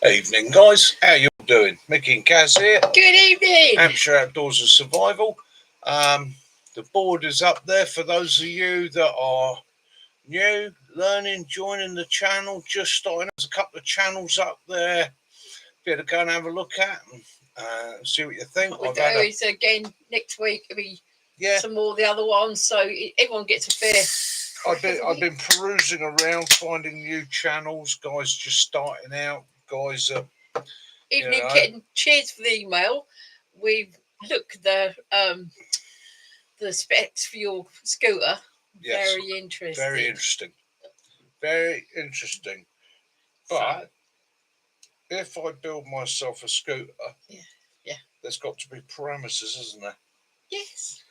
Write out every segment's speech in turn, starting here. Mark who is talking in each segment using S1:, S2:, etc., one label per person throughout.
S1: Evening, guys. How you all doing? Mickey and Kaz here.
S2: Good evening.
S1: Hampshire Outdoors and Survival. The board is up there for those of you that are new, learning, joining the channel, just starting. There's a couple of channels up there. Be able to go and have a look at and see what you think.
S2: What we'll do is again next week it'll be some more of the other ones, so everyone gets a fair.
S1: I've been perusing around, finding new channels, guys just starting out, guys.
S2: Evening, Kitten. Cheers for the email. We've looked at the specs for your scooter.
S1: Yes,
S2: very interesting.
S1: Very interesting. Very interesting. But if I build myself a scooter, there's got to be parameters, isn't there?
S2: Yes.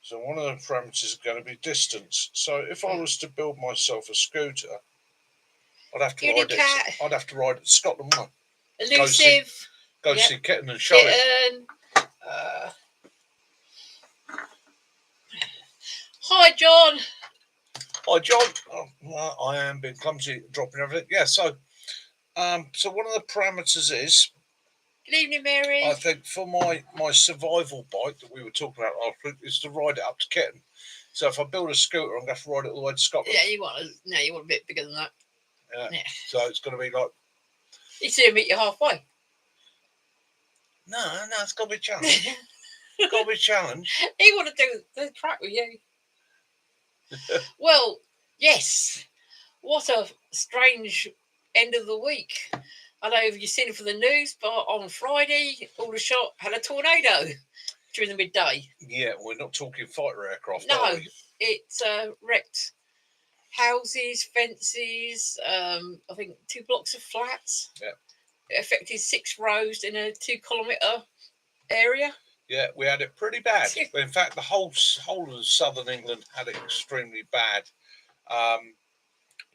S1: So one of the parameters is going to be distance. So if I was to build myself a scooter, I'd have to ride it. I'd have to ride it to Scotland, wouldn't I?
S2: Elusive.
S1: Go see Kitten and show it.
S2: Hi, John.
S1: Hi, John. Oh, I am being clumsy, dropping everything. Yeah. So one of the parameters is.
S2: Good evening, Mary.
S1: I think for my survival bike that we were talking about last week is to ride it up to Kitten. So if I build a scooter, I'm going to have to ride it all the way to Scotland.
S2: Yeah, you want a bit bigger than that.
S1: Yeah. So it's going to be like.
S2: You see him meet you halfway.
S1: No, it's got to be a challenge. It's got to be a challenge.
S2: He want to do the track with you. Well, yes. What a strange end of the week. I don't know if you've seen it for the news, but on Friday, Aldershot had a tornado during the midday.
S1: Yeah, we're not talking fighter aircraft,
S2: no,
S1: are we?
S2: It wrecked houses, fences, I think 2 blocks of flats.
S1: Yeah.
S2: It affected 6 roads in a 2-kilometre area.
S1: Yeah, we had it pretty bad. In fact, the whole of southern England had it extremely bad.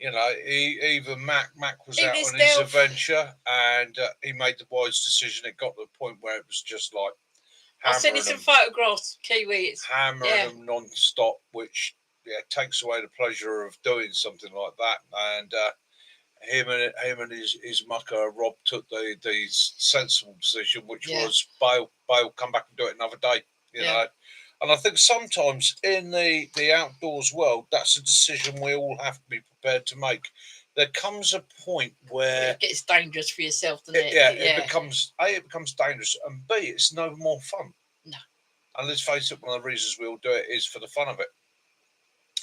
S1: Even Mac was out on his adventure, and he made the wise decision. It got to the point where it was just like
S2: I'll send you some photographs, Kiwi. It's
S1: hammering them non-stop, which takes away the pleasure of doing something like that. And him and his mucker Rob took the sensible decision, which was bail, come back and do it another day. You know. And I think sometimes in the outdoors world, that's a decision we all have to be prepared to make. There comes a point where
S2: it gets dangerous for yourself, doesn't it?
S1: It becomes dangerous, and B, it's no more fun.
S2: No.
S1: And let's face it, one of the reasons we all do it is for the fun of it.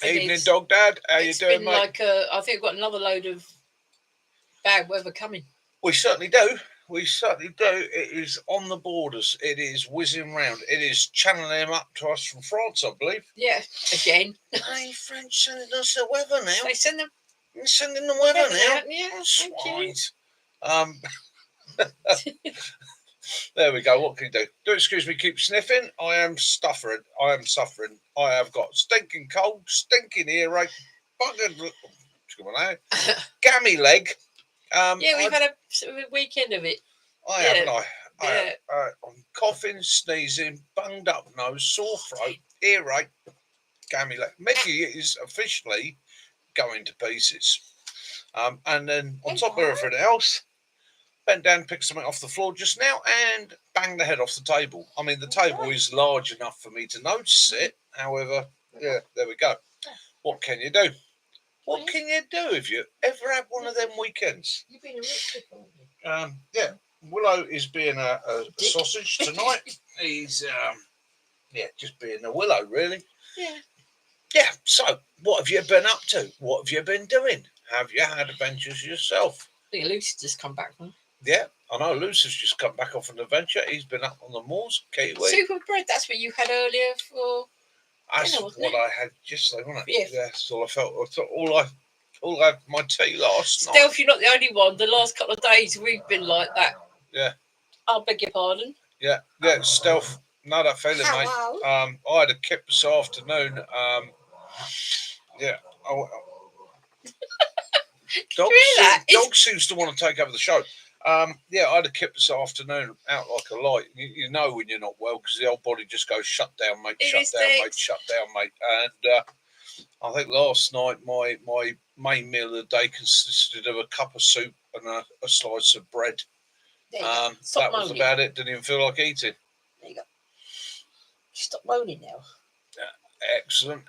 S1: Evening, Dog Dad. How you doing, mate?
S2: I think we've got another load of bad weather coming.
S1: We certainly do. It is on the borders. It is whizzing round. It is channeling them up to us from France, I believe.
S2: Yeah, again.
S1: Hey, French sending us the weather now.
S2: They send them.
S1: You're sending the weather now.
S2: Yeah,
S1: swines. There we go. What can you do? Do excuse me. Keep sniffing. I am suffering. I have got stinking cold, stinking earache, buggered. Gammy leg.
S2: We've had a weekend of it.
S1: Haven't I? I'm coughing, sneezing, bunged up nose, sore throat, earache, gammy leg. Mickey is officially going to pieces. And then on top of everything else, bent down, picked something off the floor just now, and banged the head off the table. I mean, the table is large enough for me to notice it. However, there we go. What can you do? What can you do if you ever have one of them weekends?
S2: You've been a rich
S1: Willow is being a sausage tonight. He's just being a Willow, really. Yeah. So, what have you been up to? What have you been doing? Have you had adventures yourself?
S2: I think Lucy's just come back from.
S1: Yeah, I know. Lucy's just come back off an adventure. He's been up on the moors. Kiwi.
S2: Super bread. That's what you had earlier for.
S1: That's what I had yesterday, wasn't it? Yeah. That's all I felt. All I had my tea last night.
S2: Stealth, you're not the only one. The last couple of days we've been like that.
S1: Yeah.
S2: I beg your pardon.
S1: Yeah. Stealth. Know that feeling, mate. I had a kip this afternoon. Dog seems to want to take over the show. I had a kip this afternoon out like a light. You know when you're not well because the old body just goes shut down, mate, shut down, mate. And I think last night my main meal of the day consisted of a cup of soup and a slice of bread.
S2: There you go.
S1: That
S2: Stop
S1: was
S2: moaning.
S1: about it. Didn't even feel like eating.
S2: There you go. Stop moaning now.
S1: Excellent.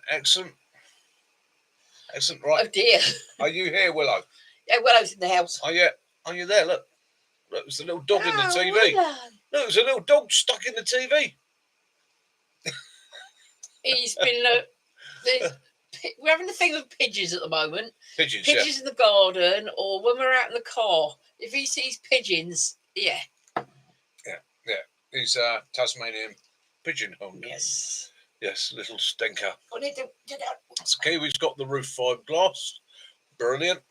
S1: Right.
S2: Oh dear.
S1: Are you here, Willow?
S2: Yeah, Willow's in the house.
S1: Are you there? Look, there's a little dog in the TV.
S2: Willow.
S1: Look, there's a little dog stuck in the TV.
S2: He's been. We're having a thing with pigeons at the moment.
S1: Pigeons
S2: in the garden, or when we're out in the car. If he sees pigeons, yeah.
S1: He's Tasmanian pigeon home.
S2: Yes.
S1: Yes, little stinker.
S2: I need to get out.
S1: So Kiwi's got the roof fiberglass. Brilliant.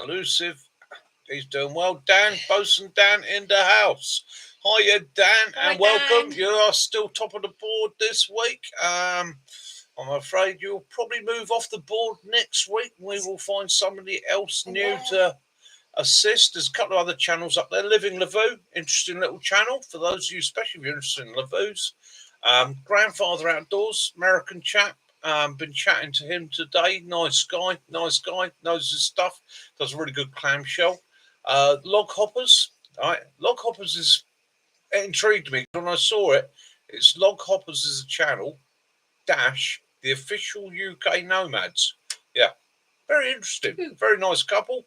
S1: Elusive. He's doing well. Dan, Bosun Dan in the house. Hiya, Dan,
S2: Hi,
S1: and welcome.
S2: Dan.
S1: You are still top of the board this week. I'm afraid you'll probably move off the board next week. We will find somebody else new to assist. There's a couple of other channels up there. Living Lavoo, interesting little channel for those of you, especially if you're interested in Lavoos. Grandfather Outdoors, American chap. Been chatting to him today. Nice guy, knows his stuff. Does a really good clamshell. Log Hoppers. All right, Log Hoppers it intrigued me when I saw it. It's Log Hoppers as a channel dash the official UK Nomads. Yeah, very interesting. Very nice couple.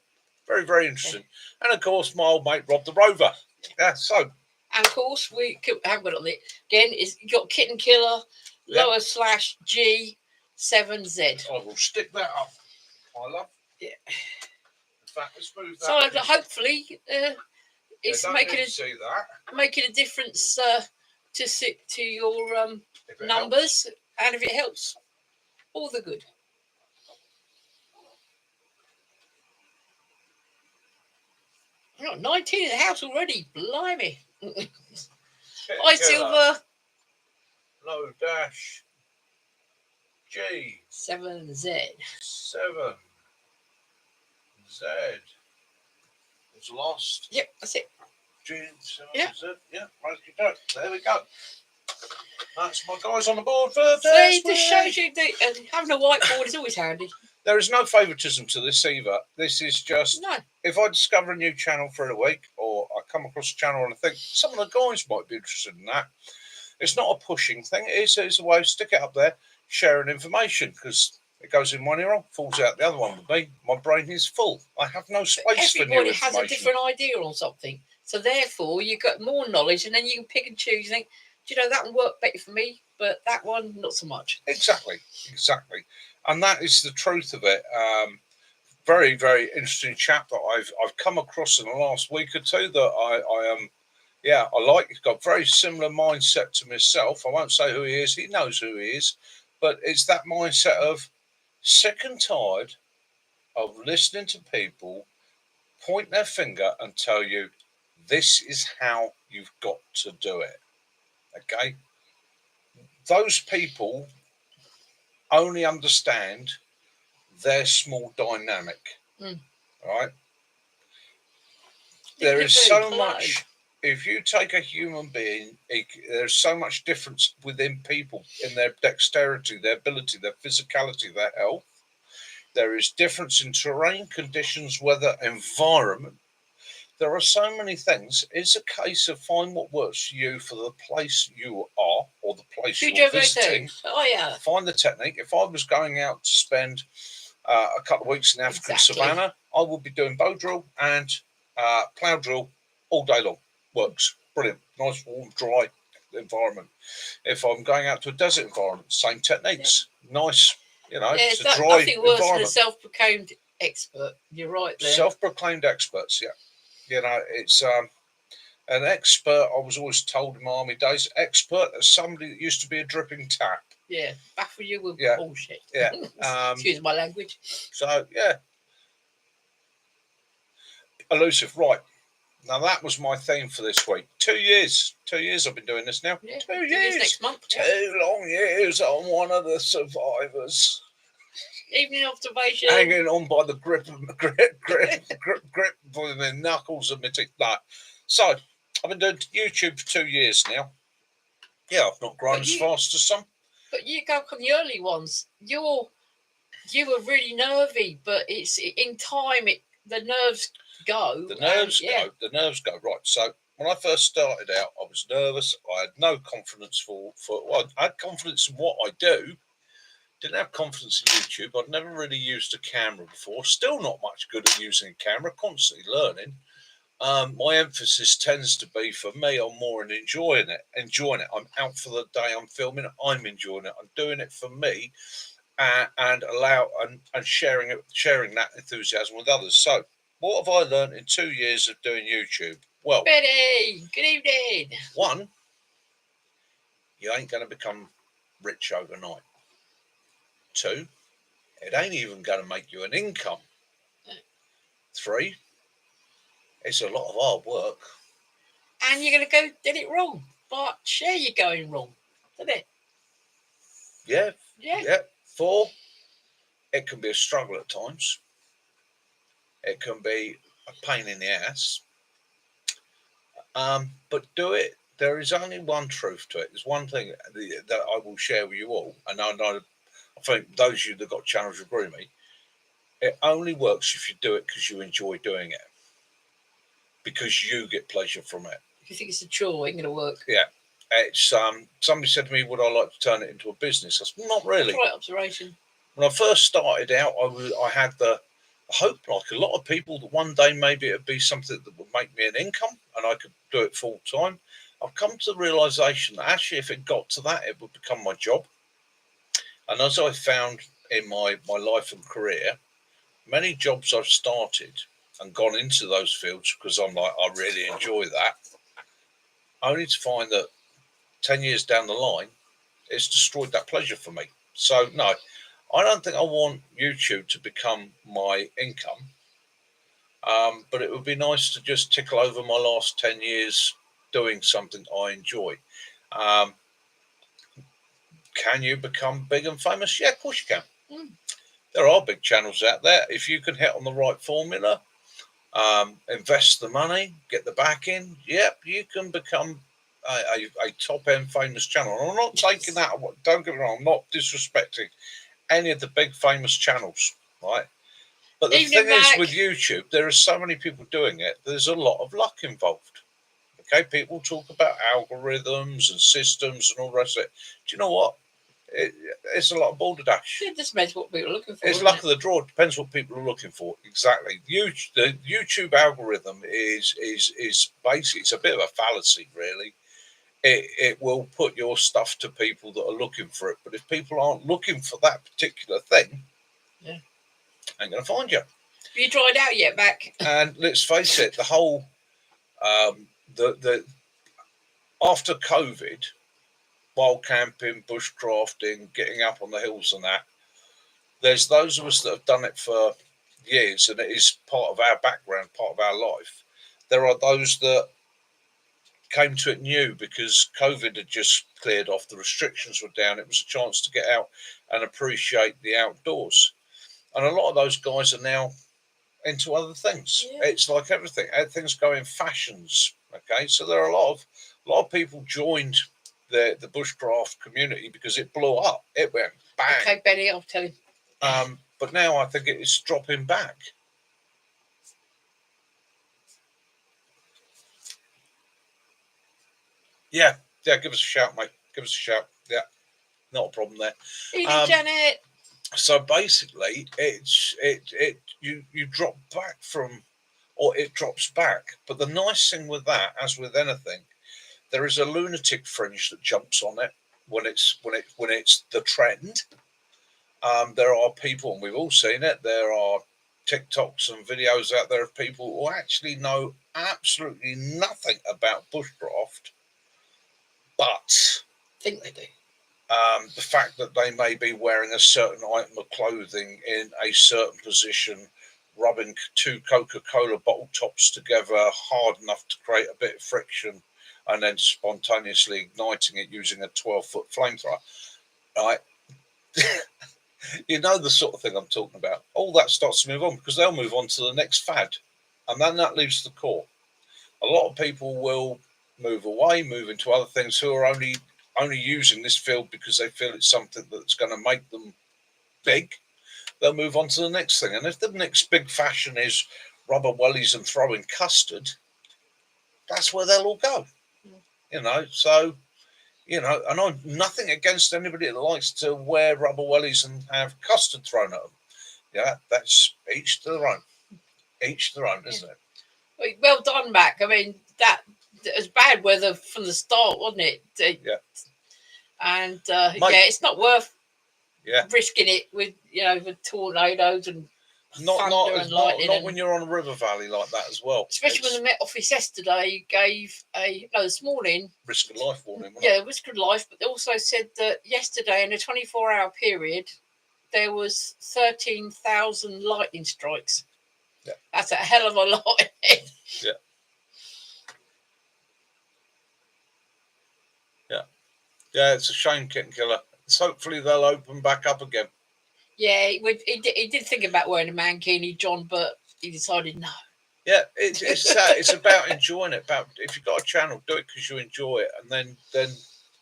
S1: Very, very interesting. And of course, my old mate Rob the Rover. Yeah, so.
S2: And of course, we have got on it again. You got Kitten Killer, /G7Z.
S1: I will stick that up. I love.
S2: Yeah.
S1: In fact, let's move that.
S2: So hopefully, it's making a difference to your numbers, helps. And if it helps, all the good. Oh, 19 in the house already. Blimey. Hi, Silver.
S1: Low dash. G.
S2: 7Z.
S1: 7Z. Was lost.
S2: Yep, that's it.
S1: G. 7Z. Yeah, right, there we go. That's my guys on the board for
S2: See, this shows you that having a whiteboard is always handy.
S1: There is no favouritism to this either. This is just, if I discover a new channel for a week, or I come across a channel and I think some of the guys might be interested in that, it's not a pushing thing. It's a way to stick it up there, sharing information, because it goes in one ear, falls out the other one with me. My brain is full. I have no space for new information.
S2: Everybody has a different idea on something. So therefore, you got more knowledge, and then you can pick and choose. You think, do you know, that one worked better for me, but that one, not so much.
S1: Exactly. And that is the truth of it. Very, very interesting chap that I've come across in the last week or two that I like. He's got a very similar mindset to myself. I won't say who he is. He knows who he is. But it's that mindset of sick and tired of listening to people point their finger and tell you, this is how you've got to do it. Okay? Those people only understand their small dynamic. Right? There is so much. If you take a human being, there's so much difference within people in their dexterity, their ability, their physicality, their health. There is difference in terrain, conditions, weather, environment. There are so many things. It's a case of find what works for you for the place you are or the place you're visiting. Find the technique. If I was going out to spend a couple of weeks in the African savannah, I would be doing bow drill and plough drill all day long. Works. Brilliant. Nice, warm, dry environment. If I'm going out to a desert environment, same techniques. Nice, it's a dry
S2: nothing worse than a self-proclaimed expert. You're right there.
S1: Self-proclaimed experts, yeah. It's an expert. I was always told in my army days, expert is somebody that used to be a dripping tap.
S2: Yeah, baffle you with bullshit.
S1: Yeah.
S2: Excuse my language.
S1: So, yeah. Elusive, right. Now, that was my theme for this week. 2 years. 2 years I've been doing this now.
S2: Yeah,
S1: 2 years.
S2: Next month.
S1: 2 long years. I'm one of the survivors.
S2: Evening observation.
S1: Hanging on by the grip with my knuckles and my teeth. No. So, I've been doing YouTube for 2 years now. Yeah, I've not grown as fast as some.
S2: But you go on the early ones. You were really nervy, but it's in time. the nerves go.
S1: The nerves
S2: yeah.
S1: go. The nerves go. Right. So when I first started out, I was nervous. I had no confidence well, I had confidence in what I do. Didn't have confidence in YouTube. I'd never really used a camera before. Still not much good at using a camera. Constantly learning. My emphasis tends to be, for me, I'm more in enjoying it. I'm out for the day. I'm filming it. I'm enjoying it. I'm doing it for me, and sharing that enthusiasm with others. So, what have I learned in 2 years of doing YouTube? Well,
S2: Betty, good evening.
S1: one, you ain't going to become rich overnight. Two, it ain't even going to make you an income. Three, it's a lot of hard work.
S2: And you're going to go did it wrong. But sure, you're going wrong, isn't it?
S1: Yeah.
S2: Yeah.
S1: 4, it can be a struggle at times. It can be a pain in the ass. But do it. There is only one truth to it. There's one thing that I will share with you all, and I think those of you that got channels agree with me. It only works if you do it because you enjoy doing it, because you get pleasure from it.
S2: If you think it's a chore, it ain't going to work.
S1: Yeah. It's somebody said to me, would I like to turn it into a business? I said, not really.
S2: Right observation.
S1: When I first started out, I had the hope, like a lot of people, that one day maybe it'd be something that would make me an income and I could do it full time. I've come to the realization that actually, if it got to that, it would become my job. And as I found in my life and career, many jobs I've started and gone into those fields because I'm like, I really enjoy that, only to find that 10 years down the line, it's destroyed that pleasure for me. So, no, I don't think I want YouTube to become my income. But it would be nice to just tickle over my last 10 years doing something I enjoy. Can you become big and famous? Yeah, of course you can. There are big channels out there. If you can hit on the right formula, invest the money, get the backing, yep, you can become a top-end famous channel. And I'm not taking that, don't get me wrong, I'm not disrespecting any of the big famous channels, right? But the thing is, with YouTube, there are so many people doing it, there's a lot of luck involved. Okay, people talk about algorithms and systems and all the rest of it. Do you know what? It's a lot of balderdash.
S2: It just depends what people are looking for.
S1: It's luck of the draw. It depends what people are looking for. Exactly. The YouTube algorithm is basically, it's a bit of a fallacy, really. It will put your stuff to people that are looking for it. But if people aren't looking for that particular thing,
S2: yeah,
S1: ain't going to find you.
S2: Have you tried out yet, Mac?
S1: And let's face it, the whole the after COVID, wild camping, bushcrafting, getting up on the hills and that, there's those of us that have done it for years and it is part of our background, part of our life. There are those that came to it new because COVID had just cleared off, the restrictions were down, it was a chance to get out and appreciate the outdoors. And a lot of those guys are now into other things. Yeah. It's like everything things go in fashions. Okay, so there are a lot of people joined the bushcraft community because it blew up. It went bang.
S2: Okay, Benny, I'll tell you.
S1: But now I think it is dropping back. Yeah, give us a shout, mate. Give us a shout. Yeah, not a problem there.
S2: Janet.
S1: So basically, you drop back from, or it drops back. But the nice thing with that, as with anything, there is a lunatic fringe that jumps on it when it's the trend. There are people, and we've all seen it. There are TikToks and videos out there of people who actually know absolutely nothing about bushcraft, but
S2: think they do.
S1: The fact that they may be wearing a certain item of clothing in a certain position, rubbing 2 Coca-Cola bottle tops together hard enough to create a bit of friction, and then spontaneously igniting it using a 12-foot flamethrower, right? You know the sort of thing I'm talking about. All that starts to move on because they'll move on to the next fad, and then that leaves the core. A lot of people will move away, move into other things, who are only using this field because they feel it's something that's going to make them big. They'll move on to the next thing. And if the next big fashion is rubber wellies and throwing custard, that's where they'll all go. You know, so, you know, and I'm nothing against anybody that likes to wear rubber wellies and have custard thrown at them. Yeah, that's each to their own. Each to their own, isn't it?
S2: Well done, Mac. I mean, that was bad weather from the start, wasn't it?
S1: Yeah.
S2: And
S1: Mate,
S2: yeah, it's not worth
S1: yeah,
S2: risking it with, you know, with tornadoes and thunder and lightning.
S1: Not when you're on a river valley like that as well.
S2: Especially when the Met Office yesterday gave this morning,
S1: risk of life warning.
S2: Yeah, risk of life, but they also said that yesterday in a 24-hour period there was 13,000 lightning strikes.
S1: Yeah.
S2: That's a hell of a lot.
S1: Yeah. Yeah. Yeah, it's a shame, Kitten Killer. So hopefully they'll open back up again.
S2: Yeah, he did think about wearing a mankini, John, but he decided no.
S1: Yeah, it's about enjoying it. About if you've got a channel, do it because you enjoy it, and then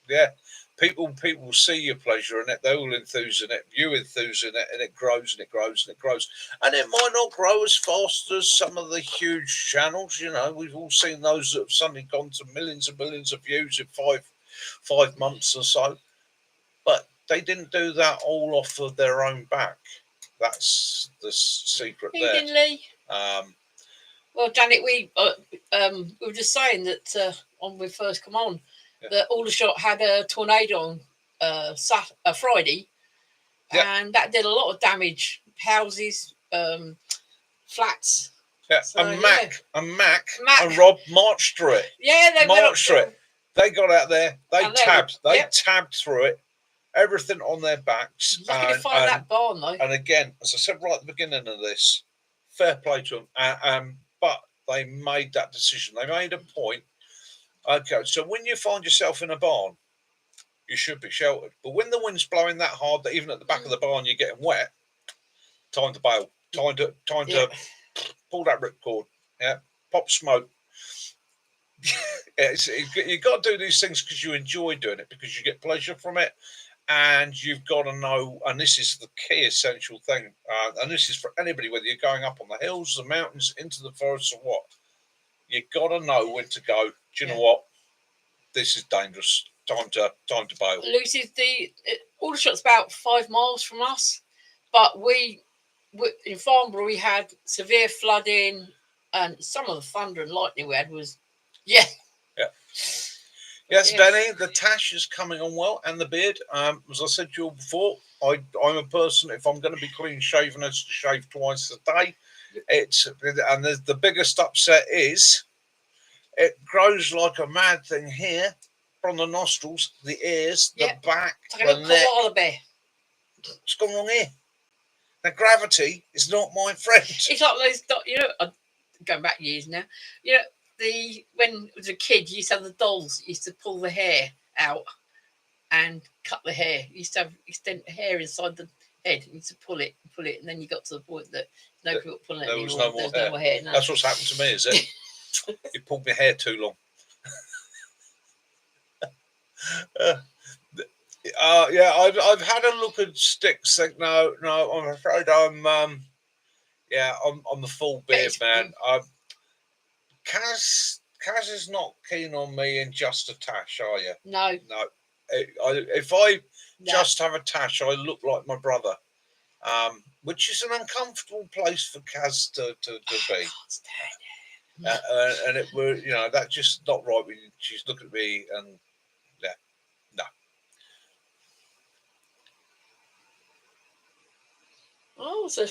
S1: yeah, people will see your pleasure in it. They will enthuse in it. You enthuse in it, and it grows and it grows and it grows. And it might not grow as fast as some of the huge channels. You know, we've all seen those that have suddenly gone to millions and millions of views in five months or so. But they didn't do that all off of their own back. That's the secret there.
S2: Well, Janet, we were just saying that when we first come on, that Aldershot had a tornado on Friday, and that did a lot of damage. Houses, flats.
S1: Yeah, so, and Mac and Rob marched through it.
S2: Yeah, they
S1: marched through it. They got out there. They tabbed through it. Everything on their backs.
S2: Lucky to find that barn, though.
S1: And again, as I said right at the beginning of this, fair play to them. But they made that decision. They made a point. Okay, so when you find yourself in a barn, you should be sheltered. But when the wind's blowing that hard that even at the back of the barn you're getting wet, time to bail. Time to pull that ripcord. Yeah, pop smoke. You've got to do these things because you enjoy doing it, because you get pleasure from it. And you've got to know, and this is the key essential thing, and this is for anybody, whether you're going up on the hills, the mountains, into the forest or what, you've got to know when to go. Do you know what? This is dangerous. Time to bail.
S2: Lucy, Aldershot's about 5 miles from us, but we in Farnborough we had severe flooding, and some of the thunder and lightning we had was,
S1: Yes, Danny, the tash is coming on well, and the beard. As I said to you before, I'm a person, if I'm going to be clean shaven, I shave twice a day. And the biggest upset is it grows like a mad thing here, from the nostrils, the ears, the back, the neck. What's going on here? Now, gravity is not my friend.
S2: It's like those, you know, going back years now, you know, when I was a kid, you used to have the dolls, used to pull the hair out and cut the hair. You used to have extended hair inside the head. You used to pull it, and then you got to the point that no people pulling it anymore. There was no more hair. No.
S1: That's what's happened to me, is it? You pulled my hair too long. I've had a look at sticks. Think no, I'm afraid I'm the full beard man. Kaz is not keen on me in just a tash, are you?
S2: No.
S1: If I just have a tash, I look like my brother, which is an uncomfortable place for Kaz to be. And it were, you know, that's just not right. When she's looking at me and no.
S2: So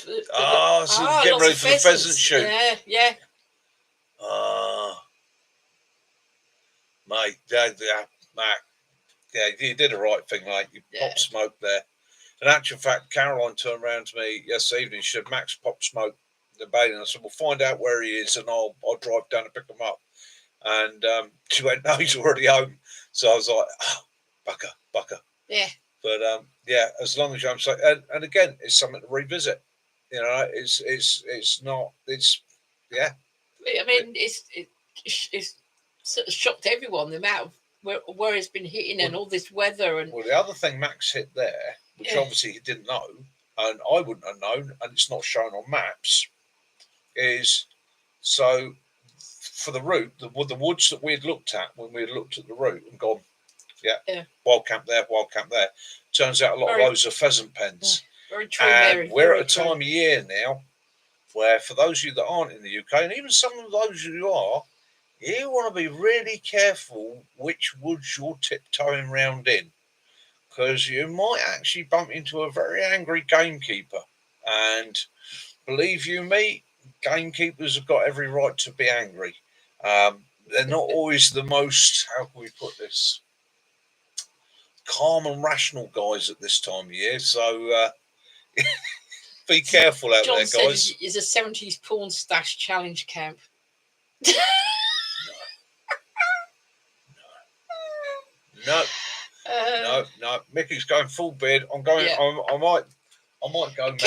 S1: get ready for the pheasant shoot.
S2: Yeah.
S1: Mate, Mac, you did the right thing, mate. You popped smoke there. In actual fact, Caroline turned around to me yesterday evening. She said, "Max popped smoke the bailing." I said, "We'll find out where he is, and I'll drive down and pick him up." And she went, "No, he's already home." So I was like, "Oh, bucker."
S2: Yeah.
S1: But as long as I'm saying, and again, it's something to revisit. You know, it's not. I
S2: mean, it's sort of shocked everyone, the amount of where it's been hitting and all this weather. And
S1: the other thing Max hit there, which obviously he didn't know, and I wouldn't have known, and it's not shown on maps, is So for the route, the woods that we had looked at when we had looked at the route and gone, wild camp there, turns out a lot of those are pheasant pens.
S2: Very true,
S1: and
S2: Mary.
S1: we're
S2: Very
S1: at a
S2: true.
S1: time of year now where, for those of you that aren't in the UK, and even some of those who are, you want to be really careful which woods you're tiptoeing round in, because you might actually bump into a very angry gamekeeper. And believe you me, gamekeepers have got every right to be angry. They're not always the most, how can we put this, calm and rational guys at this time of year. So be careful out
S2: John
S1: there,
S2: said
S1: guys.
S2: it's a 70s porn stash challenge camp.
S1: No. Mickey's going full beard. I'm going. Yeah. I might go mad.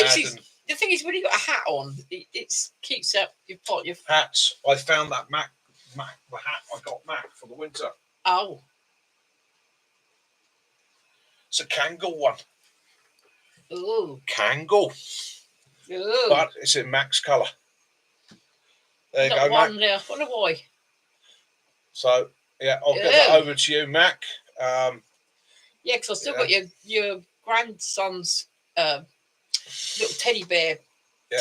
S2: The thing is, when you got a hat on, it keeps up your pot. Your
S1: hats. I found that Mac. The hat I got Mac for the winter.
S2: Oh.
S1: It's a Kangol one.
S2: Ooh.
S1: Kangol.
S2: Ooh.
S1: But it's in Mac's colour. There you go,
S2: Mac.
S1: There.
S2: I wonder why.
S1: So yeah, I'll get that over to you, Mac.
S2: Yeah, because I've still got your grandson's little teddy bear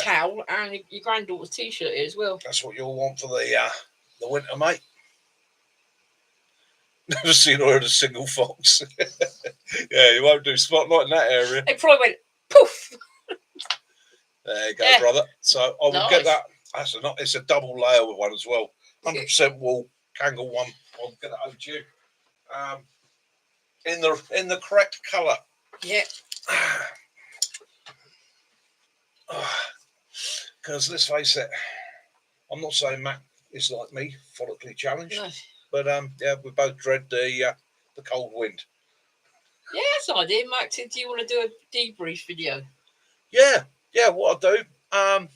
S2: towel and your granddaughter's t-shirt here as well.
S1: That's what you'll want for the winter, mate. Never seen or heard a single fox. Yeah, you won't do spotlight in that area.
S2: It probably went poof.
S1: There you go, brother. So I will get that. It's a double layer one as well. 100% wool Kangol one. I'll get that over to you. In the correct colour.
S2: Yeah.
S1: Because let's face it, I'm not saying Mac is like me, follically challenged, but we both dread the cold wind.
S2: Yeah, that's an idea, Mac. Do you want to do a debrief video?
S1: Yeah. What I do,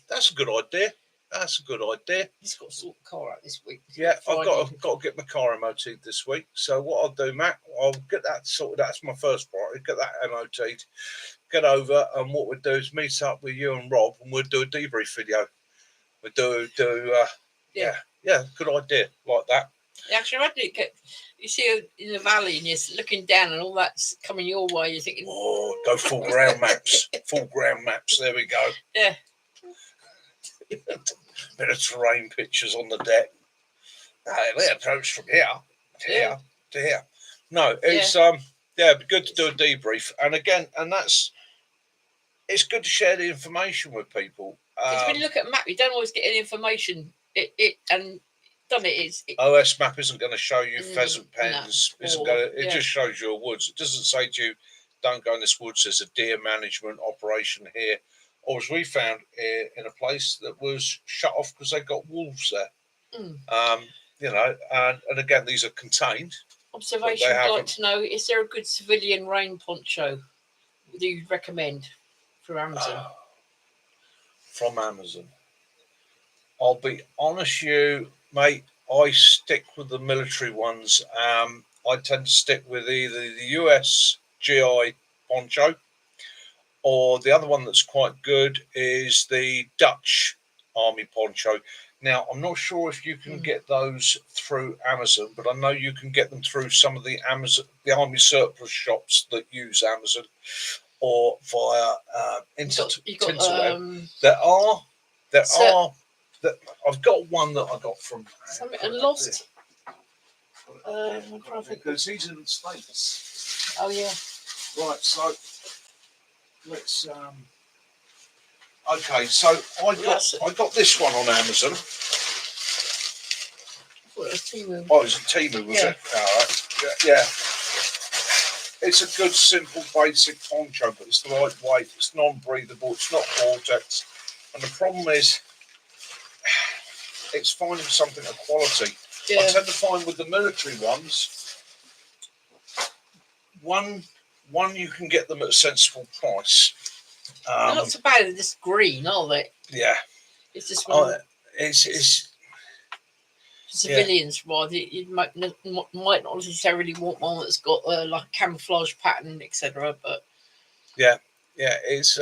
S1: that's a good idea.
S2: He's got to sort the car out this week.
S1: Yeah, I've got to get my car MOT'd this week. So what I'll do, Mac, I'll get that sorted. That's my first priority. Get that MOT'd, get over, and what we'll do is meet up with you and Rob, and we'll do a debrief video. We'll do good idea like that.
S2: Yeah, actually, imagine you see in the valley and you're looking down and all that's coming your way. You're thinking,
S1: oh, go full ground maps. Full ground maps. There we go.
S2: Yeah.
S1: Bit of terrain pictures on the deck. They approach from here to here. No, it's it'd be good to do a debrief. And again, it's good to share the information with people.
S2: Because when you look at a map, you don't always get any information.
S1: OS map isn't going to show you pheasant pens. It just shows you a woods. It doesn't say to you, don't go in this woods. There's a deer management operation here. Or as we found in a place that was shut off because they got wolves there. And again, these are contained.
S2: Observation, I'd like to know, is there a good civilian rain poncho that you'd recommend from Amazon?
S1: From Amazon. I'll be honest with you, mate, I stick with the military ones. I tend to stick with either the US GI poncho, or the other one that's quite good is the Dutch Army poncho. Now, I'm not sure if you can get those through Amazon, but I know you can get them through some of the Army surplus shops that use Amazon, or via Interweb. I've got one that I got from
S2: something lost.
S1: Because he's in the States.
S2: Oh yeah.
S1: Right, so let's okay, so I got this one on Amazon. Oh, it was a Temu, was it? All right. Yeah. It's a good, simple, basic poncho, but it's the right weight. It's non-breathable. It's not Gore-Tex. And the problem is, it's finding something of quality. I tend to find with the military ones, one you can get them at a sensible price.
S2: They're not so bad. They're just green, are they?
S1: Yeah.
S2: It's just
S1: it's
S2: civilians, rather. You might not necessarily want one that's got like a camouflage pattern, etc. But
S1: it's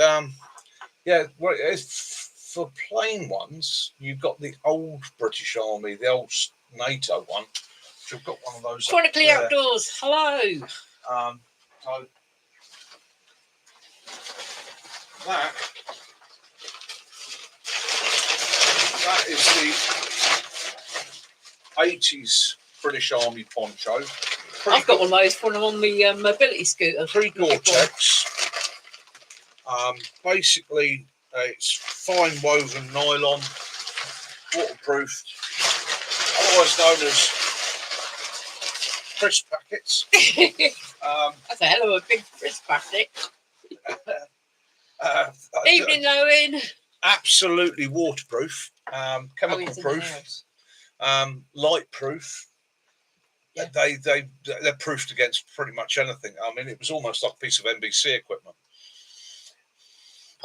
S1: for plain ones, you've got the old British Army, the old NATO one. Which I've got one of those.
S2: Chronically Outdoors. Hello.
S1: So that is the 80s British Army poncho.
S2: I've got one of those when I'm on the mobility scooter.
S1: Pre-Gore-Tex. Basically, it's fine woven nylon, waterproofed, otherwise known as crisp packets.
S2: That's a hell of a big crisp packet. Evening, Owen.
S1: Absolutely waterproof, chemical proof, light proof. Yeah. They're proofed against pretty much anything. I mean, it was almost like a piece of NBC equipment.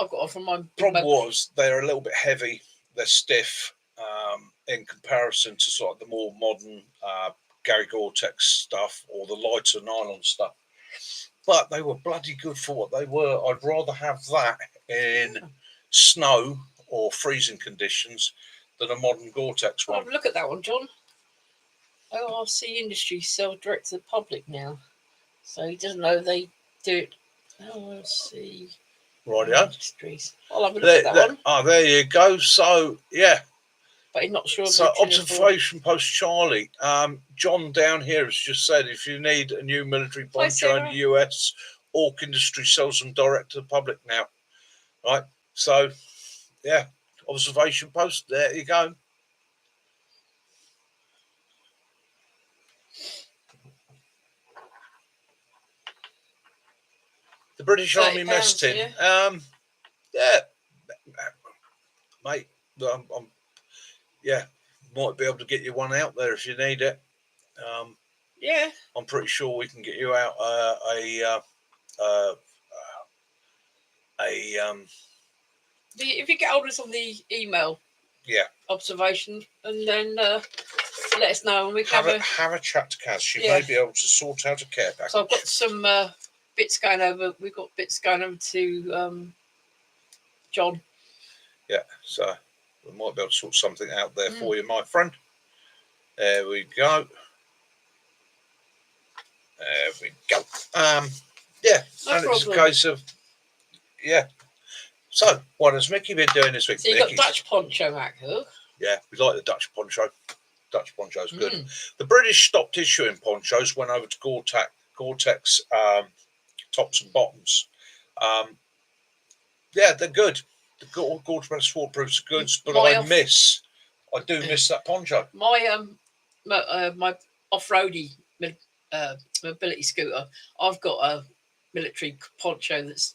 S2: I've got one from my
S1: problem was they're a little bit heavy. They're stiff in comparison to sort of the more modern Gary Gore-Tex stuff or the lighter nylon stuff. But they were bloody good for what they were. I'd rather have that in snow or freezing conditions than a modern Gore-Tex one.
S2: Oh, look at that one, John. ORC Industries sell direct to the public now. So he doesn't know they do it. ORC Industries. I'll have a look at that one.
S1: Oh, there you go. So, yeah.
S2: But he's not sure.
S1: So, observation post Charlie. John down here has just said if you need a new military poncho in the US, Orc Industry sells them direct to the public now. Right? So, yeah. Observation post. There you go. The British Army mess tin. Yeah, mate. Might be able to get you one out there if you need it.
S2: Yeah,
S1: I'm pretty sure we can get you out
S2: if you get hold of us on the email, observation, and then let us know, and we can
S1: have a chat to Kaz. She may be able to sort out a care package.
S2: So I've got some bits going over. We've got bits going over to John.
S1: Yeah, so we might be able to sort something out there for you, my friend. There we go. There we go. And it's a case of So, what has Mickey been doing this week?
S2: So you got Dutch poncho, Mac.
S1: Yeah, we like the Dutch poncho. Dutch poncho's good. The British stopped issuing ponchos, went over to Gore-Tex tops and bottoms. They're good. The Gore-Tex waterproofs are good, but I do miss that poncho.
S2: My my off-roady mobility scooter, I've got a military poncho that's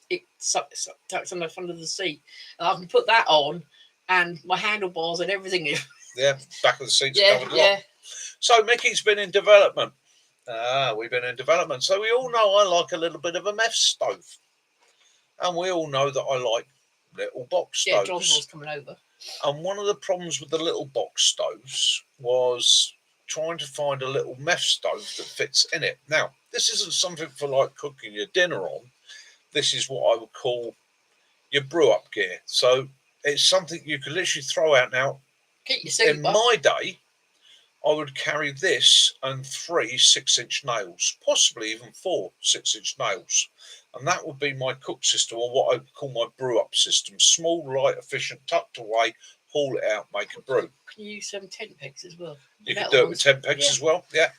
S2: tucked on the front of the seat, and I can put that on, and my handlebars and everything.
S1: Yeah, back of the seat's covered up. So Mickey's been in development. We've been in development. So we all know I like a little bit of a meth stove, and we all know that I like little box stoves.
S2: Yeah, John was coming over.
S1: And one of the problems with the little box stoves was trying to find a little meth stove that fits in it. Now, this isn't something for like cooking your dinner on. This is what I would call your brew up gear. So it's something you could literally throw out now. In my day, I would carry this and 3 6-inch nails, possibly even 4 6-inch nails. And that would be my cook system, or what I would call my brew up system. Small, light, efficient, tucked away, haul it out, make a brew.
S2: Can you use some tent pegs as well?
S1: You could do it with tent pegs as well, yeah.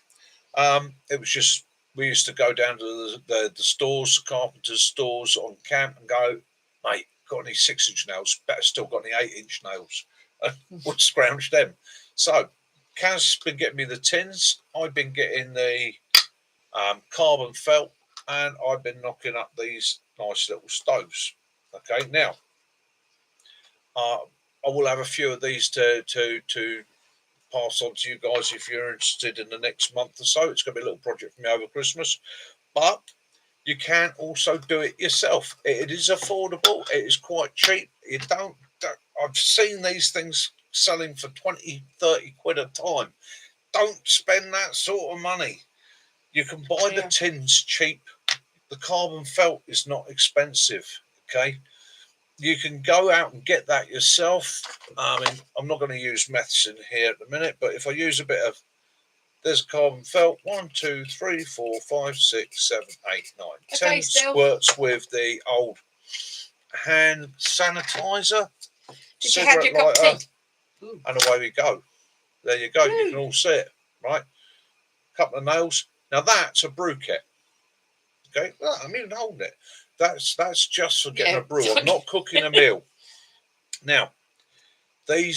S1: It was just, we used to go down to the stores, the carpenter's stores on camp and go, mate, got any 6-inch nails? Better still got any 8-inch nails. And would scrounge them. So, Kaz's been getting me the tins. I've been getting the carbon felt, and I've been knocking up these nice little stoves. Okay, now I will have a few of these to pass on to you guys if you're interested in the next month or so. It's going to be a little project for me over Christmas, but you can also do it yourself. It is affordable. It is quite cheap. You don't I've seen these things selling for 20, 30 quid a time. Don't spend that sort of money. You can buy the tins cheap. The carbon felt is not expensive, okay? you can go out and get that yourself. I mean, I'm not going to use meths in here at the minute, but if I use a bit of, there's a carbon felt, 1, 2, 3, 4, 5, 6, 7, 8, 9, 10 squirts with the old hand sanitizer.
S2: Did you have your cup of tea?
S1: And away we go. There you go. You can all see it, right? Couple of nails. Now that's a brew kit. Okay, well, I'm even holding it. That's just for getting a brew. I'm not cooking a meal. Now, the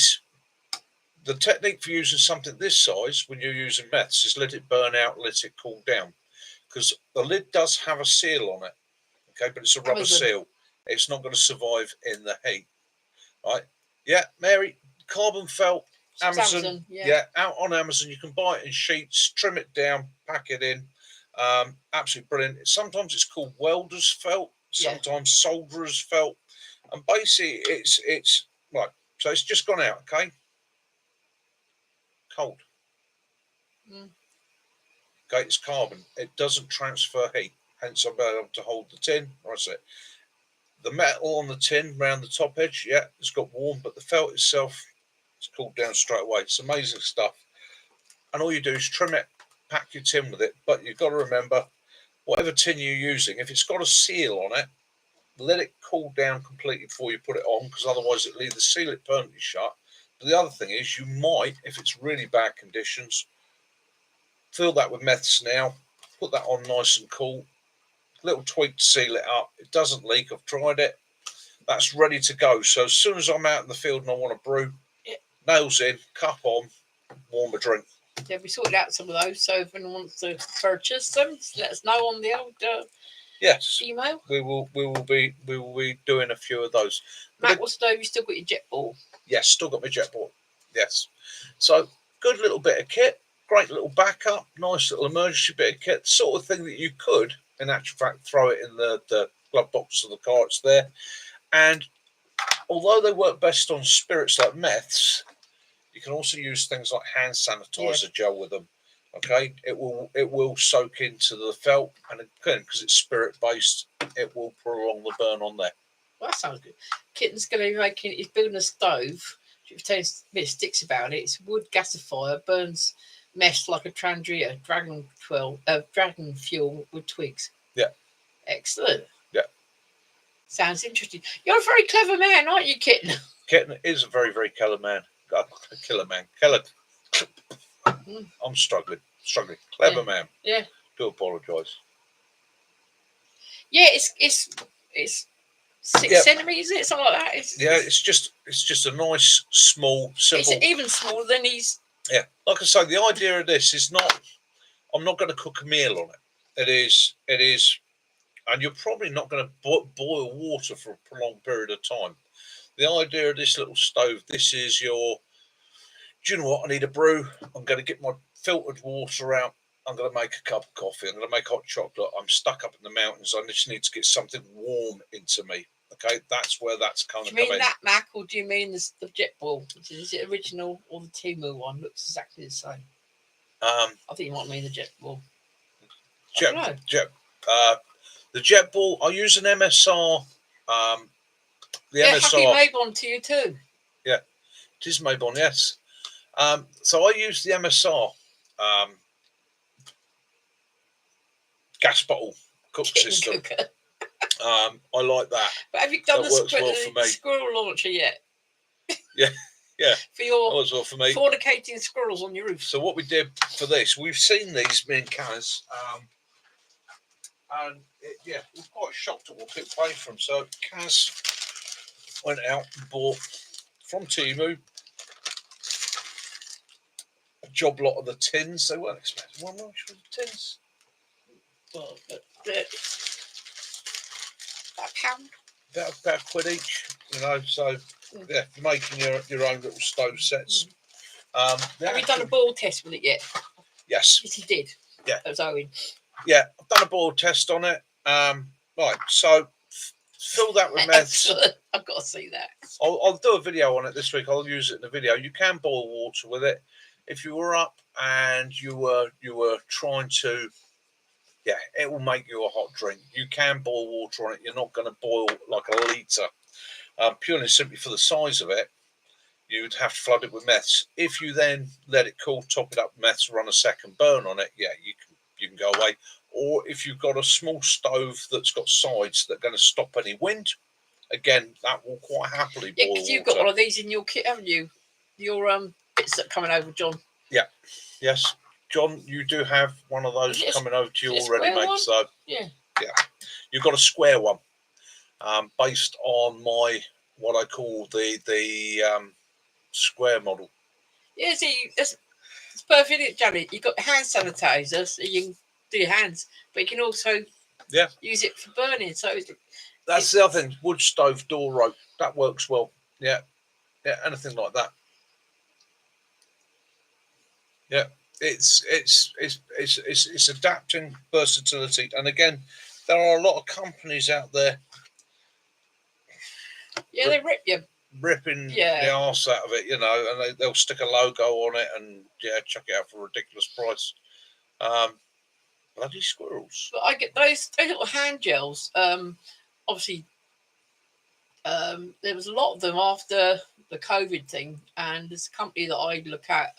S1: technique for using something this size when you're using meths is let it burn out, let it cool down, because the lid does have a seal on it. Okay, but it's a rubber seal. It's not going to survive in the heat, right? Yeah, Mary, carbon felt. Amazon, yeah, out on Amazon. You can buy it in sheets, trim it down, pack it in. Absolutely brilliant. Sometimes it's called welder's felt, sometimes soldier's felt, and basically it's right. So it's just gone out, okay? Cold. Okay, it's carbon. It doesn't transfer heat, hence I'm able to hold the tin. That's it. The metal on the tin around the top edge, yeah, it's got warm, but the felt itself, it's cooled down straight away. It's amazing stuff. And all you do is trim it, pack your tin with it. But you've got to remember, whatever tin you're using, if it's got a seal on it, let it cool down completely before you put it on, because otherwise it'll either seal it permanently shut. But the other thing is, you might, if it's really bad conditions, fill that with meths now, put that on nice and cool, little tweak to seal it up. It doesn't leak. I've tried it. That's ready to go. So as soon as I'm out in the field and I want to brew, nails in, cup on, warm a drink.
S2: Yeah, we sorted out some of those. So if anyone wants to purchase them, let us know on the old email.
S1: We will be doing a few of those.
S2: Matt wants to know if you still got your jet ball.
S1: Yes, still got my jet ball. Yes. So good little bit of kit, great little backup, nice little emergency bit of kit, sort of thing that you could, in actual fact, throw it in the glove box of the car. It's there. And although they work best on spirits like meths, you can also use things like hand sanitizer gel with them. Okay, it will soak into the felt, and again, because it's spirit based, it will prolong the burn on there.
S2: Well, that sounds good. Kitten's going to be making. He's building a stove. If you tell a bit of sticks about it, it's wood gasifier, burns mess like a Trandria dragon fuel with twigs.
S1: Yeah.
S2: Excellent.
S1: Yeah.
S2: Sounds interesting. You're a very clever man, aren't you, Kitten?
S1: Kitten is a very, very killer man. Killer man. Killer. I'm struggling. Clever man.
S2: Yeah.
S1: Do apologise.
S2: Yeah, it's 6 centimeters, is it? Something like that.
S1: It's just a nice, small, simple.
S2: It's even smaller than he's.
S1: Yeah, like I say, the idea of this is not. I'm not going to cook a meal on it. It is, and you're probably not going to boil water for a prolonged period of time. The idea of this little stove, this is your. Do you know what? I need a brew. I'm going to get my filtered water out. I'm going to make a cup of coffee. I'm going to make hot chocolate. I'm stuck up in the mountains. I just need to get something warm into me. Okay, that's where that's kind of.
S2: Do you mean that, Mac, or do you mean the jet ball? Is it original or the Temu one? Looks exactly the same. I think you might mean the jet ball.
S1: The jet ball. I use an MSR.
S2: MSR. Happy Mabon to you too.
S1: Yeah, it is Mabon. Yes. So I use the MSR gas bottle cook system. I like that.
S2: But have you done the squirrel launcher yet?
S1: Yeah.
S2: For your
S1: well for me.
S2: Fornicating squirrels on your roof.
S1: So what we did for this, we've seen these, me and Kaz, and we're quite shocked at what people pay for them. So Kaz went out and bought from Temu a job lot of the tins. They weren't expensive. How much were the tins?
S2: Well, £1.
S1: About £1 each, so making your own little stove sets.
S2: Have you done a boil test with it yet?
S1: Yes.
S2: Yes, you did.
S1: Yeah.
S2: That was Owen.
S1: Yeah, I've done a boil test on it. Right, so fill that with meths.
S2: I've got to see that.
S1: I'll do a video on it this week. I'll use it in the video. You can boil water with it. If you were up and you were trying to, it will make you a hot drink. You can boil water on it. You're not going to boil like a litre. purely and simply for the size of it. You'd have to flood it with meths. If you then let it cool, top it up with meths, run a second burn on it, yeah, you can go away. Or if you've got a small stove that's got sides that are going to stop any wind, again, that will quite happily boil
S2: Yeah, because you've got one of these in your kit, haven't you? Your bits that are coming over, John.
S1: Yeah. Yes, John, you do have one of those coming over to you already, mate. So
S2: yeah,
S1: you've got a square one, based on what I call the square model.
S2: Yeah, see, it's perfect, Janet. You've got hand sanitizer, so you can do your hands, but you can also use it for burning. So
S1: that's the other thing. Wood stove door rope, that works well. Yeah, anything like that. Yeah, it's adapting versatility, and again, there are a lot of companies out there.
S2: Yeah, they rip you.
S1: Ripping the arse out of it, and they'll stick a logo on it and chuck it out for a ridiculous price. Bloody squirrels.
S2: But I get those little hand gels. Obviously, there was a lot of them after the COVID thing, and there's a company that I look at,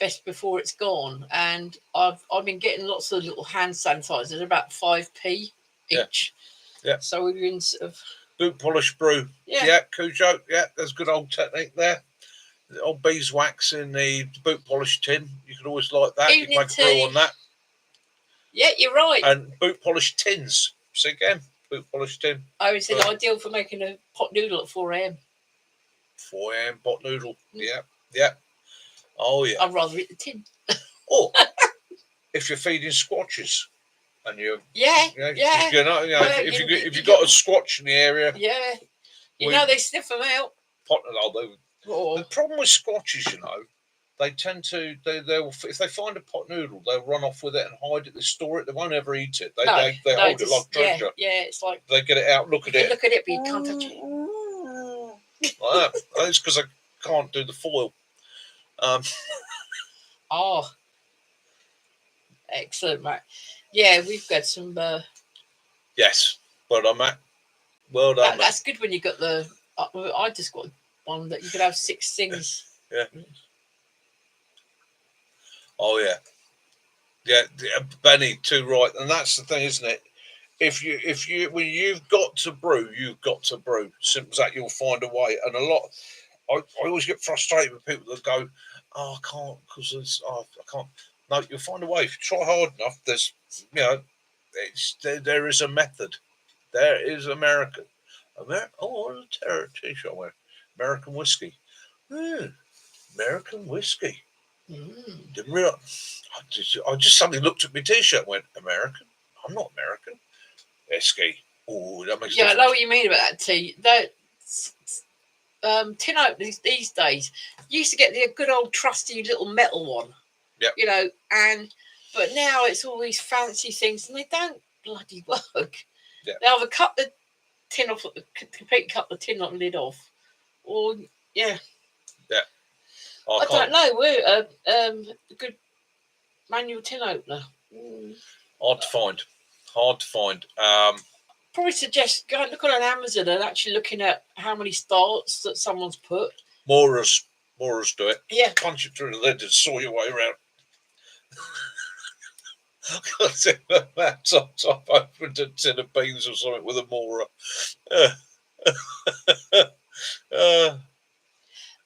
S2: Best Before It's Gone, and I've been getting lots of little hand sanitizers. They're about 5p each.
S1: Yeah.
S2: So we've been sort of
S1: boot polish brew. Yeah, Cujo. Yeah, there's good old technique there. The old beeswax in the boot polish tin. You could always like that. You can make a brew on that.
S2: Yeah, you're right.
S1: And boot polish tins. So again, boot polish tin.
S2: I would say ideal for making a pot noodle at 4 a.m.
S1: 4 a.m. pot noodle. Yeah. Oh yeah.
S2: I'd rather eat the tin.
S1: Or if you're feeding squatches. And if you've got a squatch in the area,
S2: they sniff them out.
S1: The problem with squatches, they tend to they'll if they find a pot noodle, they'll run off with it and hide it. They store it. They won't ever eat it. They hold it like treasure.
S2: Yeah, it's like
S1: they get it out, look at it,
S2: but you can't touch it.
S1: Like that. It's because I can't do the foil.
S2: Excellent, Matt. Yeah, we've got some.
S1: Yes, well done, Matt. Well done.
S2: That's good when you got the. I just got one that you could have 6 things.
S1: Yeah. Oh yeah. Benny, too right, and that's the thing, isn't it? When you've got to brew, you've got to brew. Simple as that. You'll find a way, and a lot. I always get frustrated with people that go, "Oh, I can't because I can't." No, you'll find a way. If you try hard enough, there's, there is a method. There is American. Oh, a t-shirt I wear. American whiskey. American whiskey. Didn't realize. I just suddenly looked at my t-shirt and went, American? I'm not American. Whiskey. Oh, that makes
S2: I know what you mean about that tea. Tin openers these days, you used to get the good old trusty little metal one.
S1: Yeah.
S2: But now it's all these fancy things and they don't bloody work.
S1: Yeah.
S2: They either cut the tin off, completely cut the tin lid off, or
S1: I
S2: don't know. We're a good manual tin opener.
S1: Hard to find.
S2: Probably suggest go and look on Amazon and actually looking at how many starts that someone's put.
S1: Morers do it.
S2: Yeah.
S1: Punch it through the lid and saw your way around. I've opened a tin of beans or something with a morer.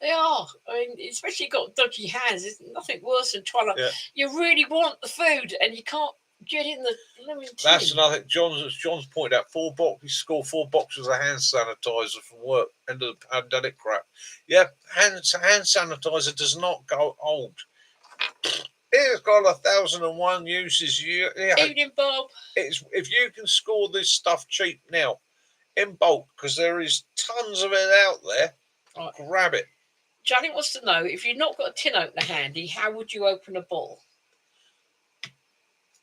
S2: They are. I mean, especially got dodgy hands. There's nothing worse than trying to.
S1: Yeah.
S2: You really want the food and you can't get in the lemon tin.
S1: That's another thing. John's pointed out. 4 boxes of hand sanitizer from work. End of the pandemic crap. Yeah, hand sanitizer does not go old. It's got 1,001 uses.
S2: Evening, Bob.
S1: If you can score this stuff cheap now, in bulk, because there is tons of it out there. Right. Grab it.
S2: Janet wants to know, if you've not got a tin opener handy, how would you open a bottle?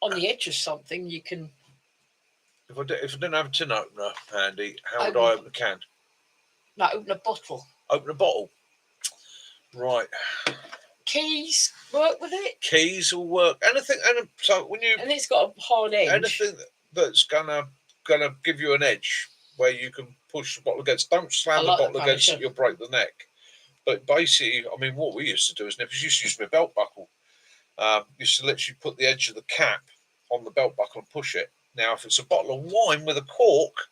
S2: On the edge of something, you can.
S1: If I didn't have a tin opener handy, how would I open a can?
S2: No, open a bottle.
S1: Open a bottle. Right.
S2: Keys work with it.
S1: Keys will work. Anything, and it's got a hard edge. Anything that's gonna give you an edge where you can push the bottle against. Don't slam the bottle against it; you'll break the neck. But basically, I mean, what we used to do is never used to use my belt buckle. Used to literally put the edge of the cap on the belt buckle and push it. Now, if it's a bottle of wine with a cork,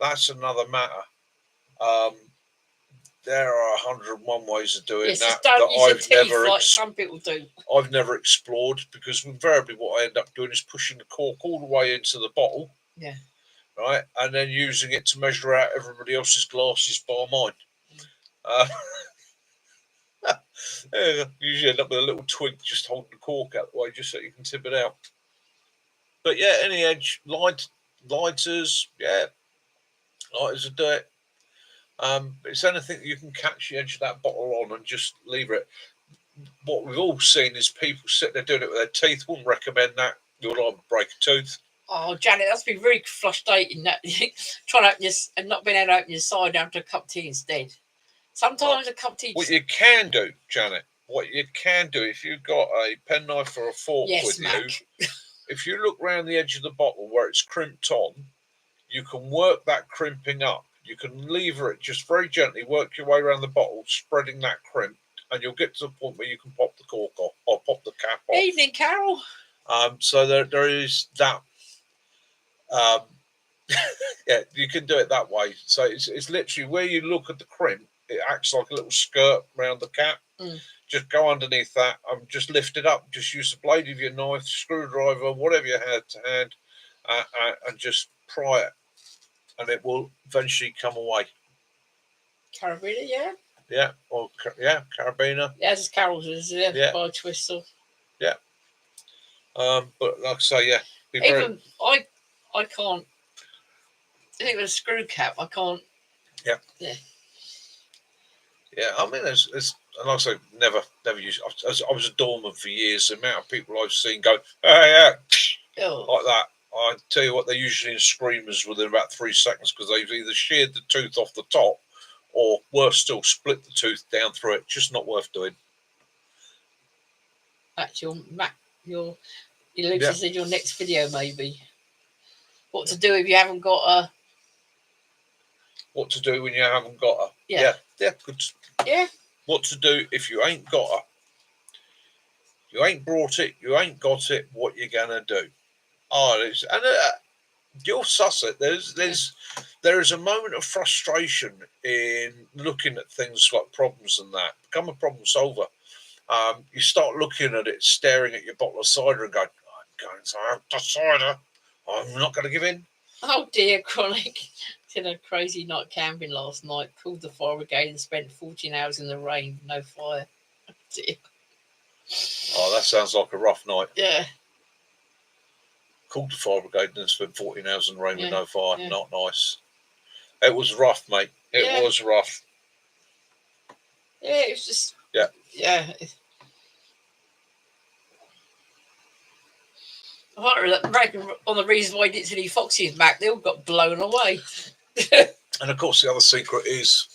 S1: that's another matter. There are 101 ways of doing that
S2: I've never like some people do.
S1: I've never explored, because invariably what I end up doing is pushing the cork all the way into the bottle.
S2: Yeah.
S1: Right, and then using it to measure out everybody else's glasses bar mine. Usually end up with a little twig just holding the cork out the way, just so you can tip it out. But yeah, any edge lighters, lighters will do it. It's anything that you can catch the edge of that bottle on and just leave it. What we've all seen is people sitting there doing it with their teeth. Wouldn't recommend that. You'll either break a tooth.
S2: Oh, Janet, that's been very frustrating. That trying to open this and not being able to open your side down to a cup of tea instead. Sometimes a cup of tea.
S1: What you can do, Janet, if you've got a penknife or a fork with you, if you look around the edge of the bottle where it's crimped on, you can work that crimping up. You can lever it just very gently, work your way around the bottle, spreading that crimp, and you'll get to the point where you can pop the cork off or pop the cap off.
S2: Evening, Carol.
S1: So there is that. Yeah, you can do it that way. So it's literally where you look at the crimp, it acts like a little skirt around the cap. Just go underneath that and just lift it up. Just use the blade of your knife, screwdriver, whatever you had to hand, and just pry it, and it will eventually come away.
S2: Carabiner, yeah.
S1: Yeah, or carabiner.
S2: Yeah, it's Carol's, isn't it? Yeah. By Twistle.
S1: Yeah. But like I say, yeah.
S2: Even I can't. I think with a screw cap, I can't.
S1: Yeah.
S2: Yeah.
S1: Yeah, I mean, there's and like I say, never used. I was a doorman for years. The amount of people I've seen go, like that. I tell you what, they're usually in screamers within about 3 seconds, because they've either sheared the tooth off the top, or worse still, split the tooth down through it. Just not worth doing.
S2: That's your said your next video, maybe. What to do if you haven't got a.
S1: What to do when you haven't got a.
S2: Yeah,
S1: good.
S2: Yeah.
S1: What to do if you ain't got a. You ain't brought it, you ain't got it, what you gonna do? You'll suss it. There is a moment of frustration in looking at things like problems and that. Become a problem solver. You start looking at it, staring at your bottle of cider and going, I'm going to have the cider. I'm not going to give in.
S2: Oh dear, Chronic. Did a crazy night camping last night. Called the fire brigade and spent 14 hours in the rain. No fire. Oh dear.
S1: Oh, that sounds like a rough night.
S2: Yeah.
S1: Called the fire brigade and spent 14 hours in the rain with no fire.
S2: Yeah.
S1: Not nice. It was rough, mate. It was rough.
S2: Yeah, it was just.
S1: Yeah.
S2: Yeah. I reckon one of the reasons why I didn't see any foxes back, they all got blown away.
S1: And of course, the other secret is,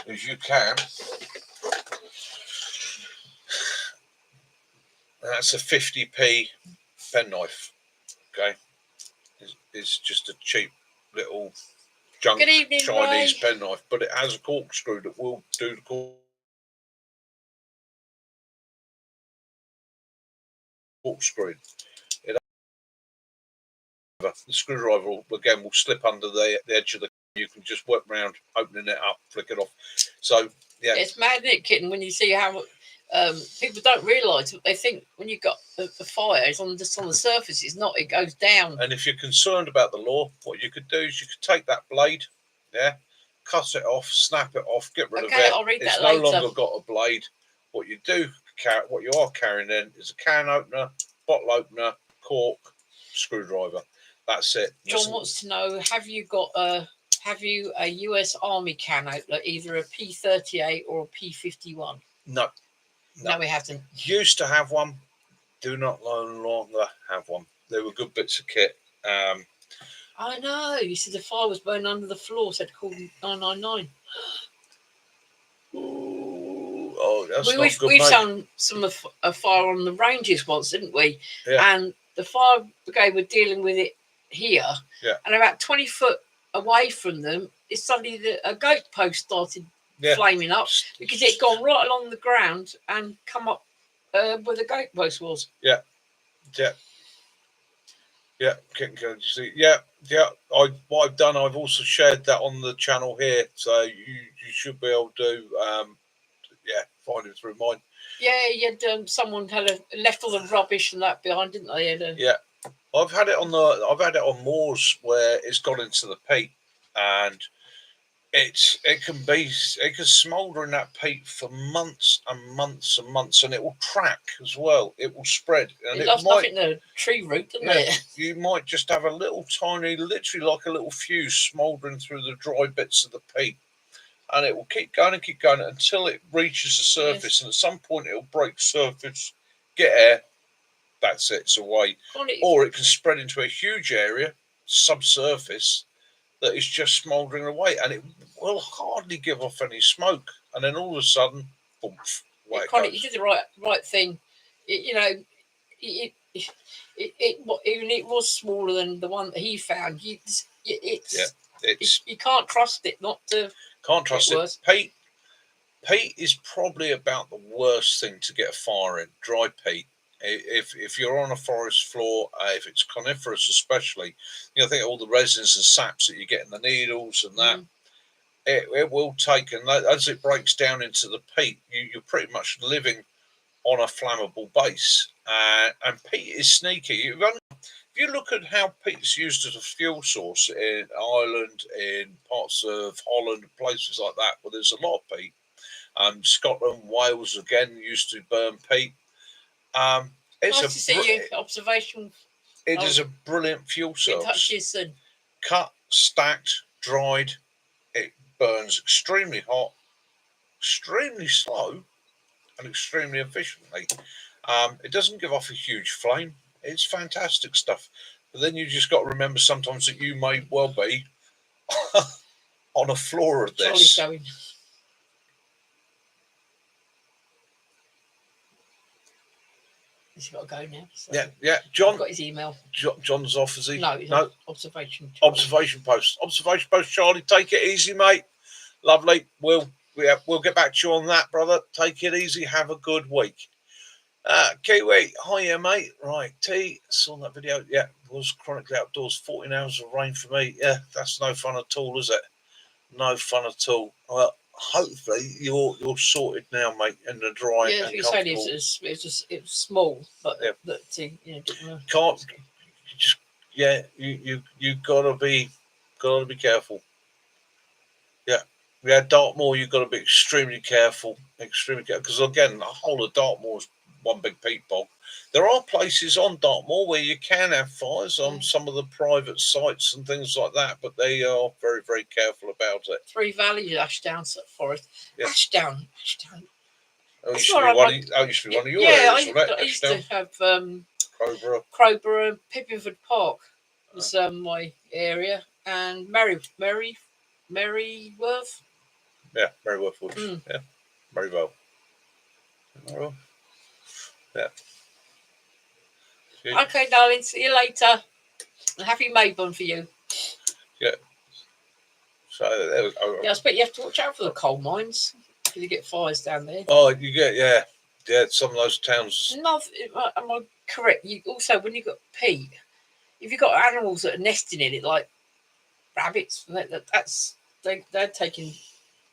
S1: is you can. That's a 50p penknife. Okay, it's just a cheap little junk Chinese penknife, but it has a corkscrew that will do the corkscrew. The screwdriver will slip under the edge of the. You can just work around opening it up, flick it off. So yeah,
S2: it's mad, isn't it, Kitten? When you see how people don't realise, they think when you've got the fire, it's on the surface. It's not. It goes down.
S1: And if you're concerned about the law, what you could do is you could take that blade, cut it off, snap it off, get rid of it.
S2: I'll read that
S1: it's
S2: later.
S1: No longer got a blade. What you are carrying then is a can opener, bottle opener, cork, screwdriver. That's it.
S2: John wants to know: have you a US Army can opener, either a P38 or a P51?
S1: No,
S2: we haven't.
S1: Used to have one. Do not no longer have one. They were good bits of kit.
S2: I know. You said the fire was burning under the floor, so it called 999.
S1: Oh, that's not good,
S2: we've done some of a fire on the ranges once, didn't we?
S1: Yeah.
S2: And the fire brigade were dealing with it here, and about 20 foot away from them, is suddenly a goat post started flaming up because it had gone right along the ground and come up where the goat post was.
S1: Yeah. What I've done, I've also shared that on the channel here, so you should be able to find it through mine.
S2: Yeah, you had someone left all the rubbish and that behind, didn't they?
S1: I've had it on moors where it's got into the peat, and it can smoulder in that peat for months and months and months, and it will crack as well. It will spread, and
S2: it loves nothing the tree root, doesn't it?
S1: You might just have a little tiny, literally like a little fuse smouldering through the dry bits of the peat, and it will keep going until it reaches the surface, and at some point it'll break surface, get air, that's it, it's away. Or it can spread into a huge area, subsurface, that is just smouldering away, and it will hardly give off any smoke, and then all of a sudden, boom, away it goes.
S2: You did the right thing. Even it was smaller than the one that he found. You can't trust it not to.
S1: Can't trust it. Peat is probably about the worst thing to get a fire in. Dry peat. If you're on a forest floor, if it's coniferous especially, think of all the resins and saps that you get in the needles and that, it will take, and as it breaks down into the peat, you're pretty much living on a flammable base. And peat is sneaky. If you look at how peat's used as a fuel source in Ireland, in parts of Holland, places like that, where there's a lot of peat, Scotland, Wales again used to burn peat.
S2: Nice to see your observation.
S1: It is a brilliant fuel source. Cut, stacked, dried. It burns extremely hot, extremely slow, and extremely efficiently. It doesn't give off a huge flame. It's fantastic stuff. But then you just got to remember sometimes that you may well be on a floor of this.
S2: Charlie's going. He's got to go now. So.
S1: Yeah. John.
S2: I've got his email.
S1: John's off, is he?
S2: No. Observation.
S1: Charlie. Observation post. Charlie. Take it easy, mate. Lovely. We'll get back to you on that, brother. Take it easy. Have a good week. Kiwi, hiya, mate. Right, T, saw that video. Yeah, it was chronically outdoors. 14 hours of rain for me. Yeah, that's no fun at all, is it? No fun at all. Well, hopefully you're sorted now, mate, in the dry.
S2: Yeah, you said it was small, but
S1: can't just you gotta be careful. Yeah, Dartmoor, you've got to be extremely careful, because again, the whole of Dartmoor is one big peat bog. There are places on Dartmoor where you can have fires on some of the private sites and things like that, but they are very, very careful about it.
S2: Three Valleys, Ashdown Forest. Yeah. Ashdown.
S1: That used to be one of your areas, wasn't it?
S2: I used to have
S1: Crowborough
S2: and Pippinford Park was my area, and Merryworth.
S1: Yeah, Merryworth Woods. Yeah, Merryvale. Yeah.
S2: Okay, darling. See you later. Happy Mayborn for you.
S1: Yeah. So there we go.
S2: Yeah, I expect you have to watch out for the coal mines because you get fires down there.
S1: Oh, you get some of those towns.
S2: No, am I correct? You also, when you got peat, if you've got animals that are nesting in it, like rabbits, they're taking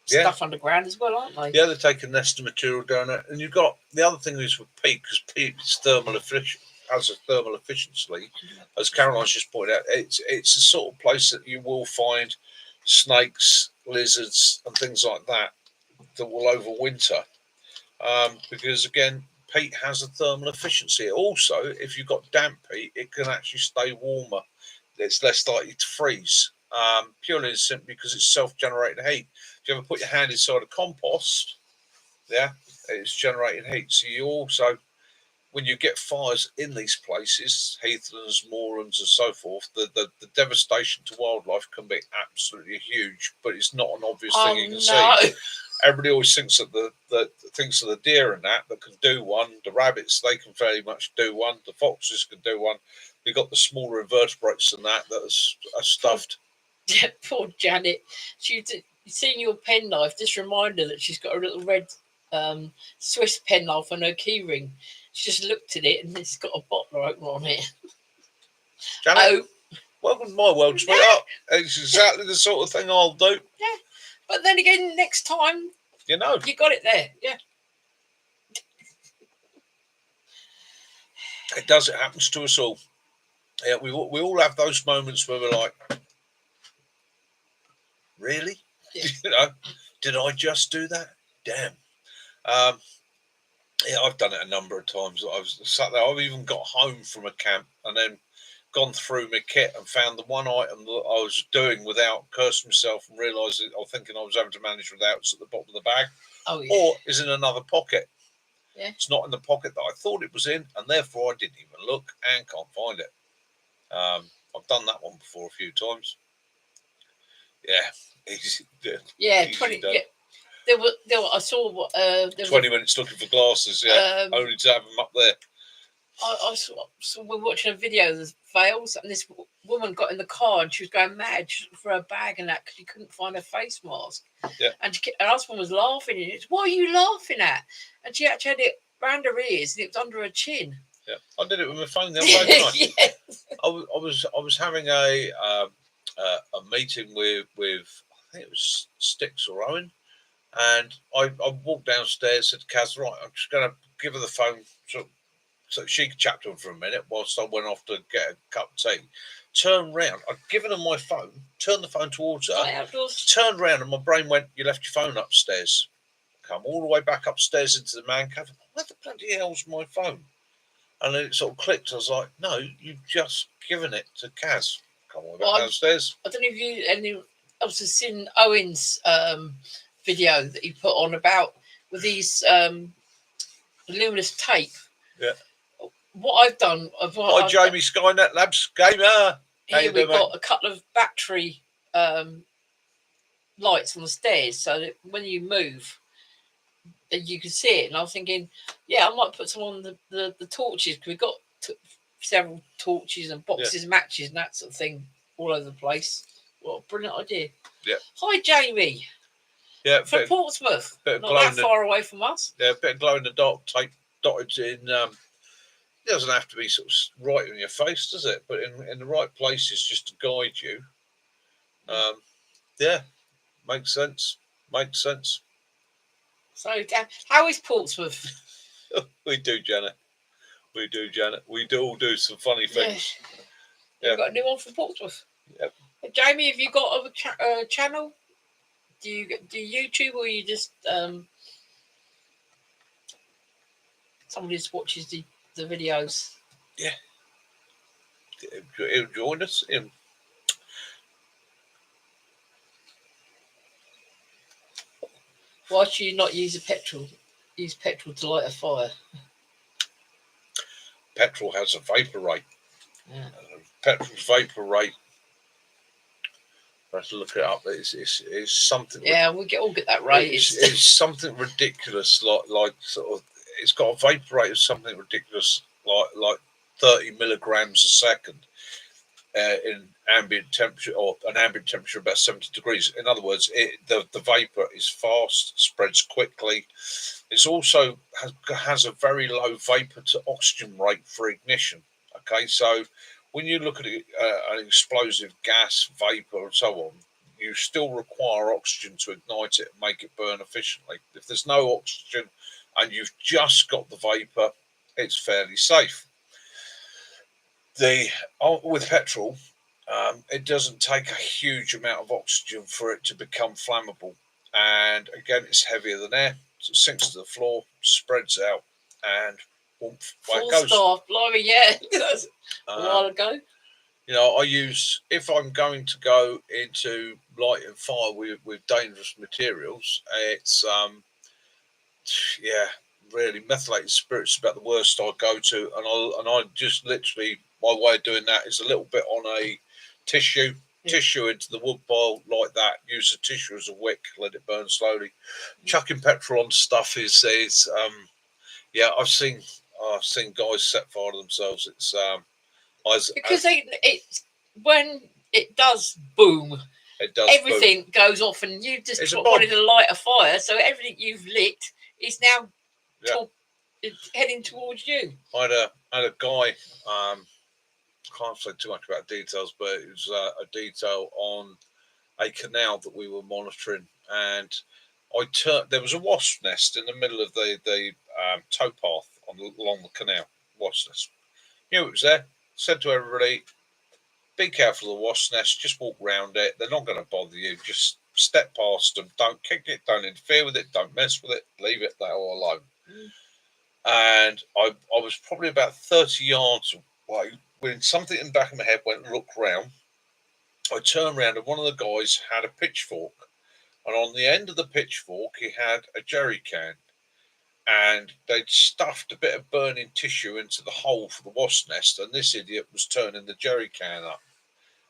S2: stuff underground as well, aren't they?
S1: Yeah, they're taking nesting material down there. And you've got the other thing is with peat, because peat is thermal efficiency, as Caroline's just pointed out. It's the sort of place that you will find snakes, lizards, and things like that will overwinter. Because again, peat has a thermal efficiency. Also, if you've got damp peat, it can actually stay warmer. It's less likely to freeze. Purely and simply because it's self-generating heat. If you ever put your hand inside a compost, it's generating heat. So you also, when you get fires in these places, heathlands, moorlands, and so forth, the devastation to wildlife can be absolutely huge. But it's not an obvious thing you can see. Everybody always thinks that thinks of the deer and that can do one. The rabbits, they can very much do one. The foxes can do one. You've got the smaller invertebrates and that are stuffed.
S2: Poor Janet. She's seen your penknife. Just remind her that she's got a little red Swiss penknife on her keyring. She just looked at it and it's got a bottle opener on it.
S1: Janet, welcome to my world, sweetheart. It's exactly the sort of thing I'll do.
S2: Yeah. But then again, next time,
S1: you got
S2: it there. Yeah.
S1: It does. It happens to us all. Yeah, we all have those moments where we're like, really? Yeah. Did I just do that? Damn. Yeah, I've done it a number of times. I've sat there. I've even got home from a camp and then gone through my kit and found the one item that I was doing without cursing myself and realising or thinking I was having to manage without it's at the bottom of the bag.
S2: Oh, yeah.
S1: Or is in another pocket.
S2: Yeah.
S1: It's not in the pocket that I thought it was in, and therefore I didn't even look and can't find it. I've done that one before a few times. Yeah, easy.
S2: Yeah, 20. Yeah. There were. I saw.
S1: 20 minutes looking for glasses. Yeah, only to have them up there.
S2: I saw we're watching a video of the Vales, and this woman got in the car and she was going mad for her bag and that because she couldn't find her face mask.
S1: Yeah.
S2: And her husband was laughing. And it's, what are you laughing at? And she actually had it around her ears and it was under her chin.
S1: Yeah, I did it with my phone the other day, didn't I?
S2: Yes.
S1: I was having a meeting with I think it was Sticks or Owen, and I walked downstairs. Said to Kaz, right, I'm just going to give her the phone so she could chat to him for a minute whilst I went off to get a cup of tea. Turned round, I'd given her my phone, turned the phone towards her, turned round, and my brain went, "You left your phone upstairs." Come all the way back upstairs into the man cave. Where the bloody hell's my phone? And then it sort of clicked. I was like, "No, you've just given it to Kaz." Come all the way back downstairs.
S2: I don't know if any else has seen Owen's video that he put on about with these luminous tape.
S1: Yeah.
S2: What I've done.
S1: Hi, Jamie, Skynet Labs gamer.
S2: Here we've got a couple of battery lights on the stairs, so that when you move, you can see it. And I was thinking, yeah, I might put some on the torches because we've got several torches and boxes, matches, and that sort of thing all over the place. What a brilliant idea!
S1: Yeah.
S2: Hi, Jamie.
S1: Yeah,
S2: from Portsmouth, not that far away from us.
S1: Yeah, a bit of glow in the dark tape dotted in. It doesn't have to be sort of right in your face, does it? But in the right places, just to guide you. Yeah, makes sense. Makes sense.
S2: So, how is Portsmouth?
S1: We do, Janet. We do, Janet. We do all do some funny things.
S2: Yeah. You've got a new one from Portsmouth.
S1: Yep.
S2: Jamie, have you got a channel? Do you YouTube or you just somebody just watches the videos?
S1: Yeah. He'll join us.
S2: Why should you not use petrol? Use petrol to light a fire.
S1: Petrol has a vapor rate.
S2: Yeah.
S1: Petrol's vapor rate. Let's look it up. It's something.
S2: Yeah, we all get that rate.
S1: It's something ridiculous. Like sort of. It's got a vapor rate of something ridiculous. Like 30 milligrams a second in ambient temperature, or an ambient temperature of about 70 degrees. In other words, the vapor is fast, spreads quickly. It's also has a very low vapor to oxygen rate for ignition. Okay, so when you look at an explosive gas, vapor, and so on, you still require oxygen to ignite it and make it burn efficiently. If there's no oxygen and you've just got the vapor, it's fairly safe. With petrol, it doesn't take a huge amount of oxygen for it to become flammable. And again, it's heavier than air, so it sinks to the floor, spreads out, and whoomph, away it goes.
S2: Stop, blimey, yeah. A while ago.
S1: You know, I use, if I'm going to go into lighting fire with dangerous materials, it's really. Methylated spirits is about the worst I go to, and I just literally, my way of doing that is a little bit on a tissue into the wood pile like that. Use the tissue as a wick, let it burn slowly. Chucking petrol on stuff is yeah, I've seen guys set fire to themselves. It's
S2: because it's when it does boom,
S1: it does
S2: everything goes off, and you just wanted to light a fire, so everything you've lit is now heading towards you.
S1: I had a guy. Can't say too much about details, but it was a detail on a canal that we were monitoring, and there was a wasp nest in the middle of the towpath along the canal. Wasp nest. Knew it was there. Said to everybody, be careful of the wasp nest. Just walk round it. They're not going to bother you. Just step past them. Don't kick it. Don't interfere with it. Don't mess with it. Leave it there all alone. And I was probably about 30 yards away when something in the back of my head went, look round. I turned around and one of the guys had a pitchfork. And on the end of the pitchfork, he had a jerry can. And they'd stuffed a bit of burning tissue into the hole for the wasp nest. And this idiot was turning the jerry can up.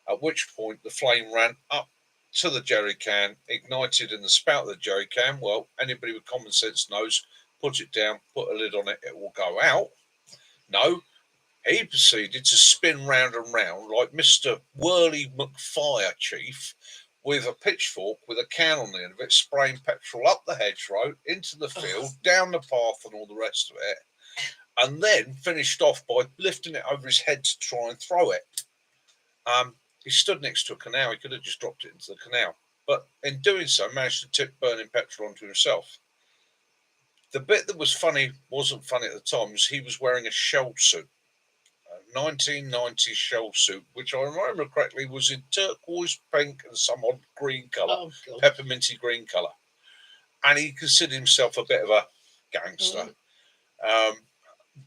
S1: At which point the flame ran up to the jerry can, ignited in the spout of the jerry can. Well, anybody with common sense knows, put it down, put a lid on it, it will go out. No, he proceeded to spin round and round like Mr. Whirly McFire Chief with a pitchfork with a can on the end of it, spraying petrol up the hedgerow, into the field, down the path and all the rest of it, and then finished off by lifting it over his head to try and throw it. He stood next to a canal. He could have just dropped it into the canal, but in doing so managed to tip burning petrol onto himself. The bit that was funny wasn't funny at the time, was he was wearing a shell suit, a 1990 shell suit, which I remember correctly was in turquoise, pink and some odd green colour, pepperminty green colour. And he considered himself a bit of a gangster.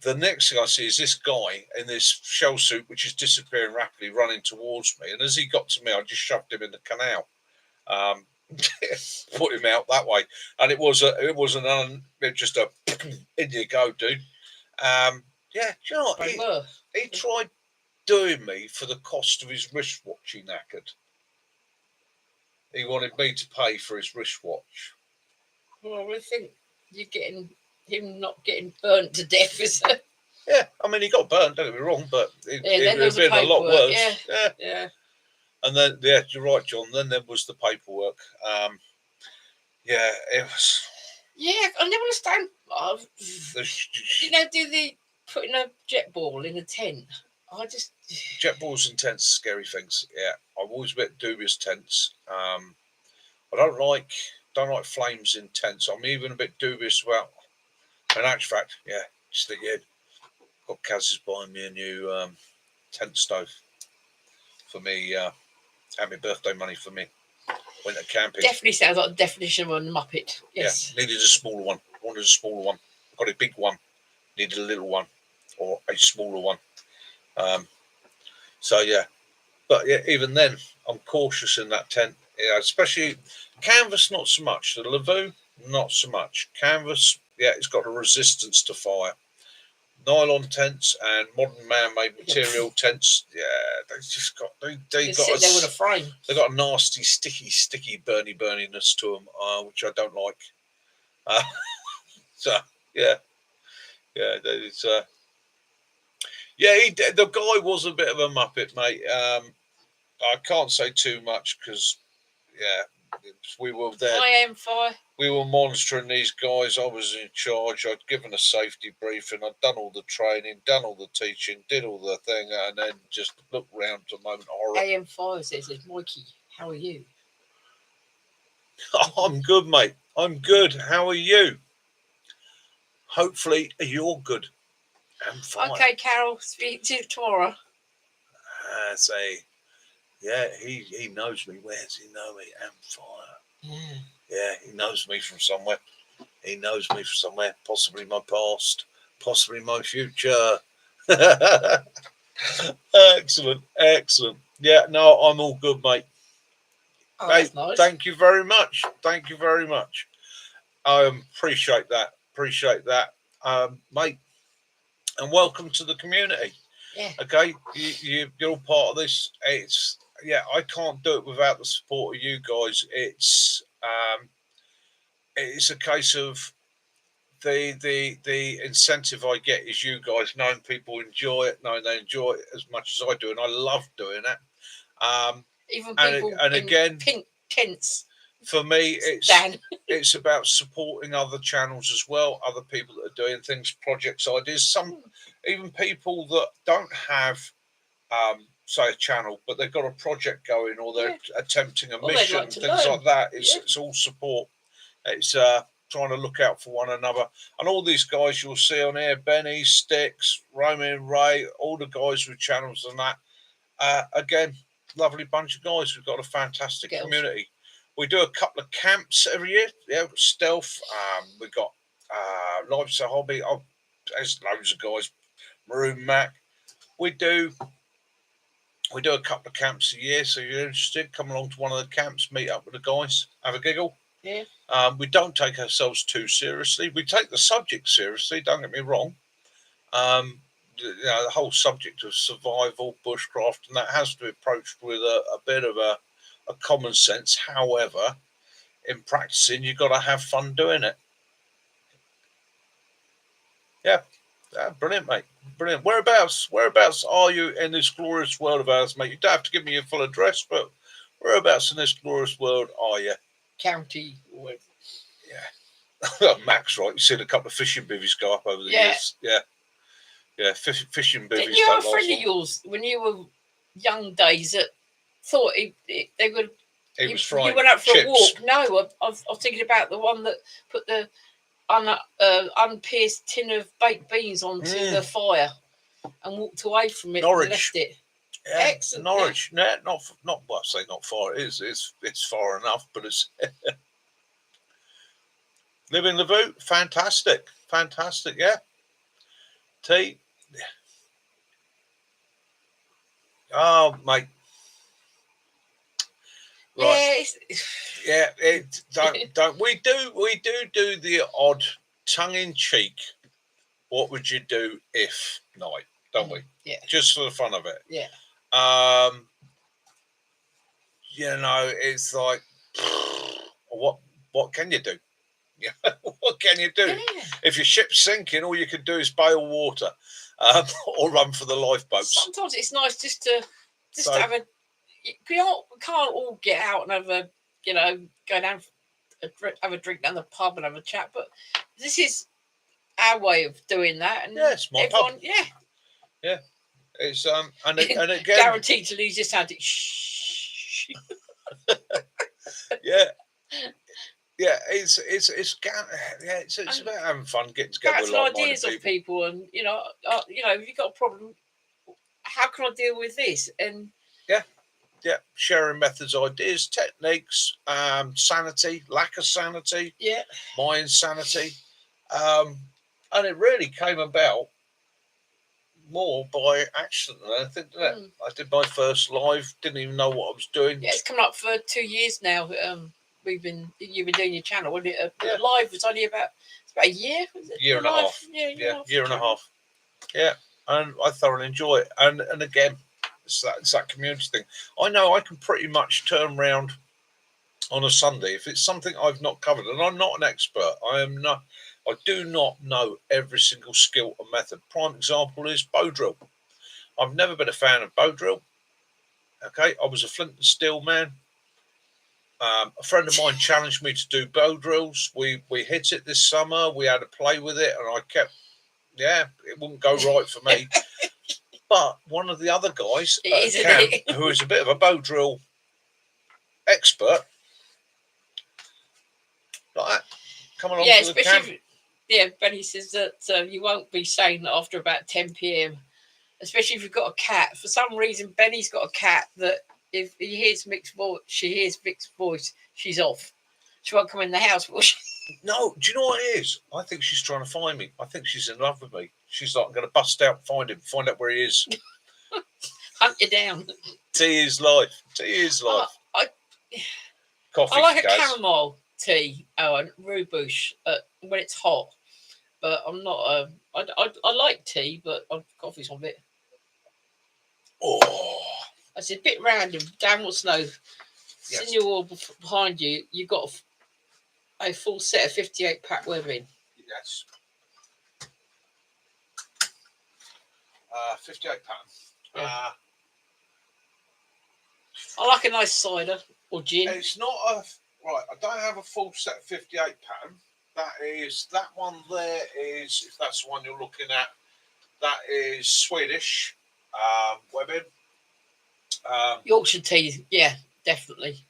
S1: The next thing I see is this guy in this shell suit, which is disappearing rapidly, running towards me. And as he got to me, I just shoved him in the canal. Put him out that way, and it was just a in you go, dude. Yeah, do you know what? He tried doing me for the cost of his wristwatch. He knackered. He wanted me to pay for his wristwatch.
S2: Well, I think you're getting him not getting burnt to death, is it?
S1: Yeah, I mean he got burnt. Don't get me wrong, but it would have been a lot worse.
S2: Yeah.
S1: And then, yeah, you're right, John. Then there was the paperwork. Yeah, it was.
S2: Yeah, I never understand. Do the putting a jet ball in a tent?
S1: Jet balls and tents are scary things. Yeah, I'm always a bit dubious tents. I don't like flames in tents. I'm even a bit dubious about. In actual fact, yeah, just think got Kaz is buying me a new tent stove for me. Had my birthday money for me. Went to camping.
S2: Definitely sounds like the definition of a Muppet. Yes.
S1: Yeah, needed a smaller one. Wanted a smaller one. Got a big one. Needed a little one, or a smaller one. So yeah, but yeah, even then, I'm cautious in that tent. Yeah, especially canvas, not so much. The Lavu, not so much. Canvas, yeah, it's got a resistance to fire. Nylon tents and modern man-made material tents, yeah, they just got they got
S2: sit there with a frame.
S1: They got a nasty, sticky, burniness to them, which I don't like. So yeah, it's the guy was a bit of a muppet, mate. I can't say too much because we were there.
S2: IM5.
S1: We were monitoring these guys. I was in charge. I'd given a safety briefing. I'd done all the training, done all the teaching, did all the thing, and then just looked round to a moment of horror.
S2: AM5 says, Mikey, how are you?
S1: I'm good, mate. I'm good. How are you? Hopefully, you're good. I'm fine.
S2: Okay, Carol, speak to you tomorrow.
S1: Yeah, he knows me. Where does he know me? I'm fine.
S2: Yeah.
S1: Yeah, he knows me from somewhere. He knows me from somewhere. Possibly my past, possibly my future. Excellent. Yeah, no, I'm all good, mate.
S2: Oh, that's nice.
S1: Thank you very much. I appreciate that. mate, and welcome to the community.
S2: Yeah.
S1: Okay, you're all part of this. I can't do it without the support of you guys. It's a case of the incentive I get is you guys knowing people enjoy it, knowing they enjoy it as much as I do, and I love doing it.
S2: Even people
S1: and
S2: in
S1: again,
S2: pink tents.
S1: For me,
S2: Dan.
S1: it's about supporting other channels as well, other people that are doing things, projects, ideas. Even people that don't have say a channel, but they've got a project going, or they're attempting a mission,
S2: like
S1: things like that. It's all support. It's trying to look out for one another. And all these guys you'll see on here, Benny, Sticks, Roman, Ray, all the guys with channels and that. Again, lovely bunch of guys. We've got a fantastic community. We do a couple of camps every year. Yeah, we've got Stealth. We've got Life's a Hobby. There's loads of guys. Maroon Mac. We do a couple of camps a year. So if you're interested, come along to one of the camps, meet up with the guys, have a giggle.
S2: Yeah.
S1: We don't take ourselves too seriously. We take the subject seriously. Don't get me wrong. The whole subject of survival, bushcraft, and that has to be approached with a bit of a common sense. However, in practicing, you've got to have fun doing it. Yeah, brilliant, mate. Brilliant. Whereabouts are you in this glorious world of ours, mate? You don't have to give me your full address, but whereabouts in this glorious world are you?
S2: County.
S1: Yeah. Max, right? You've seen a couple of fishing bivvies go up over the years. Yeah, fishing bivvies.
S2: Didn't you have a friend of yours when you were young days that thought they would?
S1: He was frying
S2: you went out for
S1: chips.
S2: a walk. No, I was thinking about the one that put the unpierced tin of baked beans onto the fire and walked away from it and left it.
S1: Yeah,
S2: excellent.
S1: Norwich. Yeah. No, not well, I say not far. It is. It's far enough, but it's living the boot. Fantastic. Yeah. T. Oh, mate. Right. Yeah. Don't. We do the odd tongue-in-cheek. What would you do if night? Don't we?
S2: Yeah.
S1: Just for the fun of it.
S2: Yeah.
S1: It's like, what can you do? What can you do?
S2: Yeah.
S1: If your ship's sinking, all you can do is bail water, or run for the lifeboats.
S2: Sometimes it's nice just to have a. We can't all get out and have a, go down, have a drink down the pub and have a chat. But this is our way of doing that. And
S1: it's my pub. Yeah. It's and again,
S2: guaranteed to lose your sanity. Shh.
S1: Yeah. It's about having fun, getting together with
S2: ideas of people, and if you've got a problem, how can I deal with this? And
S1: sharing methods, ideas, techniques, sanity, lack of sanity, my insanity, and it really came about more by accident. I think that I did my first live, didn't even know what I was doing.
S2: Yeah, it's coming up for 2 years now. You've been doing your channel. Live was only about a year.
S1: Year and a half. Yeah, year and a half. Yeah, and I thoroughly enjoy it. And again, it's that community thing. I know I can pretty much turn around on a Sunday if it's something I've not covered, and I'm not an expert. I do not know every single skill or method. Prime example is bow drill. I've never been a fan of bow drill. Okay, I was a flint and steel man. A friend of mine challenged me to do bow drills. We hit it this summer. We had to play with it, and I kept, it wouldn't go right for me. But one of the other guys at camp, who is a bit of a bow drill expert, like that, come along to the camp.
S2: Benny says that you won't be sane after about 10 p.m, especially if you've got a cat. For some reason, Benny's got a cat that if he hears she hears Vic's voice, she's off. She won't come in the house, will she?
S1: No, do you know what it is? I think she's trying to find me. I think she's in love with me. She's like, I'm going to bust out, find out where he is.
S2: Hunt you down.
S1: Tea is life. Coffee.
S2: I like a chamomile tea, and rooibos when it's hot. but I'm not. I like tea, but coffee's on it.
S1: Oh,
S2: It's a bit random. Dan wants to know.
S1: yes.
S2: In your wall behind you, you've got a full set of 58-pack webbing.
S1: Yes. 58 pattern.
S2: Yeah. I like a nice cider or gin.
S1: It's not a right. I don't have a full set of 58 pattern. That one there is, if that's the one you're looking at, that is Swedish webbing.
S2: Yorkshire tea, yeah, definitely.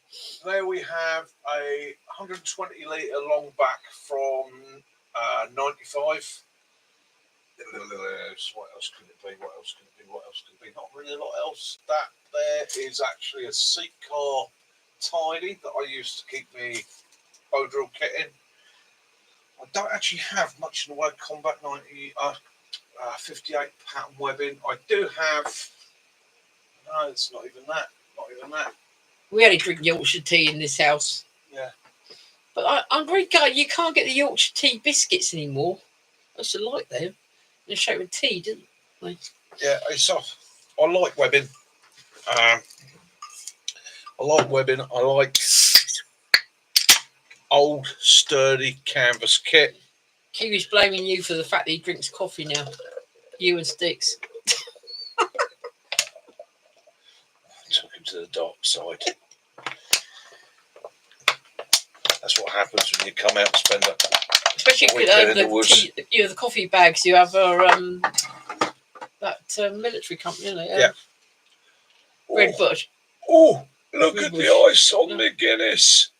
S1: There we have a 120 litre long back from 95. What else could it be? What else could it be? What else could it be? Not really a lot else. That there is actually a seat car tidy that I used to keep me bow drill kit in. I don't actually have much in the way of combat 58 pattern webbing. I do have. No, it's not even that. Not even that.
S2: We only drink Yorkshire tea in this house.
S1: Yeah.
S2: But I'm very glad you can't get the Yorkshire tea biscuits anymore. I used to like them. They shape with tea, didn't they?
S1: Yeah, it's off. I like webbing. I like webbing. I like old, sturdy canvas kit.
S2: Kiwi's blaming you for the fact that he drinks coffee now. You and Sticks.
S1: Took him to the dark side. That's what happens when you come out and spend a
S2: Especially the coffee bags you have are that military company, isn't it?
S1: Yeah.
S2: Red Bush.
S1: Oh, look
S2: Red
S1: at
S2: Bush.
S1: the ice on the Guinness.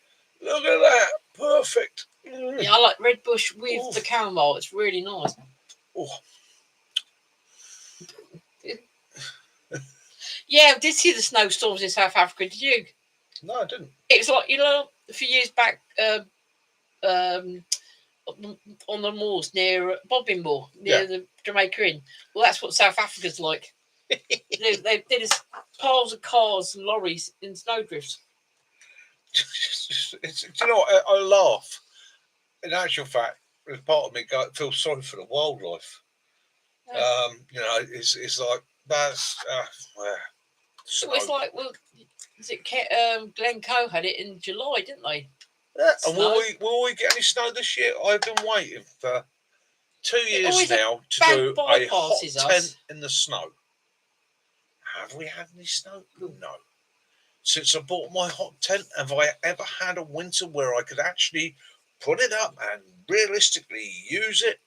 S1: Look at that. Perfect.
S2: Yeah, I like Red Bush with the caramel. It's really nice.
S1: Oh.
S2: Yeah, I did see the snowstorms in South Africa. Did you?
S1: No, I didn't.
S2: It was like, a few years back on the moors near Bobbing Moor, near the Jamaica Inn. Well, that's what South Africa's like. they did piles of cars and lorries in snowdrifts.
S1: Do you know what? I laugh. In actual fact, there's part of me feels sorry for the wildlife.
S2: Yeah.
S1: It's like that's
S2: So it's like, well, is it Glencoe had it in July, didn't they?
S1: Yeah. And will we get any snow this year? I've been waiting for 2 years now to do a hot tent in the snow. Have we had any snow? No. Since I bought my hot tent, have I ever had a winter where I could actually put it up and realistically use it?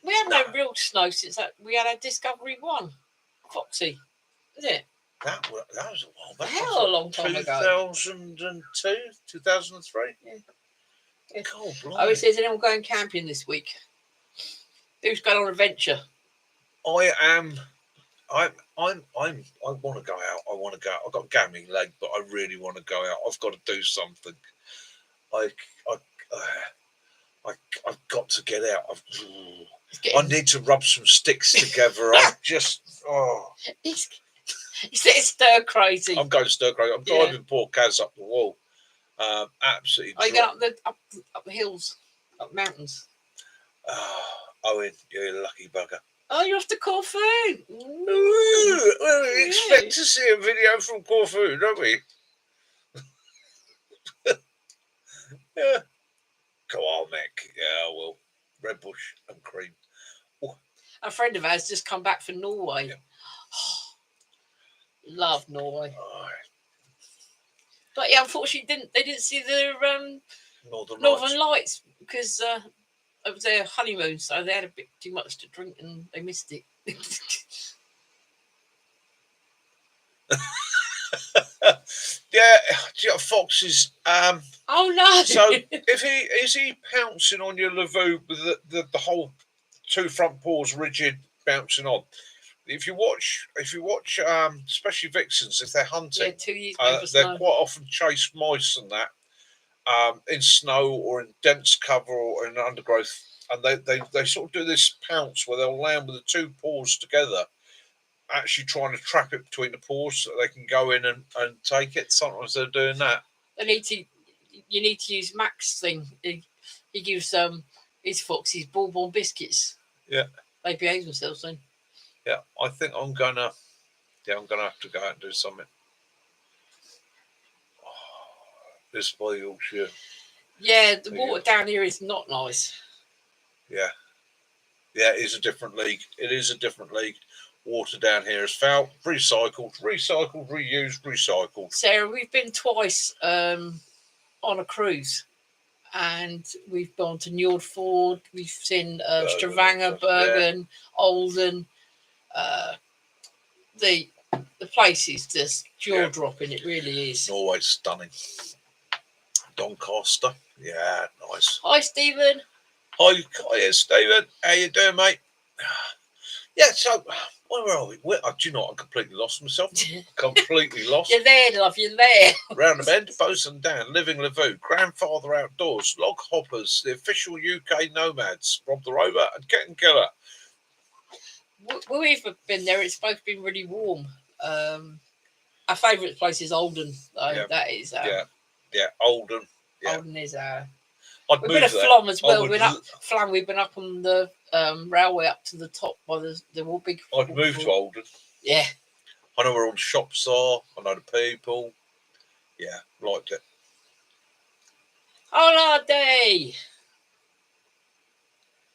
S2: We had no real snow since we had our Discovery 1, Foxy, isn't it?
S1: That was a while back.
S2: Hell, a long time ago.
S1: 2002, 2003.
S2: Yeah.
S1: God,
S2: oh, it says anyone going camping this week? Who's going on an adventure?
S1: I want to go out. I want to go out. I've got a gammy leg, but I really want to go out. I've got to do something. I've got to get out. I need to rub some sticks together.
S2: He's stir crazy.
S1: I'm going stir crazy. I'm driving poor Kaz up the wall. Absolutely.
S2: Are you going up the hills, up mountains?
S1: Owen, you're a lucky bugger.
S2: Oh, you're off to Corfu.
S1: Well, we expect to see a video from Corfu, don't we? Yeah. Go on, Mick. Yeah, well, Red Bush and cream. Oh.
S2: A friend of ours just come back from Norway. Yeah. Love Norway.
S1: Oh.
S2: But yeah, unfortunately, they didn't see the Northern Lights because it was their honeymoon, so they had a bit too much to drink and they missed it.
S1: Yeah, Fox's.
S2: Oh no!
S1: So is he pouncing on your lavoo with the whole two front paws rigid, bouncing on? If you watch, especially vixens, if they're hunting,
S2: 2 years
S1: they're quite often chase mice and that in snow or in dense cover or in undergrowth, and they sort of do this pounce where they'll land with the two paws together, actually trying to trap it between the paws so they can go in and take it. Sometimes they're doing that.
S2: You need to use Mac's thing. He gives It's Foxy's Bourbon biscuits.
S1: Yeah.
S2: They behave themselves then.
S1: Yeah, I think I'm gonna have to go out and do something. This by Yorkshire.
S2: Yeah, the water down here is not nice.
S1: Yeah. Yeah, it is a different league. It is a different league. Water down here is foul, recycled, reused, recycled.
S2: Sarah, we've been twice on a cruise, and we've gone to Newford. We've seen Stavanger, Bergen, Olden. The place is just jaw dropping. It really is.
S1: Always stunning. Doncaster, yeah, nice.
S2: Hi, Stephen.
S1: Hi, Stephen. How you doing, mate? Yeah, so where are we? Do you know what? I completely lost myself. Completely lost.
S2: You're there, love. You're there.
S1: Round the bend, Bosun Down, Living Lavoo, Grandfather Outdoors, Log Hoppers, the official UK Nomads, Rob the Rover, and Ket Killer.
S2: We've been there. It's both been really warm. Our favourite place is Olden, though.
S1: Yeah.
S2: That is.
S1: Olden. Yeah.
S2: Olden is our.
S1: We've
S2: been to Flom as well. We've been up on the railway up to the top by the big.
S1: I'd move to Olden.
S2: Yeah.
S1: I know where all the shops are. I know the people. Yeah, liked it.
S2: Holiday.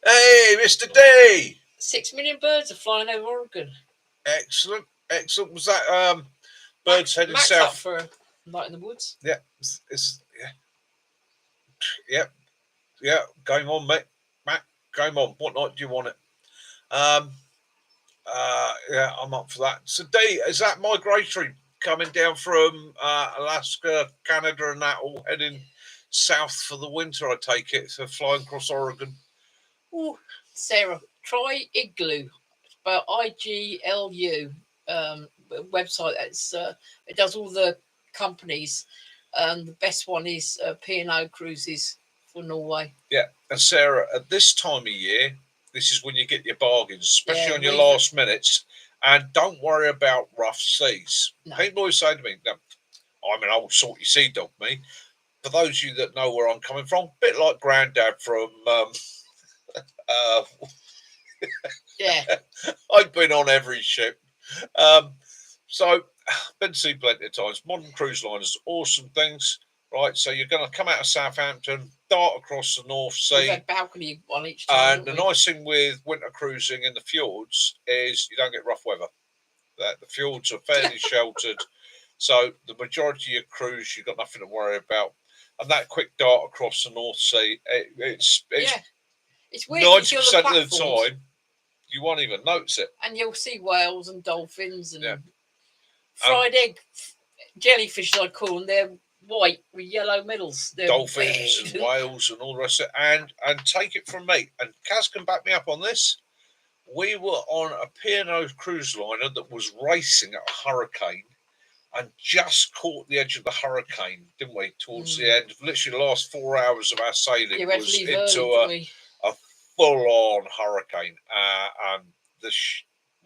S1: Hey, Mr. D.
S2: 6 million birds are flying over Oregon.
S1: Excellent. Was that birds heading south
S2: up for a night in the woods?
S1: Yeah, yeah. Going on, mate. Matt, going on. What night do you want it? Yeah, I'm up for that. So, D, is that migratory coming down from Alaska, Canada, and that all heading south for the winter? I take it, so flying across Oregon.
S2: Ooh, Sarah, try Igloo, about IGLU website. That's it does all the companies. The best one is P&O Cruises for Norway.
S1: Yeah, and Sarah, at this time of year, this is when you get your bargains, especially on your last minutes. And don't worry about rough seas. No. People always say to me, no, I'm an old salty sea dog, me. For those of you that know where I'm coming from, a bit like Grandad from...
S2: yeah.
S1: I've been on every ship. So, been to see plenty of times. Modern cruise liners, awesome things. Right, so you're going to come out of Southampton, dart across the North Sea.
S2: We've had balcony on each time.
S1: And the nice thing with winter cruising in the fjords is you don't get rough weather. The fjords are fairly sheltered, so the majority of your cruise you've got nothing to worry about. And that quick dart across the North Sea, it's weird. 90% of the time you won't even notice it.
S2: And you'll see whales and dolphins and fried egg jellyfish, I call them. They're white with yellow medals. They're
S1: dolphins and whales and all the rest of it. And take it from me, and Kaz can back me up on this. We were on a P&O cruise liner that was racing at a hurricane and just caught the edge of the hurricane, didn't we? Towards the end, literally the last 4 hours of our sailing was into a full-on hurricane. And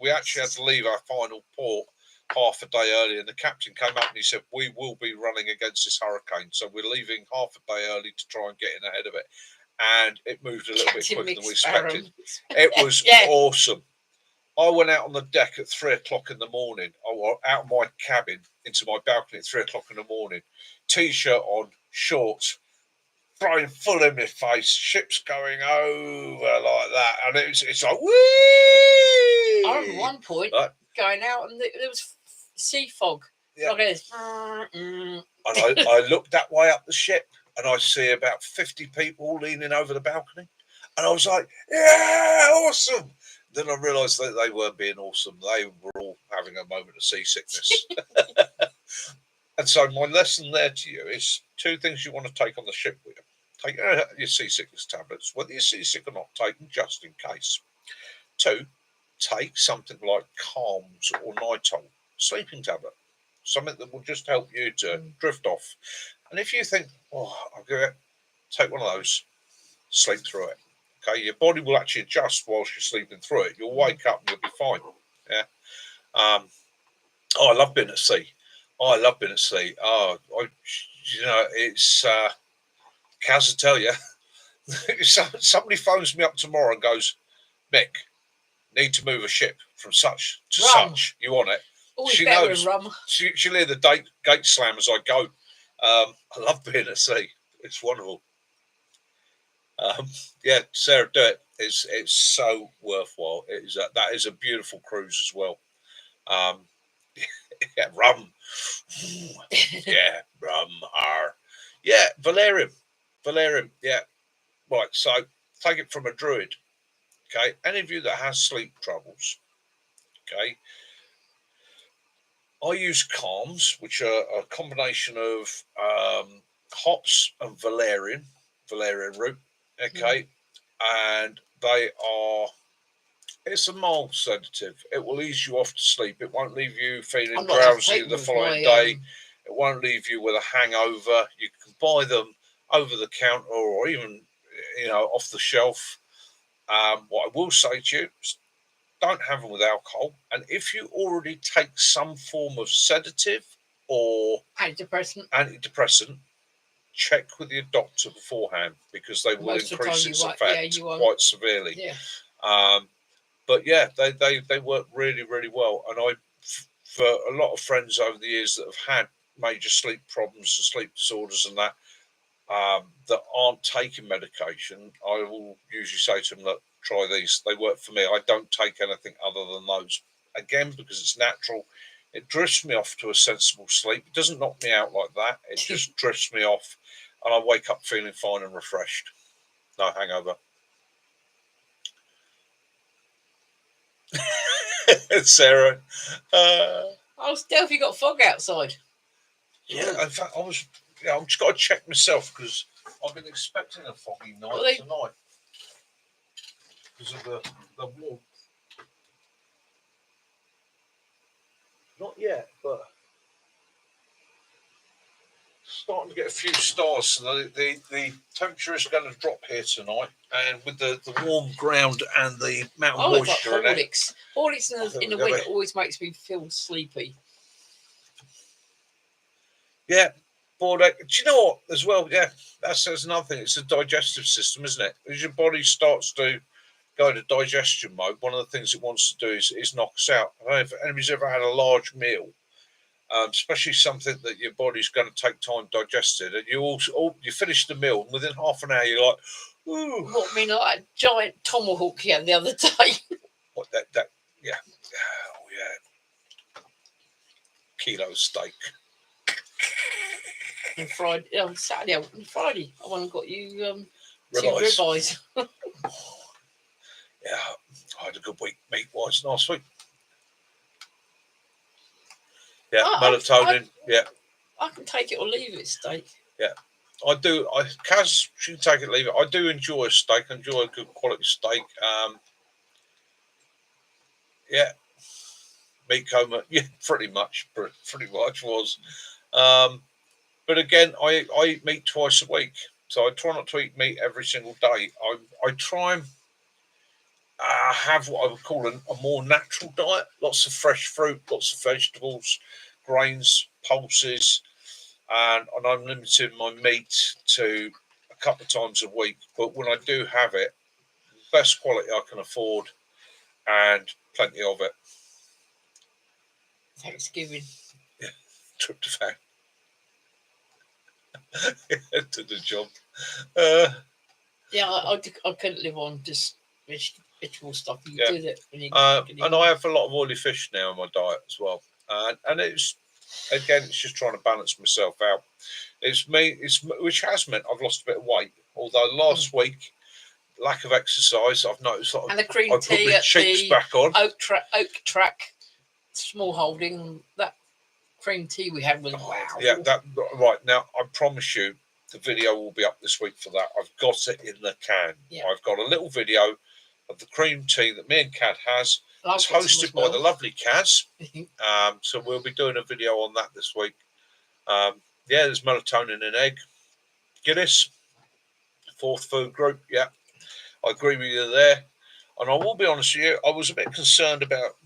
S1: we actually had to leave our final port half a day early, and the captain came up and he said, we will be running against this hurricane, so we're leaving half a day early to try and get in ahead of it. And it moved a little bit quicker than we expected. It was awesome. I went out on the deck at 3 o'clock in the morning. I went out of my cabin into my balcony at 3 o'clock in the morning, t-shirt on, shorts, throwing full in my face, ships going over like that, and it's like, whee!
S2: I remember one point going out and there was sea fog.
S1: Yeah.
S2: Like
S1: and I looked that way up the ship, and I see about 50 people leaning over the balcony, and I was like, yeah, awesome. Then I realised that they weren't being awesome. They were all having a moment of seasickness. And so my lesson there to you is 2 things you want to take on the ship with you. Take your seasickness tablets, whether you're seasick or not, take them just in case. 2, take something like Calms or Nitol, sleeping tablet, something that will just help you to drift off. And if you think, I'll go take one of those, sleep through it. Okay, your body will actually adjust whilst you're sleeping through it. You'll wake up and you'll be fine. Yeah. I love being at sea. It's Kaz will tell you, Somebody phones me up tomorrow and goes, Mick, need to move a ship from such to
S2: Rum.
S1: such. You want it?
S2: Always
S1: She
S2: better
S1: knows.
S2: in rum.
S1: She'll hear the gate slam as I go. I love being at sea. It's wonderful. Yeah, Sarah, do it. It's so worthwhile. That is a beautiful cruise as well. Yeah, rum. Yeah, rum. Yeah, Valerian. Yeah. Right. So take it from a druid. Okay. Any of you that has sleep troubles. Okay. I use calms, which are a combination of hops and valerian root. Okay. And they are, it's a mild sedative. It will ease you off to sleep. It won't leave you feeling drowsy the following day. It won't leave you with a hangover. You can buy them over the counter or even, off the shelf. What I will say to you is don't have them with alcohol. And if you already take some form of sedative or antidepressant, check with your doctor beforehand because they will increase its effect quite severely.
S2: Yeah.
S1: But yeah, they work really, really well. And for a lot of friends over the years that have had major sleep problems and sleep disorders and that aren't taking medication, I will usually say to them, look, try these. They work for me. I don't take anything other than those. Again, because it's natural. It drifts me off to a sensible sleep. It doesn't knock me out like that. It just drifts me off and I wake up feeling fine and refreshed. No hangover. Sarah.
S2: Still, if you got fog outside.
S1: Yeah, in fact, I've just got to check myself because I've been expecting a foggy night tonight because of the warmth. Not yet, but starting to get a few stars. So the temperature is going to drop here tonight, and with the warm ground and the amount of moisture in it.
S2: Horlicks in the winter always makes me feel sleepy.
S1: Yeah, but do you know what? As well, yeah, that's another thing. It's a digestive system, isn't it? As your body starts to go into digestion mode, one of the things it wants to do is knock us out. I don't know if anybody's ever had a large meal. Especially something that your body's going to take time to digest it, and you finish the meal, and within half an hour you're like, ooh.
S2: What, I mean, like a giant tomahawk you had the other day?
S1: What yeah, oh yeah, kilo steak.
S2: And Friday, Saturday, and Friday, I went and got you 2 ribeyes.
S1: Yeah, I had a good week meat-wise last week. Yeah, melatonin.
S2: I can take it or leave it, steak.
S1: Yeah, I do. Kaz, she can take it, leave it. I do enjoy a steak. I enjoy a good quality steak. Yeah, meat coma. Yeah, pretty much was. But again, I eat meat twice a week, so I try not to eat meat every single day. I try and have what I would call a more natural diet. Lots of fresh fruit, lots of vegetables, grains, pulses, and I'm limiting my meat to a couple of times a week. But when I do have it, best quality I can afford, and plenty of it.
S2: Thanksgiving.
S1: Yeah, tryptophan. Did the job.
S2: Yeah, I couldn't live on just vegetable stuff. You do that.
S1: And I have a lot of oily fish now in my diet as well. And it's just trying to balance myself out. Which has meant I've lost a bit of weight. Although last week, lack of exercise, I've noticed that
S2: and the cream
S1: I put my cheeks back on.
S2: Oak Track small holding, that cream tea we had was wow.
S1: Yeah, right now I promise you the video will be up this week for that. I've got it in the can. Yeah. I've got a little video of the cream tea that me and Kat has. It's hosted by the lovely Kaz. So we'll be doing a video on that this week. There's melatonin in egg. Guinness, 4th food group. Yeah, I agree with you there. And I will be honest with you, I was a bit concerned about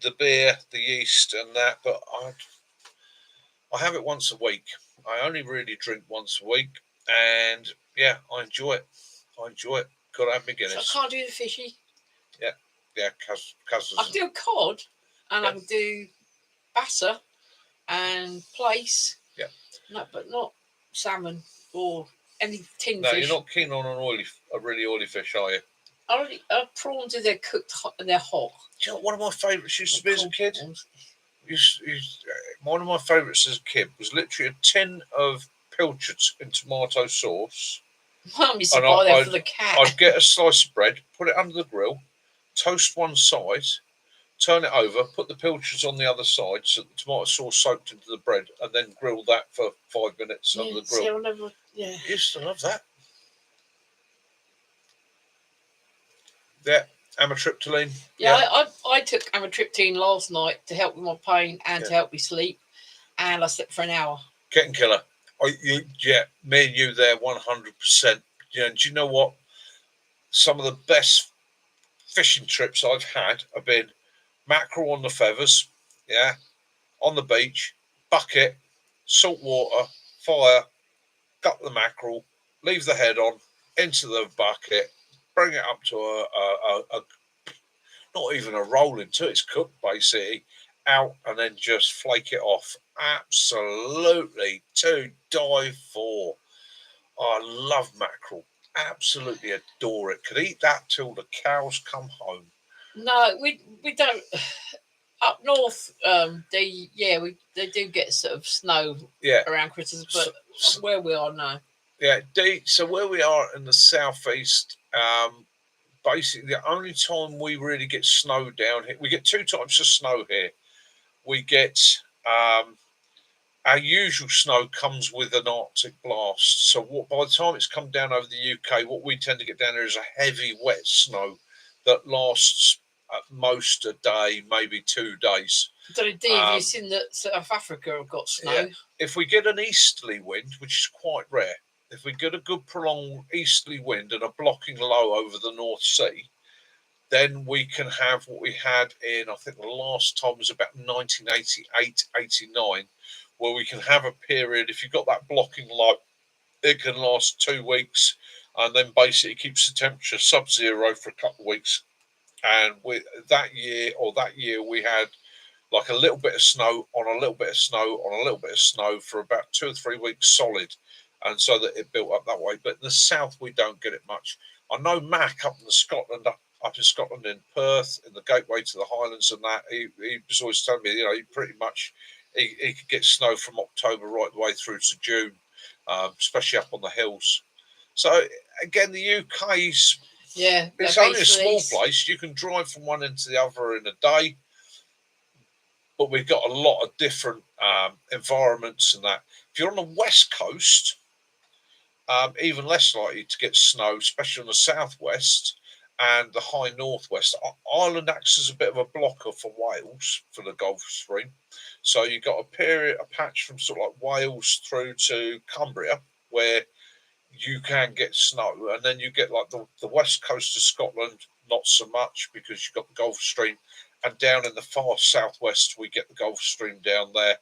S1: the beer, the yeast and that, but I have it once a week. I only really drink once a week. and yeah, I enjoy it. Got to have my
S2: So I
S1: Guinness.
S2: can't do the fishy.
S1: Yeah, cuz
S2: I can do cod, and I
S1: Yeah.
S2: can do bassa and plaice.
S1: Yeah.
S2: No, but not salmon or any tin
S1: No,
S2: fish.
S1: you're not keen on a really oily fish, are you?
S2: Prawns, if they're cooked hot and they're hot.
S1: Do you know what one of my favourites used to be as a kid?
S2: Prawns.
S1: One of my favourites as a kid was literally a tin of pilchards in tomato sauce.
S2: Mum used to
S1: And
S2: buy them for the cat.
S1: I'd get a slice of bread, put it under the grill, toast one side, turn it over, put the pilchards on the other side so the tomato sauce soaked into the bread, and then grill that for 5 minutes under the grill.
S2: See, I'll never,
S1: I used to love that. Yeah, amitriptyline.
S2: Yeah, I took amitriptyline last night to help with my pain and to help me sleep, and I slept for an hour.
S1: Getting killer. Me and you there 100%. Yeah, do you know what? Some of the best fishing trips I've had have been mackerel on the feathers, yeah, on the beach, bucket, salt water, fire, gut the mackerel, leave the head on, into the bucket, bring it up to a not even a roll until it's cooked, basically, out, and then just flake it off. Absolutely to die for. I love mackerel. Absolutely adore it. Could eat that till the cows come home.
S2: No, we don't. Up north, they do get sort of snow around Christmas, but where we are now.
S1: Yeah, so where we are in the southeast, basically the only time we really get snow down here, we get 2 types of snow here. We get our usual snow comes with an Arctic blast. So by the time it's come down over the UK, what we tend to get down here is a heavy, wet snow that lasts at most a day, maybe 2 days.
S2: So, have you seen that South Africa have got snow? Yeah.
S1: If we get an easterly wind, which is quite rare, if we get a good prolonged easterly wind and a blocking low over the North Sea, then we can have what we had in, I think the last time was about 1988, 89, where we can have a period, if you've got that blocking low, it can last 2 weeks and then basically keeps the temperature sub-zero for a couple of weeks. And that year we had like a little bit of snow on a little bit of snow on a little bit of snow for about 2 or 3 weeks solid, and so that it built up that way. But in the south we don't get it much. I know Mac up in Scotland, up in Scotland in Perth, in the gateway to the Highlands, and that he was always telling me, he pretty much he could get snow from October right the way through to June, especially up on the hills. So again, the UK's it's only a small place. You can drive from one end to the other in a day. But we've got a lot of different environments and that. If you're on the west coast, even less likely to get snow, especially on the southwest and the high northwest. Ireland acts as a bit of a blocker for Wales, for the Gulf Stream. So you've got a patch from sort of like Wales through to Cumbria, where you can get snow. And then you get like the west coast of Scotland, not so much, because you've got the Gulf Stream. And down in the far southwest, we get the Gulf Stream down there.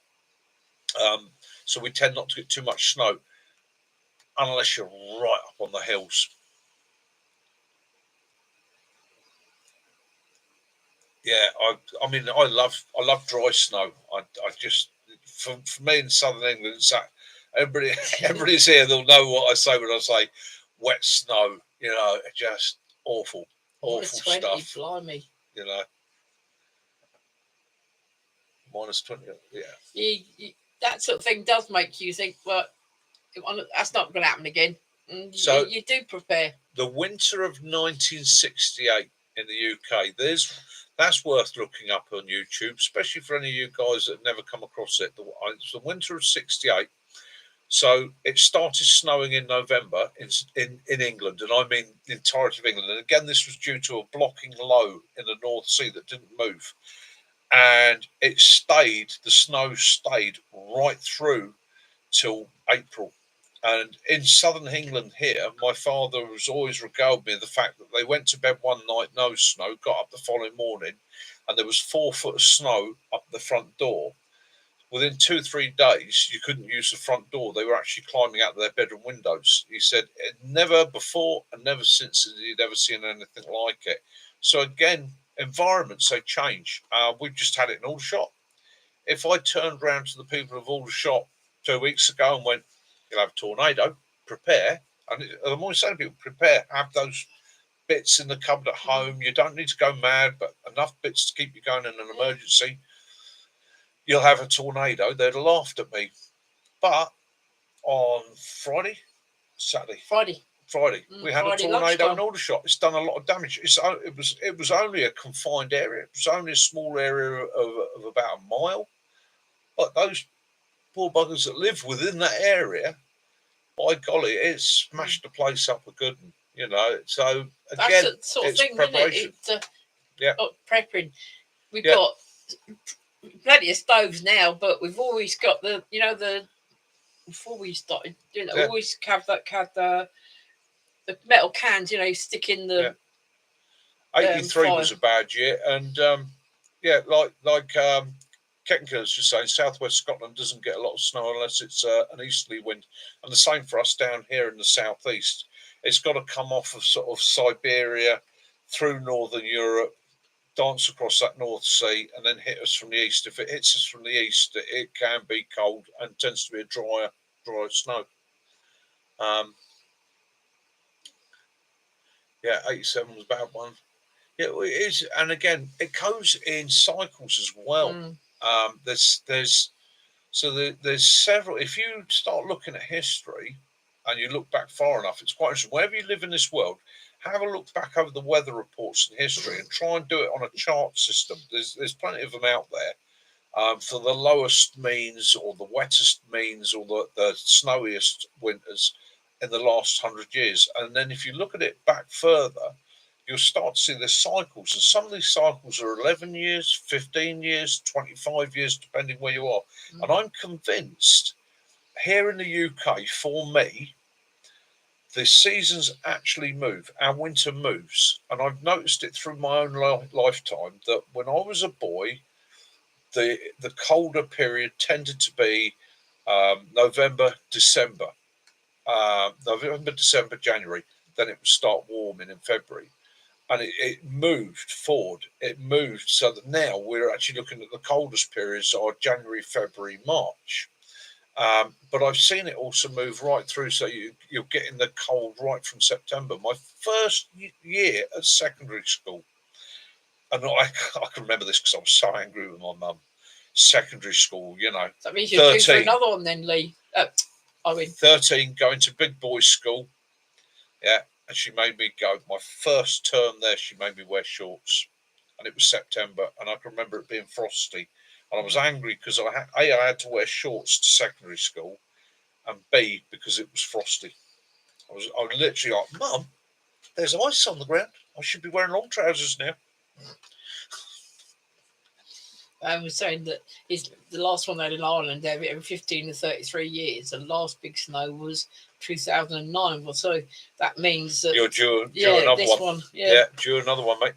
S1: So we tend not to get too much snow unless you're right up on the hills. Yeah, I mean, I love dry snow. I just, for me in southern England, it's that everybody's here. They'll know what I say when I say wet snow. Just awful stuff.
S2: Blimey.
S1: -20, yeah.
S2: That sort of thing does make you think, well, that's not going to happen again. So you do prepare.
S1: The winter of 1968 in the UK, that's worth looking up on YouTube, especially for any of you guys that have never come across it. It's the winter of 68. So it started snowing in November in England, and I mean the entirety of England. And again, this was due to a blocking low in the North Sea that didn't move. And the snow stayed right through till April. And in southern England here, my father was always regaled me of the fact that they went to bed one night, no snow, got up the following morning, and there was 4 foot of snow up the front door. within 2 or 3 days, you couldn't use the front door. They were actually climbing out of their bedroom windows. He said never before and never since had he'd ever seen anything like it. So again, environments, they change. We've just had it in Aldershot. If I turned around to the people of Aldershot 2 weeks ago and went, you'll have a tornado, prepare. And I'm always saying to people, prepare, have those bits in the cupboard at home. You don't need to go mad, but enough bits to keep you going in an emergency. You'll have a tornado. They'd have laughed at me. But on Friday, we had
S2: Friday
S1: a tornado
S2: lunchtime.
S1: in Aldershot. It's done a lot of damage. It was only a confined area. It was only a small area of about a mile. But those poor buggers that live within that area, by golly, it smashed the place up a good one. You know, so again,
S2: that's the sort of
S1: it's
S2: thing,
S1: preparation.
S2: isn't it?
S1: Yeah.
S2: Prepping. We've got plenty of stoves now, but we've always got the before we started doing it, we always have the metal cans, stick in the
S1: 83
S2: fire.
S1: was a bad year, and like Kettenkiller's just saying, southwest Scotland doesn't get a lot of snow unless it's an easterly wind, and the same for us down here in the southeast. It's got to come off of sort of Siberia through northern Europe, dance across that North Sea, and then hit us from the east. If it hits us from the east, it can be cold and tends to be a drier snow. 87 was a bad one. Yeah, it is, and again, it goes in cycles as well. There's several. If you start looking at history and you look back far enough, it's quite interesting. Wherever you live in this world, have a look back over the weather reports in history and try and do it on a chart system. There's plenty of them out there for the lowest means or the wettest means or the snowiest winters in the last 100 years. And then if you look at it back further, you'll start to see the cycles. And some of these cycles are 11 years, 15 years, 25 years, depending where you are. And I'm convinced here in the UK, for me, the seasons actually move. Our winter moves. And I've noticed it through my own lifetime that when I was a boy, the colder period tended to be November, December. November, December, January. Then it would start warming in February. And it moved forward. It moved so that now we're actually looking at the coldest periods are January, February, March. But I've seen it also move right through. So you're getting the cold right from September. My first year at secondary school, and I can remember this because I was so angry with my mum. Secondary school,
S2: That means you're due for another one then, Lee.
S1: 13, going to big boys' school. Yeah. And she made me go. My first term there, she made me wear shorts, and it was September, and I can remember it being frosty, and I was angry because I had to wear shorts to secondary school, and B, because it was frosty. I was literally like, Mum, there's ice on the ground. I should be wearing long trousers now.
S2: I was saying that the last one they had in Ireland every 15 to 33 years. The last big snow was 2009. Well, so that means that
S1: you're due another one. Yeah, due another one, mate.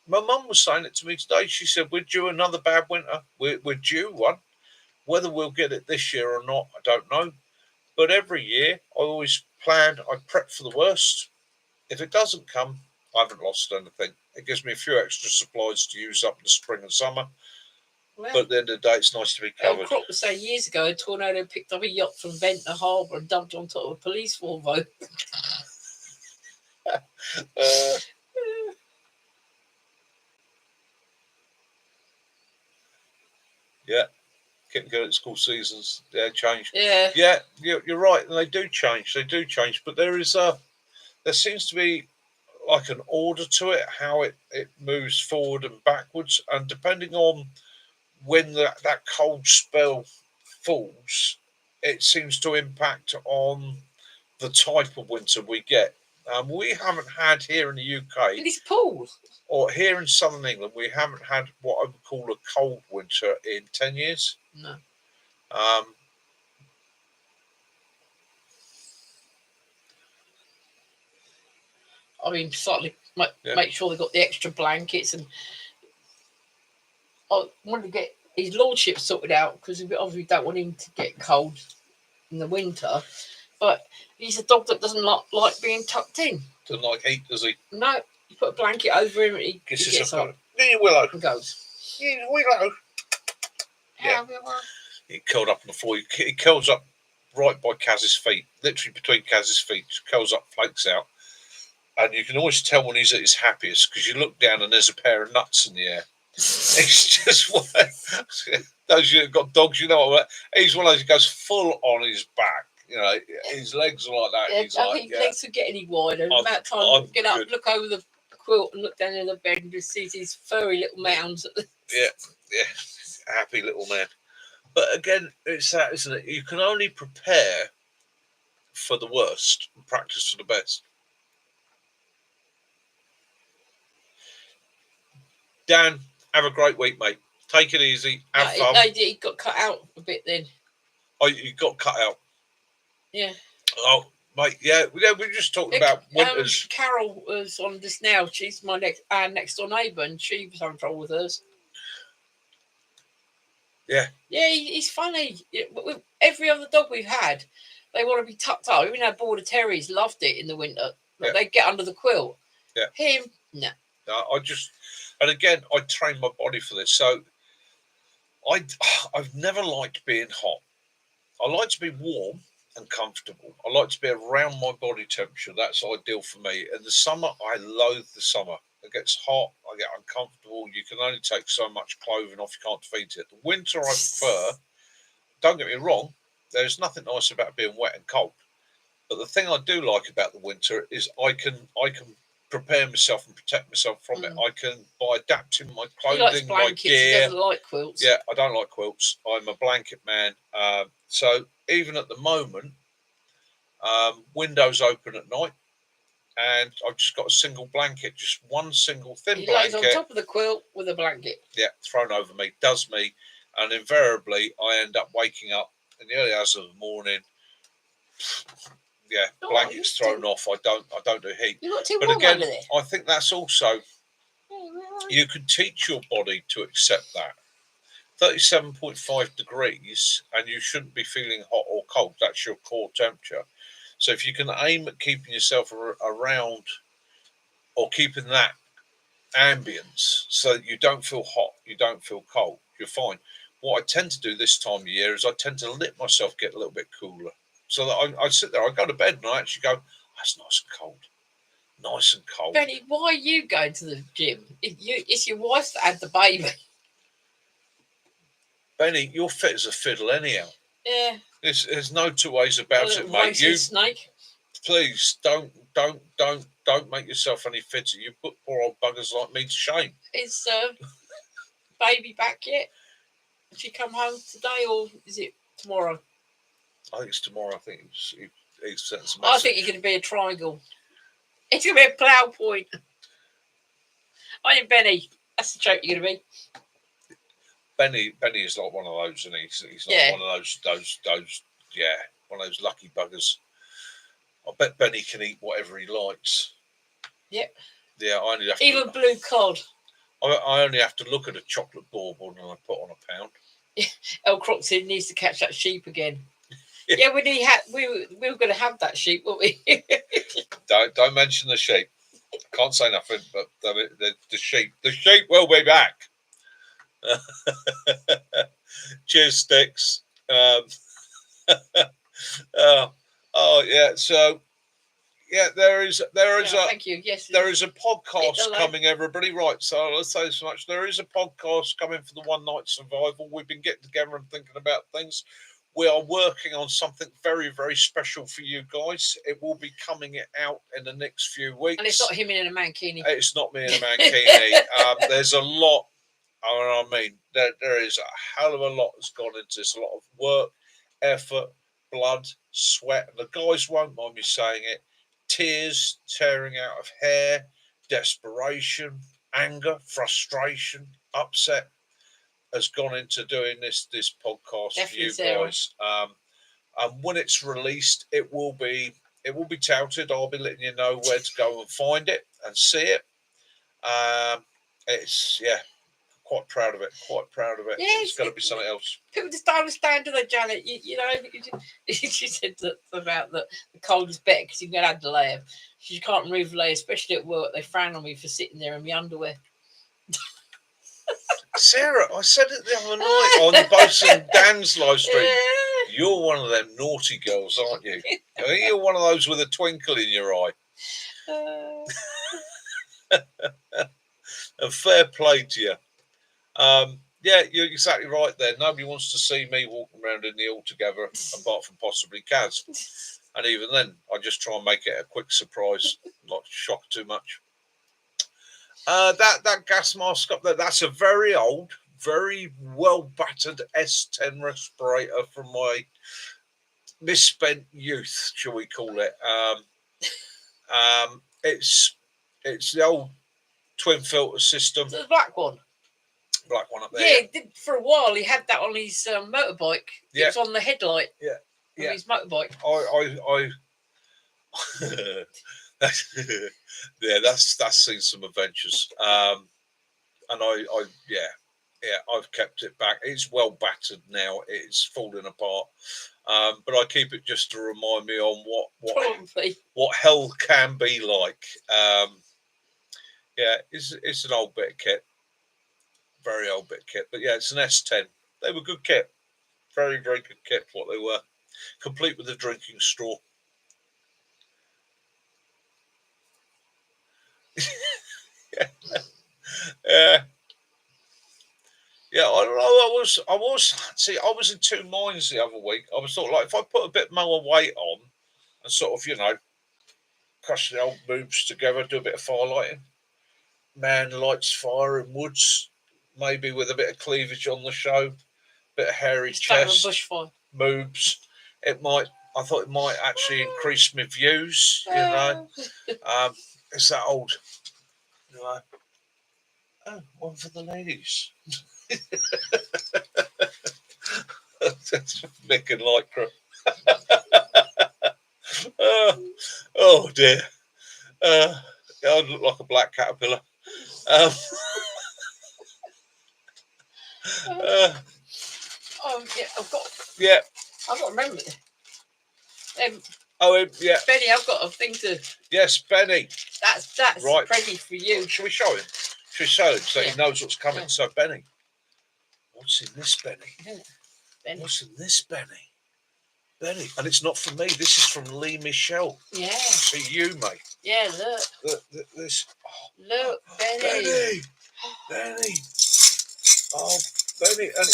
S1: My mum was saying it to me today. She said we're due another bad winter. We're due one. Whether we'll get it this year or not, I don't know. But every year, I always planned. I prep for the worst. If it doesn't come, I haven't lost anything. It gives me a few extra supplies to use up in the spring and summer. Well, but at the end of the day, it's nice to be covered.
S2: Croc was saying years ago, a tornado picked up a yacht from Ventnor Harbour and dumped on top of a police Volvo.
S1: Yeah. Getting good at school seasons, change.
S2: Yeah,
S1: you're right, and they do change. But there seems to be like an order to it, how it moves forward and backwards, and depending on when that cold spell falls, it seems to impact on the type of winter we get. We haven't had here in the UK.
S2: In these pools.
S1: Or here in southern England, we haven't had what I would call a cold winter in 10 years.
S2: No. I mean, slightly make sure they got the extra blankets, and I wanted to get his lordship sorted out because we obviously don't want him to get cold in the winter. But he's a dog that doesn't like being tucked in.
S1: Doesn't like heat, does he?
S2: No, you put a blanket over him, he gets on.
S1: Yeah, Willow.
S2: And goes.
S1: Yeah, Willow. Yeah. He curled up on the floor. He curls up right by Kaz's feet, literally between Kaz's feet. Curls up, flakes out. And you can always tell when he's at his happiest because you look down and there's a pair of nuts in the air. It's just those who've got dogs, you know what? He's one of those who goes full on his back. You know, his legs are like that.
S2: Yeah,
S1: he's
S2: I think legs would get any wider. About time to get up, look over the quilt, and look down in the bed, and just see these furry little mounds.
S1: Yeah, happy little man. But again, it's that, isn't it? You can only prepare for the worst and practice for the best. Dan, have a great week, mate. Take it easy. Have fun.
S2: No, he got cut out a bit then.
S1: Oh, you got cut out?
S2: Yeah.
S1: Oh, mate, yeah. We were just talking about winters.
S2: Carol was on this now. She's my next door neighbour, and she was having trouble with hers.
S1: Yeah.
S2: Yeah, he's funny. Every other dog we've had, they want to be tucked up. Even our border terriers loved it in the winter. Like they get under the quilt.
S1: Yeah.
S2: Him, no.
S1: And again, I train my body for this. So I've never liked being hot. I like to be warm and comfortable. I like to be around my body temperature. That's ideal for me. In the summer, I loathe the summer. It gets hot. I get uncomfortable. You can only take so much clothing off. You can't defeat it. The winter, I prefer. Don't get me wrong. There's nothing nice about being wet and cold. But the thing I do like about the winter is I can prepare myself and protect myself from it. I can, by adapting my clothing, my gear.
S2: He doesn't like quilts.
S1: Yeah, I don't like quilts. I'm a blanket man. So even at the moment, windows open at night, and I've just got a single blanket, just one single thin blanket.
S2: He lays on top of the quilt with a blanket.
S1: Yeah, thrown over me, does me, and invariably I end up waking up in the early hours of the morning. Yeah, blankets thrown off. I don't do heat.
S2: You're not too
S1: warm
S2: over there.
S1: I think that's also, you can teach your body to accept that. 37.5 degrees, and you shouldn't be feeling hot or cold. That's your core temperature. So if you can aim at keeping yourself around or keeping that ambience so that you don't feel hot, you don't feel cold, you're fine. What I tend to do this time of year is I tend to let myself get a little bit cooler. So that I sit there, I go to bed and I actually go, that's nice and cold. Nice and cold.
S2: Benny, why are you going to the gym? It's your wife that had the baby.
S1: Benny, you're fit as a fiddle anyhow.
S2: Yeah.
S1: There's no two ways about it, mate. You
S2: snake.
S1: Please don't make yourself any fitter. You put poor old buggers like me to shame.
S2: Is baby back yet? Did she come home today, or is it tomorrow?
S1: I think it's tomorrow. I think he's set some.
S2: I think you're going to be a triangle. It's going to be a plough point. I think Benny. That's the joke you're going to be.
S1: Benny is like one of those, and he's like one of those one of those lucky buggers. I bet Benny can eat whatever he likes.
S2: Yep.
S1: Yeah, I only have to
S2: even blue cod.
S1: I only have to look at a chocolate bauble and I put on a pound.
S2: El Croxy needs to catch that sheep again. Yeah, we were going to have that sheep, weren't we?
S1: Don't mention the sheep. I can't say nothing, but the sheep will be back. Cheers, Sticks. Oh yeah, so yeah, there is
S2: thank you. Yes,
S1: there is a podcast coming, everybody. Right, so let's say so much. There is a podcast coming for the One Night Survival. We've been getting together and thinking about things. We are working on something very, very special for you guys. It will be coming out in the next few weeks.
S2: And it's not him in a mankini.
S1: It's not me in a mankini. There's a lot. I mean, there is a hell of a lot that's gone into this. A lot of work, effort, blood, sweat. And the guys won't mind me saying it. Tears tearing out of hair, desperation, anger, frustration, upset has gone into doing this podcast for you guys. And when it's released, it will be touted. I'll be letting you know where to go and find it and see it. It's quite proud of it. Quite proud of it.
S2: Yes,
S1: It's got to be something else.
S2: People just don't understand, do they, Janet? You know, she said that about the cold is better because you can add the layer. She can't remove the layer, especially at work. They frown on me for sitting there in my underwear.
S1: Sarah, I said it the other night on the Bosun Dan's live stream. You're one of them naughty girls, aren't you? You're one of those with a twinkle in your eye. And fair play to you. Yeah, you're exactly right there. Nobody wants to see me walking around in the Altogether, apart from possibly Kaz. And even then, I just try and make it a quick surprise, not shock too much. That gas mask up there, that's a very old, very well battered S10 respirator from my misspent youth, shall we call it. It's the old twin filter system.
S2: The black one.
S1: Black one up there.
S2: Yeah, did for a while. He had that on his motorbike. Yeah. It was on the headlight.
S1: Yeah.
S2: Of his motorbike.
S1: Yeah, that's seen some adventures. And I've kept it back. It's well battered now. It's falling apart. But I keep it just to remind me on what hell can be like. Yeah, it's an old bit of kit. Very old bit of kit. But yeah, it's an S10. They were good kit. Very, very good kit for what they were. Complete with a drinking straw. Yeah, I don't know. I was in two minds the other week. I was sort of like, if I put a bit more weight on and sort of, crush the old boobs together, do a bit of firelighting. Man lights fire in woods, maybe with a bit of cleavage on the show, bit of hairy chest, boobs. I thought it might actually increase my views, It's that old, oh, one for the ladies. That's Mick and Lycra. Oh dear. I look like a black caterpillar.
S2: I've got to remember it.
S1: Benny,
S2: I've got a thing to.
S1: Yes, Benny.
S2: That's right. Pretty for you.
S1: Shall we show him? Shall we show him so he knows what's coming? Yeah. So, Benny, what's in this, Benny? Yeah. Benny? What's in this, Benny? Benny, and it's not from me. This is from Lee Michelle. Yeah. For you, mate.
S2: Yeah, look.
S1: This.
S2: Oh, look, Benny.
S1: Benny. Oh, Benny, and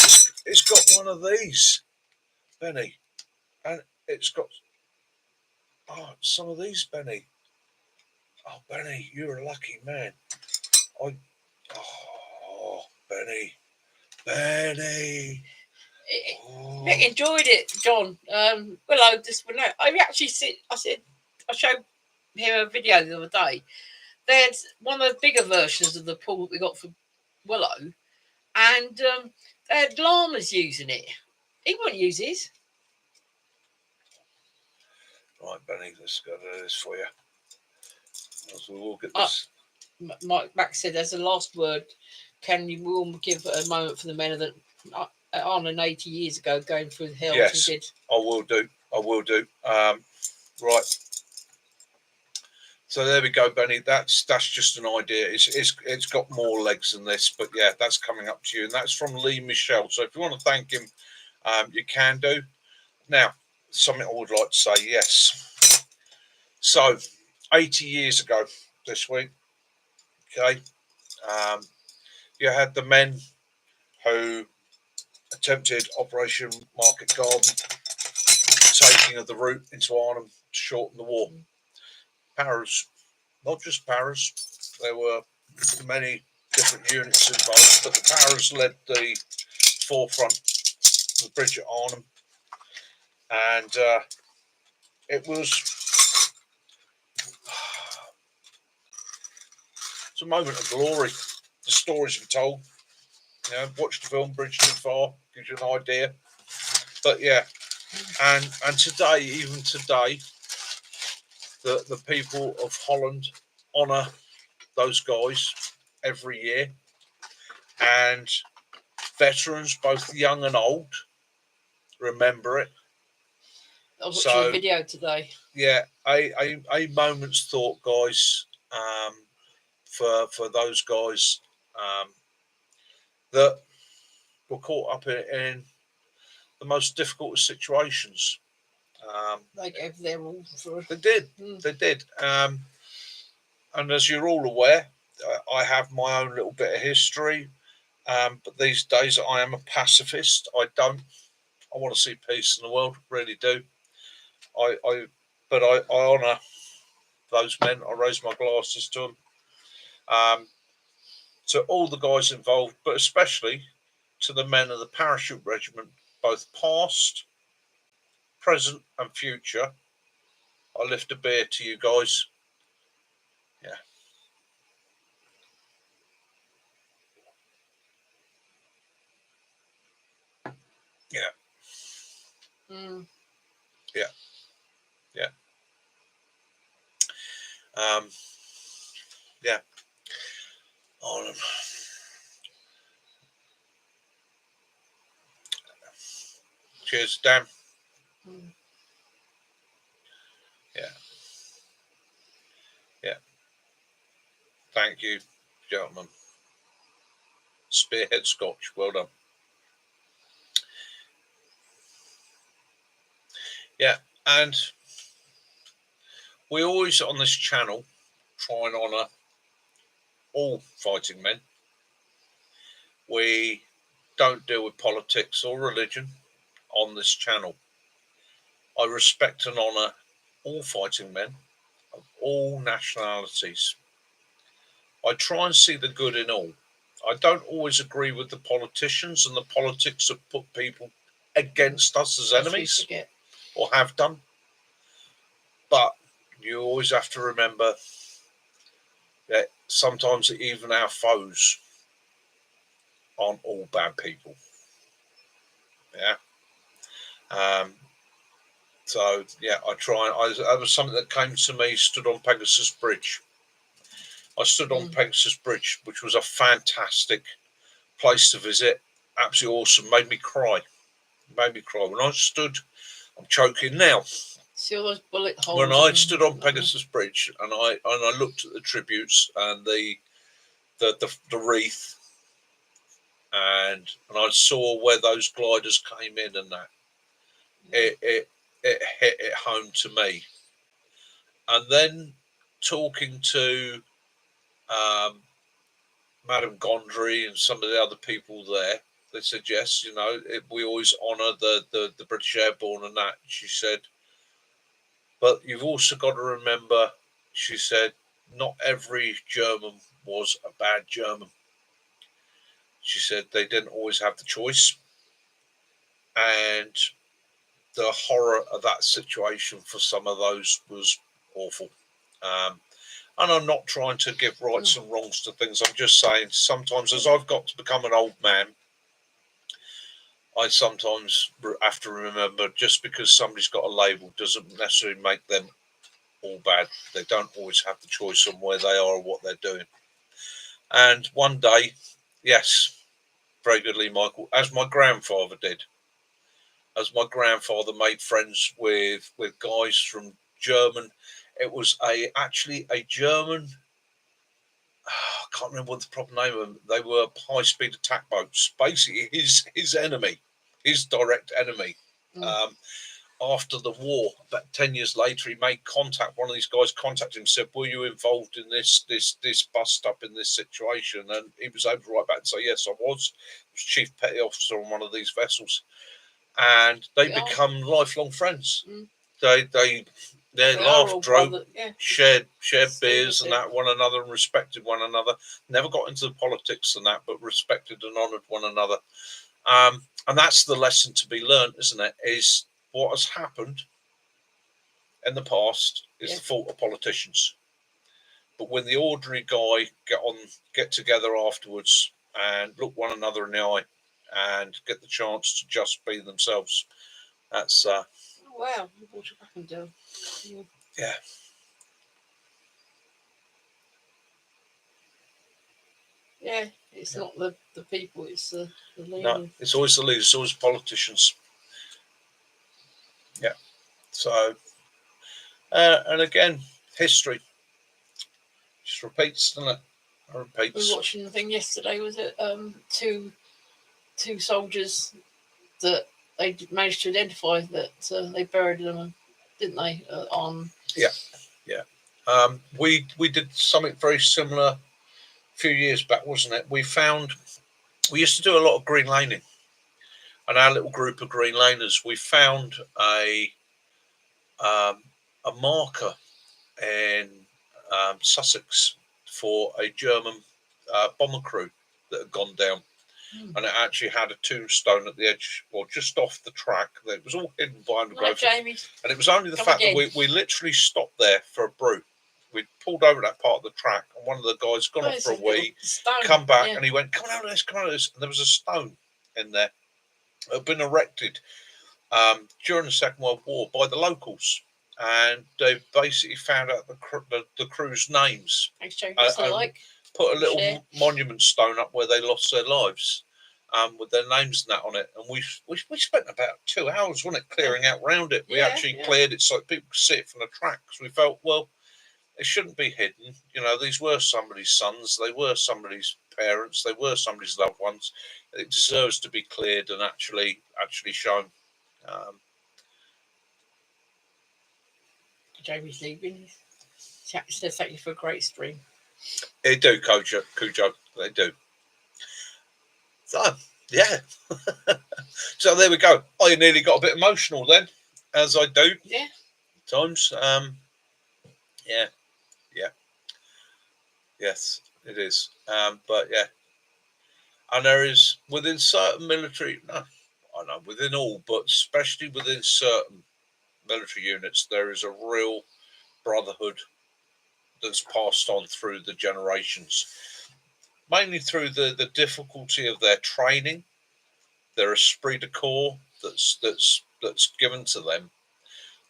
S1: it's got one of these, Benny, and it's got some of these, Benny. Oh, Benny, you're a lucky man. Benny.
S2: Mick enjoyed it, John. Willow just went out. I showed him a video the other day. There's one of the bigger versions of the pool that we got for Willow, and they had llamas using it. He wouldn't use his.
S1: Right, Benny, let's go to this for you. As we walk at this.
S2: Max said, as a last word, can you all give a moment for the men that Arnold 80 years ago going through the hell?
S1: Yes, he did. I will do. Right. So there we go, Benny. That's just an idea. It's got more legs than this, but yeah, that's coming up to you, and that's from Lee Michelle. So if you want to thank him, you can do. Now, something I would like to say, yes. So 80 years ago this week, okay, you had the men who attempted Operation Market Garden, taking of the route into Arnhem to shorten the war. Paras, not just Paras, there were many different units involved, but the Paras led the forefront of the bridge at Arnhem, and it's a moment of glory. The stories were told. Watch the film Bridge Too Far, gives you an idea. But yeah, and today, even today, the people of Holland honour those guys every year. and veterans, both young and old, remember it.
S2: I was watching a video today.
S1: Yeah, a moment's thought, guys, for those guys that were caught up in the most difficult situations.
S2: They gave their all for.
S1: They did. They did. And as you're all aware, I have my own little bit of history. But these days, I am a pacifist. I want to see peace in the world. Really do. But I honour those men. I raise my glasses to them. To all the guys involved, but especially to the men of the Parachute Regiment, both past, present, and future. I lift a beer to you guys. Yeah. Yeah. Yeah. Yeah. Yeah. On cheers, Dan. Yeah. Yeah. Thank you, gentlemen. Spearhead Scotch. Well done. Yeah. And we always on this channel try and honour all fighting men. We don't deal with politics or religion on this channel. I respect and honour all fighting men of all nationalities. I try and see the good in all. I don't always agree with the politicians and the politics that put people against us as enemies or have done. But you always have to remember that sometimes even our foes aren't all bad people. Yeah. So yeah, I try. That was something that came to me. Stood on Pegasus Bridge. I stood on Pegasus Bridge, which was a fantastic place to visit. Absolutely awesome. Made me cry. When I stood. I'm choking now.
S2: See all those bullet holes.
S1: When I stood on Pegasus Bridge and I looked at the tributes and the wreath, and I saw where those gliders came in and that, it hit it home to me. And then talking to Madame Gondry and some of the other people there, they said, yes, we always honour the British Airborne and that. She said, but you've also got to remember, she said, not every German was a bad German. She said they didn't always have the choice. And the horror of that situation for some of those was awful. And I'm not trying to give rights and wrongs to things. I'm just saying sometimes as I've got to become an old man, I sometimes have to remember just because somebody's got a label doesn't necessarily make them all bad. They don't always have the choice on where they are or what they're doing. And one day, yes, very good, Lee Michael, as my grandfather did. As my grandfather made friends with guys from German. It was actually a German, I can't remember what the proper name of them. They were high-speed attack boats. Basically, his enemy, his direct enemy. After the war, about 10 years later, he made contact. One of these guys contacted him and said, were you involved in this bust up in this situation? And he was able to write back and say, yes, I was. I was chief petty officer on one of these vessels. And they become lifelong friends. They laughed, drove, shared beers and that one another and respected one another. Never got into the politics and that, but respected and honoured one another. And that's the lesson to be learned, isn't it? Is what has happened in the past is the fault of politicians. But when the ordinary guy get together afterwards and look one another in the eye and get the chance to just be themselves, that's
S2: oh wow, you brought it back and down.
S1: Yeah.
S2: Yeah, it's not the people, it's the leaders.
S1: No, it's always the leaders, it's always politicians. Yeah. So, and again, history just repeats, doesn't it? It repeats.
S2: We were watching the thing yesterday. Was it two soldiers that they managed to identify that they buried them, didn't they? On
S1: yeah. We did something very similar a few years back, wasn't it? We used to do a lot of green laning, and our little group of green laners, we found a marker in Sussex for a German bomber crew that had gone down. And it actually had a tombstone at the edge, or just off the track. It was all hidden behind the grove.
S2: Jamie.
S1: And it was only the fact that we literally stopped there for a brew. We pulled over that part of the track, and one of the guys gone off for a wee, come back, and he went, come on this, come on this. And there was a stone in there that had been erected during the Second World War by the locals. And they basically found out the crew's names.
S2: Thanks, Joe.
S1: Put a little monument stone up where they lost their lives, with their names and that on it. And we spent about 2 hours, wasn't it, clearing out round it. We actually cleared it so people could see it from the track, because we felt, well, it shouldn't be hidden. You know, these were somebody's sons, they were somebody's parents, they were somebody's loved ones. It deserves to be cleared and actually shown.
S2: Jamie's leaving. Says thank you for a great stream.
S1: They do, Cujo. They do. So, yeah. So there we go. I nearly got a bit emotional then, as I do.
S2: Yeah.
S1: Times. Yeah. Yes, it is. But yeah. And there is, within certain military, within all, but especially within certain military units, there is a real brotherhood that's passed on through the generations, mainly through the difficulty of their training, their esprit de corps that's given to them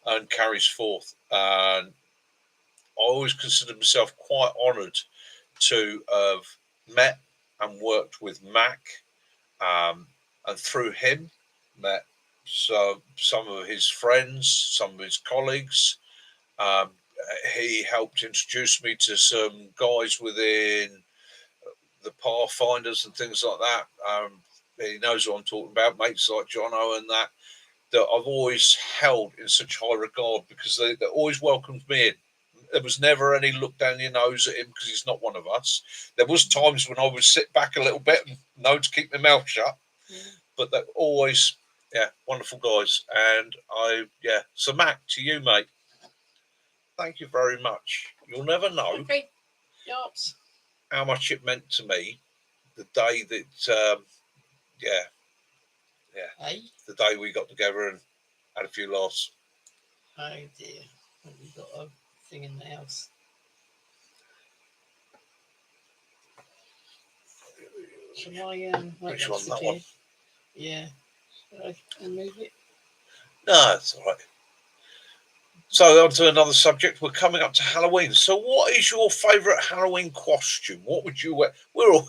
S1: and carries forth. And I always consider myself quite honoured to have met and worked with Mac, and through him met some of his friends, some of his colleagues. He helped introduce me to some guys within the Pathfinders and things like that. He knows what I'm talking about, mates like Jono and that I've always held in such high regard, because they always welcomed me in. There was never any look down your nose at him because he's not one of us. There was times when I would sit back a little bit and know to keep my mouth shut, but they're always, wonderful guys. And so Mac, to you, mate, thank you very much. You'll never know how much it meant to me the day that, the day we got together and had a few laughs.
S2: Oh dear, we've got a thing in the house. Shall I
S1: which one? That one?
S2: Yeah. Shall I remove it?
S1: No, it's all right. So on to another subject. We're coming up to Halloween. So what is your favourite Halloween costume? What would you wear? We're all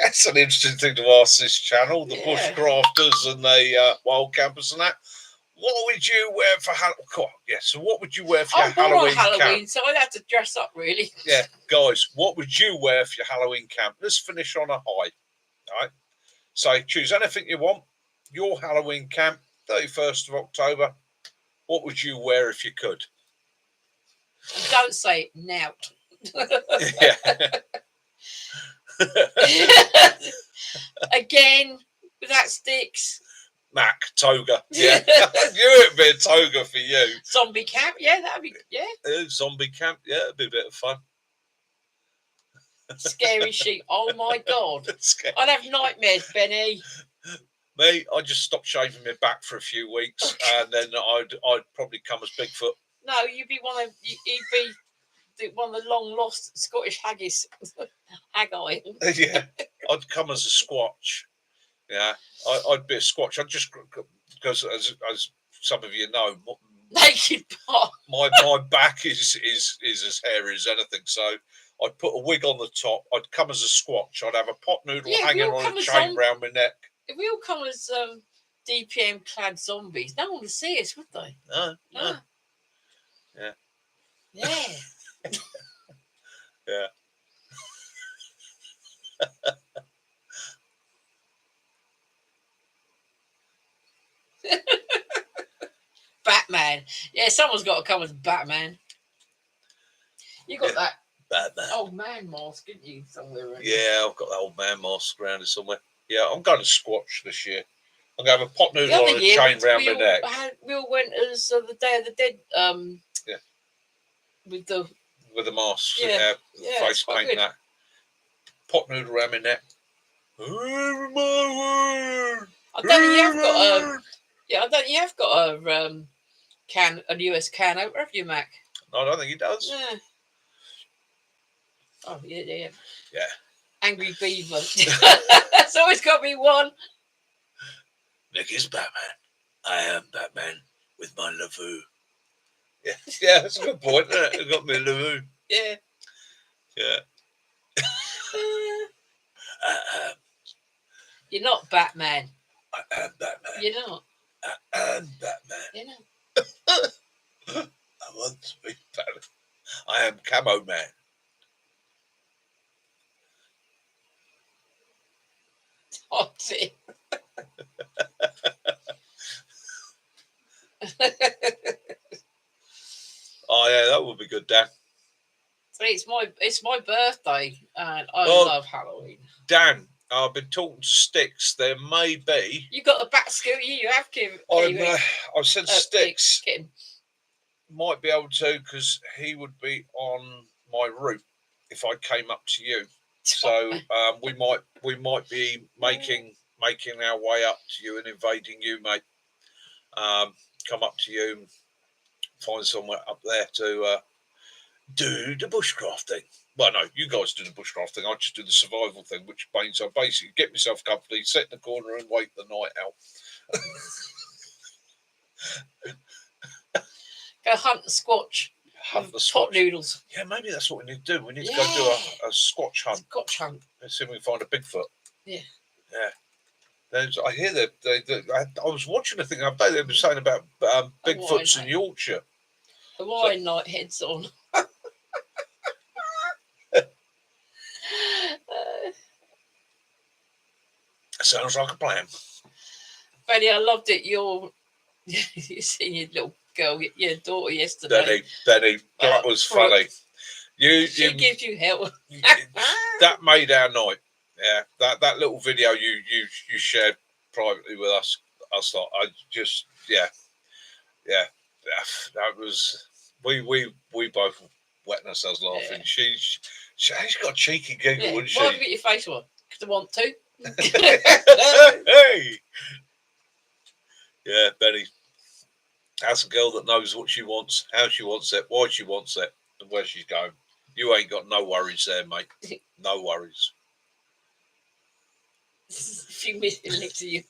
S1: that's an interesting thing to ask this channel, the bushcrafters and the wild campers and that. What would you wear for Halloween? So what would you wear for your Halloween camp?
S2: So I'd have to dress up, really.
S1: Yeah, guys, what would you wear for your Halloween camp? Let's finish on a high. All right. So choose anything you want. Your Halloween camp, 31st of October. What would you wear if you could?
S2: Don't say now. Again, without sticks.
S1: Mac, toga. Yeah. It'd be a toga for you.
S2: Zombie camp, that'd be,
S1: zombie camp, it'd be a bit of fun.
S2: Scary sheep. Oh my God. I'd have nightmares, Benny.
S1: Me, I just stopped shaving my back for a few weeks, and then I'd probably come as Bigfoot.
S2: No, you'd be one of the long lost Scottish haggis. Haggai.
S1: Yeah, I'd come as a Squatch. Yeah, I'd be a Squatch. I'd just, because as some of you know,
S2: naked part.
S1: My back is as hairy as anything, so I'd put a wig on the top. I'd come as a squatch. I'd have a pot noodle
S2: Yeah, we
S1: hanging
S2: all
S1: on
S2: come
S1: a
S2: as
S1: chain round my neck.
S2: If we all come as DPM clad zombies, no one would see us, would they?
S1: No.
S2: Ah.
S1: Yeah.
S2: Yeah.
S1: Yeah.
S2: Batman. Yeah, someone's got to come as Batman. You got that
S1: Batman.
S2: old man mask, didn't you, somewhere around?
S1: Yeah, I've got that old man mask around it somewhere. Yeah, I'm going to Squatch this year. I'm going to have a pot noodle on a chain round my neck.
S2: We all went as the Day of the Dead.
S1: Yeah.
S2: With the
S1: mask.
S2: Yeah.
S1: Face paint and that. Pot noodle around my neck.
S2: I don't think you've got a. Yeah, I don't think you've got a US can opener, have you, Mac?
S1: No, I don't think he does.
S2: Yeah. Oh yeah.
S1: Yeah.
S2: Angry Beaver. It's always got to be one.
S1: Nick is Batman. I am Batman with my Lavoo. Yeah, that's a good point. It got me a Lavoo.
S2: Yeah.
S1: Yeah.
S2: You're not Batman.
S1: I am Batman.
S2: You're not.
S1: I am Batman.
S2: You're not.
S1: I want to be Batman. I am Camo Man.
S2: Oh, dear.
S1: Oh yeah, that would be good, Dan.
S2: It's my birthday, and I love Halloween.
S1: Dan, I've been talking to Sticks. There may be.
S2: You got a bat scooter. You have given.
S1: I said Sticks
S2: kitten.
S1: might be able to, because he would be on my route if I came up to you. So we might be making our way up to you and invading you, mate. Come up to you, and find somewhere up there to do the bushcrafting. Well, no, you guys do the bushcrafting. I just do the survival thing, which means I basically get myself comfy, sit in the corner, and wait the night out.
S2: Go hunt the squatch.
S1: Hunt the
S2: pot
S1: squatch.
S2: Noodles.
S1: Yeah, maybe that's what we need to do. We need to go do a squatch hunt.
S2: Squatch hunt.
S1: Let's see if we can find a Bigfoot.
S2: Yeah.
S1: Yeah. I hear that. I was watching a thing the other day. They were saying about Bigfoots in Yorkshire.
S2: Hawaiian night heads on.
S1: Sounds like a plan.
S2: Benny, I loved it. You seen your little girl, your daughter yesterday.
S1: Benny, that was funny.
S2: She gives you hell.
S1: That made our night. Yeah, that little video you shared privately with us. I just that was we both wetting ourselves laughing. Yeah. She's got a cheeky giggle, wouldn't she?
S2: Why have you got your face on? Because I want to.
S1: Hey. Yeah, Benny. That's a girl that knows what she wants, how she wants it, why she wants it, and where she's going. You ain't got no worries there, mate. No worries.
S2: She missing next to you.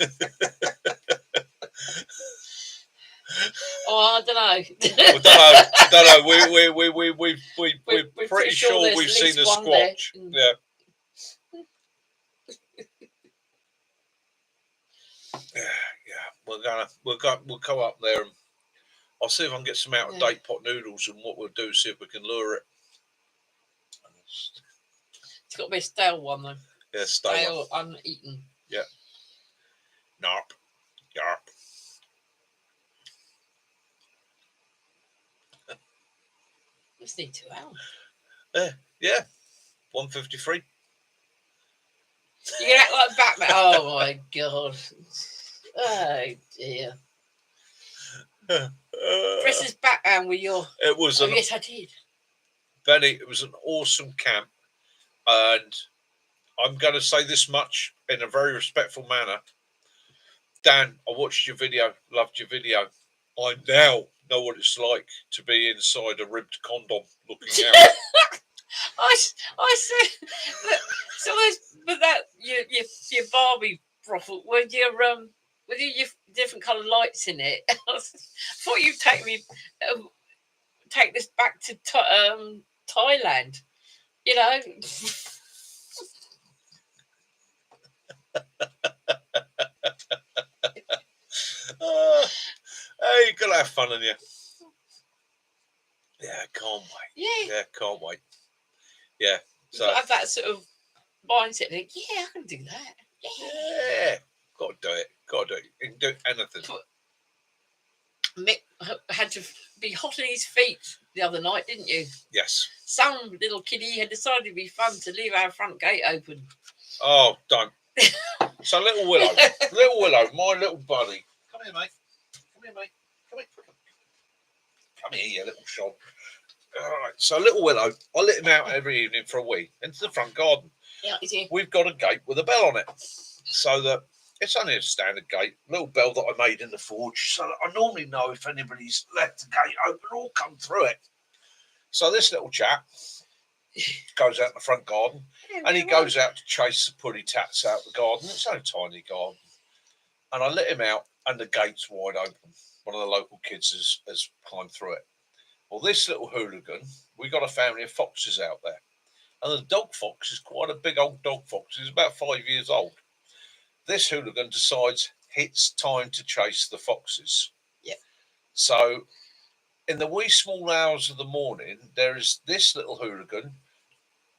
S2: Oh, I don't know.
S1: I don't know. We're pretty sure we've seen a squatch. Yeah. Yeah. We'll go up there, and I'll see if I can get some out of date pot noodles, and what we'll do is see if we can lure it.
S2: It's got to be a stale one though.
S1: Yeah, stale,
S2: uneaten.
S1: Yeah. Narp. Yarp.
S2: Just need 2 hours.
S1: Yeah. 1:53.
S2: You can act like Batman. Oh my god. Oh dear. Dress as Batman with your.
S1: It was.
S2: Yes, I did.
S1: Benny, it was an awesome camp, and I'm going to say this much in a very respectful manner. Dan, I watched your video, loved your video. I now know what it's like to be inside a ribbed condom looking out.
S2: I said, so but that your Barbie brothel with your different coloured lights in it. I thought you'd take this back to Thailand. You know.
S1: Hey, you gotta have fun, on you. Yeah, can't wait.
S2: Yeah.
S1: Can't wait. Yeah.
S2: So have that sort of mindset. Think, yeah, I can do that.
S1: Yeah. Got to do it. Got to do it. You can do anything.
S2: Mick had to be hot on his feet the other night, didn't you?
S1: Yes.
S2: Some little kiddie had decided it'd be fun to leave our front gate open.
S1: Oh, don't. So little Willow, my little buddy. Come here, mate. Come here, mate. Come here. Come here, you little shog. All right. So little Willow, I let him out every evening for a week into the front garden.
S2: Yeah,
S1: we've got a gate with a bell on it, so that it's only a standard gate, little bell that I made in the forge, so that I normally know if anybody's left the gate open or come through it. So this little chap goes out in the front garden, and he goes out to chase the puddy tats out the garden. It's only a tiny garden, and I let him out, and the gate's wide open. One of the local kids has climbed through it. Well, this little hooligan, we got a family of foxes out there. And the dog fox is quite a big old dog fox. He's about 5 years old. This hooligan decides it's time to chase the foxes.
S2: Yeah.
S1: So in the wee small hours of the morning, there is this little hooligan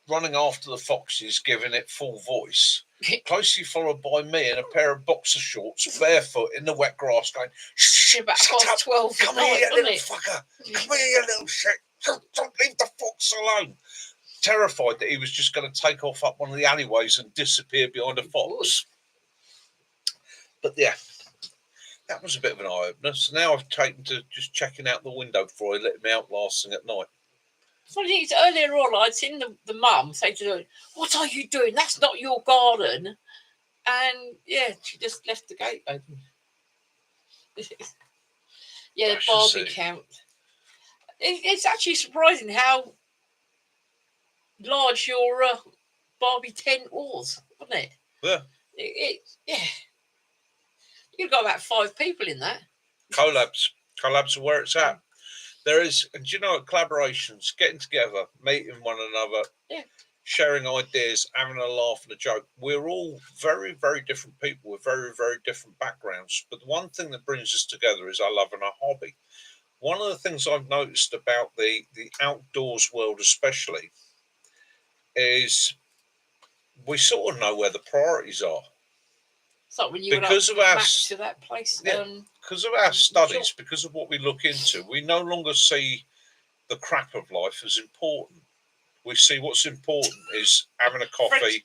S1: running after the foxes, giving it full voice, closely followed by me in a pair of boxer shorts, barefoot in the wet grass, going, shh,
S2: about
S1: shut up,
S2: 12
S1: come here, you little fucker, come here, you little shit, don't leave the fox alone. Terrified that he was just going to take off up one of the alleyways and disappear behind a fox. But yeah, that was a bit of an eye-opener. So now I've taken to just checking out the window before I let him out last thing at night.
S2: Funny thing is, earlier on, I'd seen the mum say to her, "What are you doing? That's not your garden." And yeah, she just left the gate open. Yeah, the Barbie count. It's actually surprising how large your Barbie tent was, wasn't it?
S1: Yeah.
S2: Yeah. You've got about 5 people in that.
S1: Collabs are where it's at. There is, and do you know, collaborations, getting together, meeting one another, sharing ideas, having a laugh and a joke. We're all very, very different people with very, very different backgrounds. But the one thing that brings us together is our love and our hobby. One of the things I've noticed about the outdoors world especially is we sort of know where the priorities are.
S2: So when you because of our to that place,
S1: because of our studies, because of what we look into, we no longer see the crap of life as important. We see what's important is having a coffee,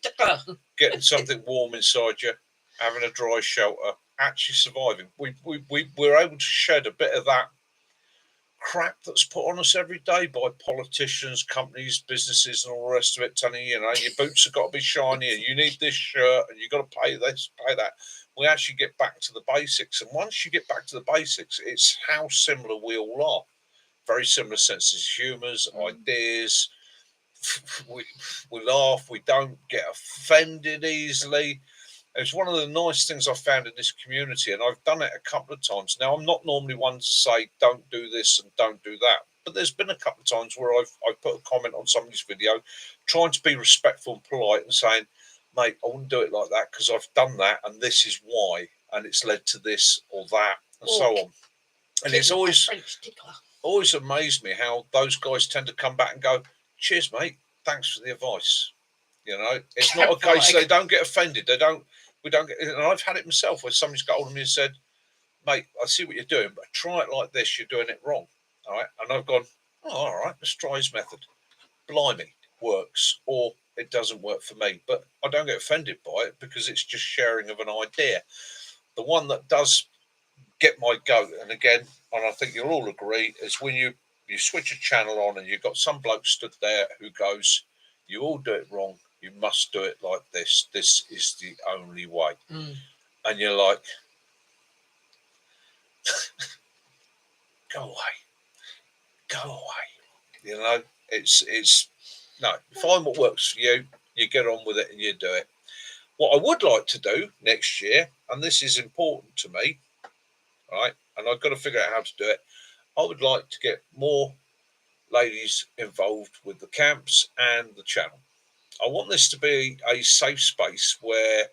S1: getting something warm inside you, having a dry shelter, actually surviving. We're able to shed a bit of that crap that's put on us every day by politicians, companies, businesses, and all the rest of it, telling you, your boots have got to be shiny, and you need this shirt, and you've got to pay this, pay that. We actually get back to the basics, and once you get back to the basics, it's how similar we all are. Very similar senses of humours, ideas. We laugh. We don't get offended easily. It's one of the nice things I've found in this community, and I've done it a couple of times. Now, I'm not normally one to say, don't do this and don't do that. But there's been a couple of times where I've put a comment on somebody's video, trying to be respectful and polite and saying, mate, I wouldn't do it like that because I've done that and this is why, and it's led to this or that, and so on. And it's always amazed me how those guys tend to come back and go, cheers, mate, thanks for the advice. It's not a case they don't get offended. We don't get, and I've had it myself where somebody's got hold of me and said, mate, I see what you're doing, but try it like this, you're doing it wrong. All right. And I've gone, all right, let's try his method. Blimey, works, or it doesn't work for me. But I don't get offended by it because it's just sharing of an idea. The one that does get my goat, and again, and I think you'll all agree, is when you switch a channel on and you've got some bloke stood there who goes, you all do it wrong. You must do it like this. This is the only way. And you're like, go away. It's no, find what works for you. You get on with it and you do it. What I would like to do next year, and this is important to me, right, and I've got to figure out how to do it, I would like to get more ladies involved with the camps and the channel. I want this to be a safe space where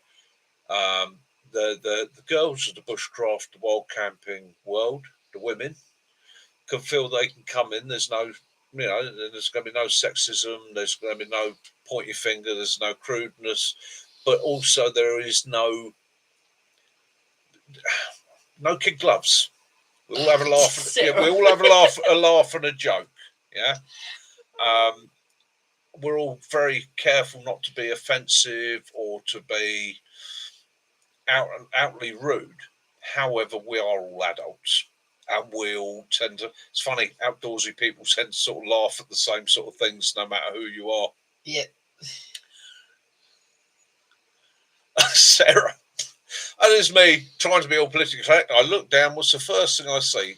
S1: the girls of the bushcraft, the wild camping world, the women, can feel they can come in. There's no, there's going to be no sexism. There's going to be no pointy finger. There's no crudeness, but also there is no kid gloves. We all have a laugh. We all have a laugh and a joke. Yeah. We're all very careful not to be offensive or to be outly rude. However, we are all adults, and we all tend to. It's funny, outdoorsy people tend to sort of laugh at the same sort of things, no matter who you are.
S2: Yeah.
S1: Sarah, and it's me trying to be all politically correct. I look down. What's the first thing I see?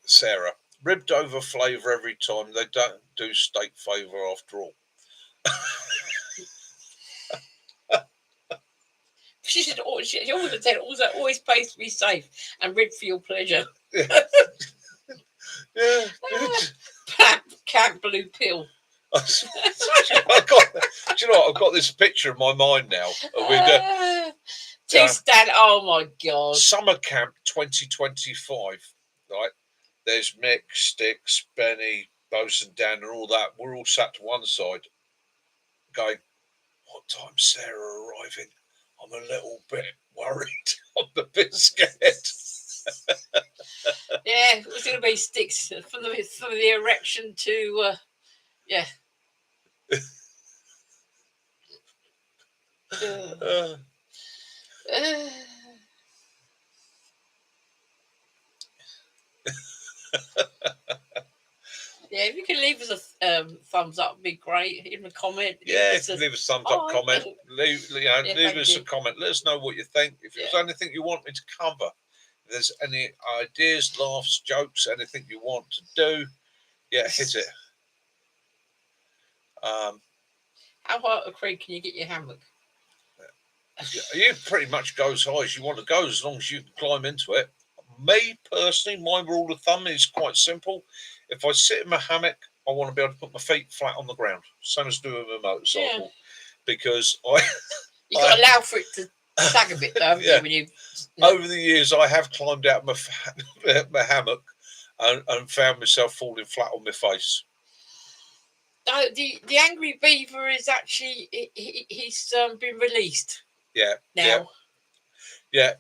S1: Sarah, ribbed over flavour every time. They don't do steak flavour after all.
S2: She always said, always pays to be safe and rib for your pleasure.
S1: Yeah. Yeah.
S2: Camp Blue Pill.
S1: Do you know what? I've got this picture in my mind now.
S2: Oh my God.
S1: Summer Camp 2025. Right. There's Mick, Sticks, Benny, Bosun Dan, and all that. We're all sat to one side going, what time's Sarah arriving? I'm a little bit worried. I'm a bit scared.
S2: Yeah, it was going to be Sticks from the erection to, yeah. Yeah, if you can leave us a thumbs up, it'd be great. Even a comment.
S1: Yeah, leave us a thumbs up, comment. Leave us a comment. Let us know what you think. If there's anything you want me to cover, if there's any ideas, laughs, jokes, anything you want to do, hit it.
S2: How high up a creek can you get your hammock?
S1: You pretty much go as high as you want to go, as long as you can climb into it. Me personally, my rule of thumb is quite simple. If I sit in my hammock, I want to be able to put my feet flat on the ground, same as doing with a motorcycle, because
S2: you've got to allow for it to sag a bit, though, haven't you? When you
S1: over the years, I have climbed out my hammock and found myself falling flat on my face.
S2: The Angry Beaver is actually he's been released.
S1: Yeah.
S2: Now.
S1: Yeah.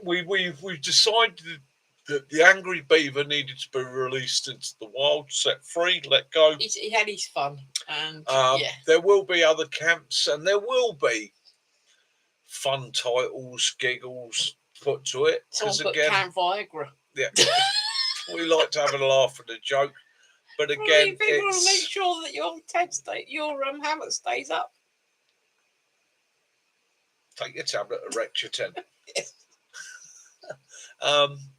S1: We decided that the Angry Beaver needed to be released into the wild, set free, let go.
S2: He had his fun, and
S1: there will be other camps, and there will be fun titles, giggles put to it.
S2: Someone put Camp Viagra.
S1: Yeah, we like to have a laugh and a joke, but again,
S2: people want to make sure that your hammock stays up.
S1: Take your tablet, erect your tent.
S2: Yes.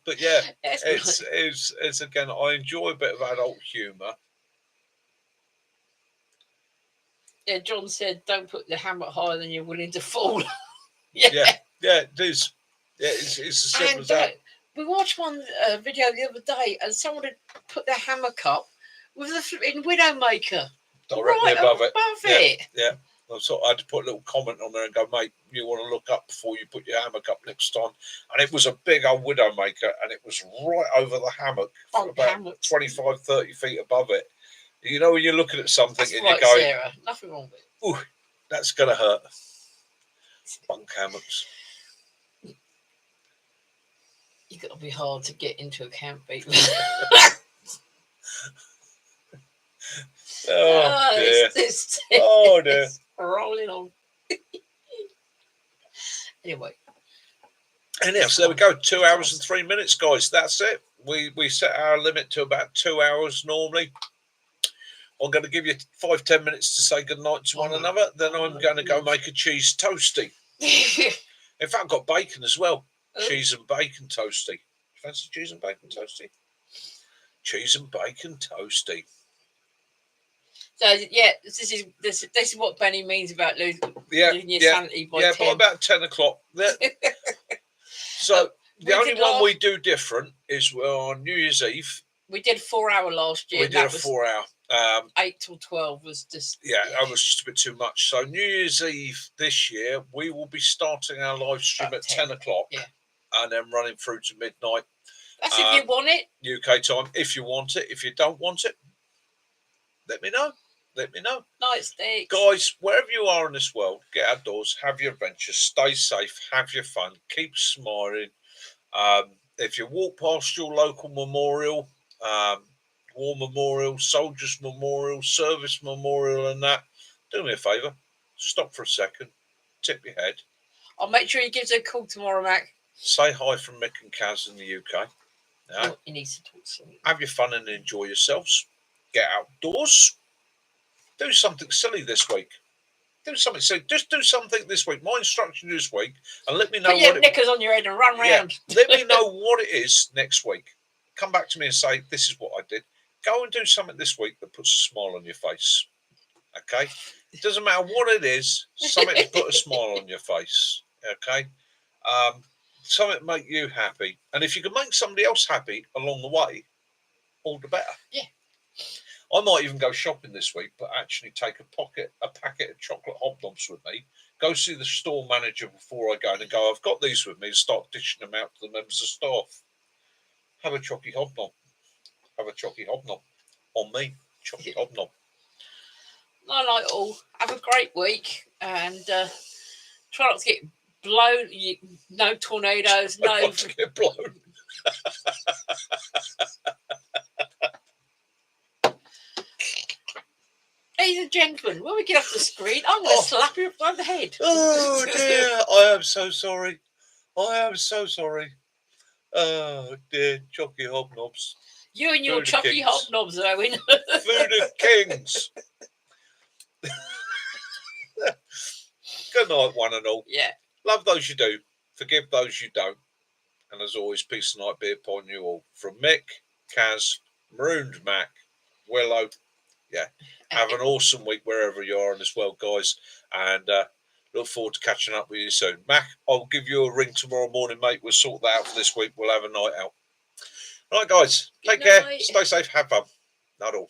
S1: But yeah, it's again, I enjoy a bit of adult humour.
S2: Yeah, John said, "Don't put the hammock higher than you're willing to fall."
S1: yeah, it is. Yeah, it's as simple as that.
S2: We watched one video the other day, and someone had put their hammock up with the flipping Widowmaker
S1: directly above
S2: it.
S1: Yeah. So I had to put a little comment on there and go, mate, you want to look up before you put your hammock up next time. And it was a big old Widowmaker, and it was right over the hammock, about 25, 30 feet above it. You know, when you're looking at something
S2: that's
S1: and
S2: right,
S1: you're going,
S2: Sarah, nothing wrong with it.
S1: Ooh, that's going to hurt. Bunk hammocks.
S2: You've got to be hard to get into a camp, people.
S1: Oh, dear.
S2: Oh,
S1: dear.
S2: Rolling on. Anyway.
S1: Anyhow, so there we go. 2 hours and 3 minutes, guys. That's it. We set our limit to about 2 hours normally. I'm going to give you 5-10 minutes to say goodnight to one another. Then I'm going to go make a cheese toasty. In fact, I've got bacon as well. Cheese and bacon toasty. Fancy cheese and bacon toasty? Cheese and bacon toasty.
S2: So yeah, this is what Benny means about losing your sanity by 10.
S1: By about 10 o'clock. So the only one we do different is on New Year's Eve.
S2: We did 4 hour last year.
S1: We did a 4 hour.
S2: 8 till 12 was just.
S1: Yeah, that was just a bit too much. So New Year's Eve this year, we will be starting our live stream at 10 o'clock.
S2: Yeah.
S1: And then running through to midnight.
S2: That's if you want it.
S1: UK time. If you want it. If you don't want it, let me know. Let me know.
S2: Night sticks.
S1: Guys, wherever you are in this world, get outdoors, have your adventures, stay safe, have your fun, keep smiling. If you walk past your local memorial, War Memorial, Soldiers Memorial, Service Memorial and that, do me a favour. Stop for a second. Tip your head.
S2: I'll make sure he gives a call tomorrow, Mac.
S1: Say hi from Mick and Kaz in the UK.
S2: Oh, he needs to talk to me.
S1: Have your fun and enjoy yourselves. Get outdoors. Do something silly this week. Do something silly. Just do something this week. My instruction this week, and let me know
S2: Put your knickers on your head and run round.
S1: Let me know what it is next week. Come back to me and say, this is what I did. Go and do something this week that puts a smile on your face. Okay? It doesn't matter what it is, something to put a smile on your face. Okay? Something to make you happy. And if you can make somebody else happy along the way, all the better.
S2: Yeah.
S1: I might even go shopping this week, but actually take a packet of chocolate hobnobs with me. Go see the store manager before I go in and go, I've got these with me, and start dishing them out to the members of staff. Have a chocolate hobnob. Have a chocolate hobnob. On me, chocolate hobnob.
S2: I like it all. Have a great week and try not to get blown. No tornadoes.
S1: Try
S2: No.
S1: not to get blown.
S2: Ladies and gentlemen, when we get off the screen, I'm going to slap you upside the head.
S1: Oh dear, I am so sorry. I am so sorry. Oh dear, chocolate hobnobs.
S2: You and your
S1: Food of
S2: chocolate
S1: kings.
S2: hobnobs, Owen.
S1: Food of kings. Good night, one and all.
S2: Yeah.
S1: Love those you do. Forgive those you don't. And as always, peace and light be upon you all. From Mick, Kaz, Marooned Mac, Willow. Yeah. Have an awesome week wherever you are in this world, guys. And look forward to catching up with you soon. Mac, I'll give you a ring tomorrow morning, mate. We'll sort that out for this week. We'll have a night out. All right, guys. Take care. Stay safe. Have fun. Not all.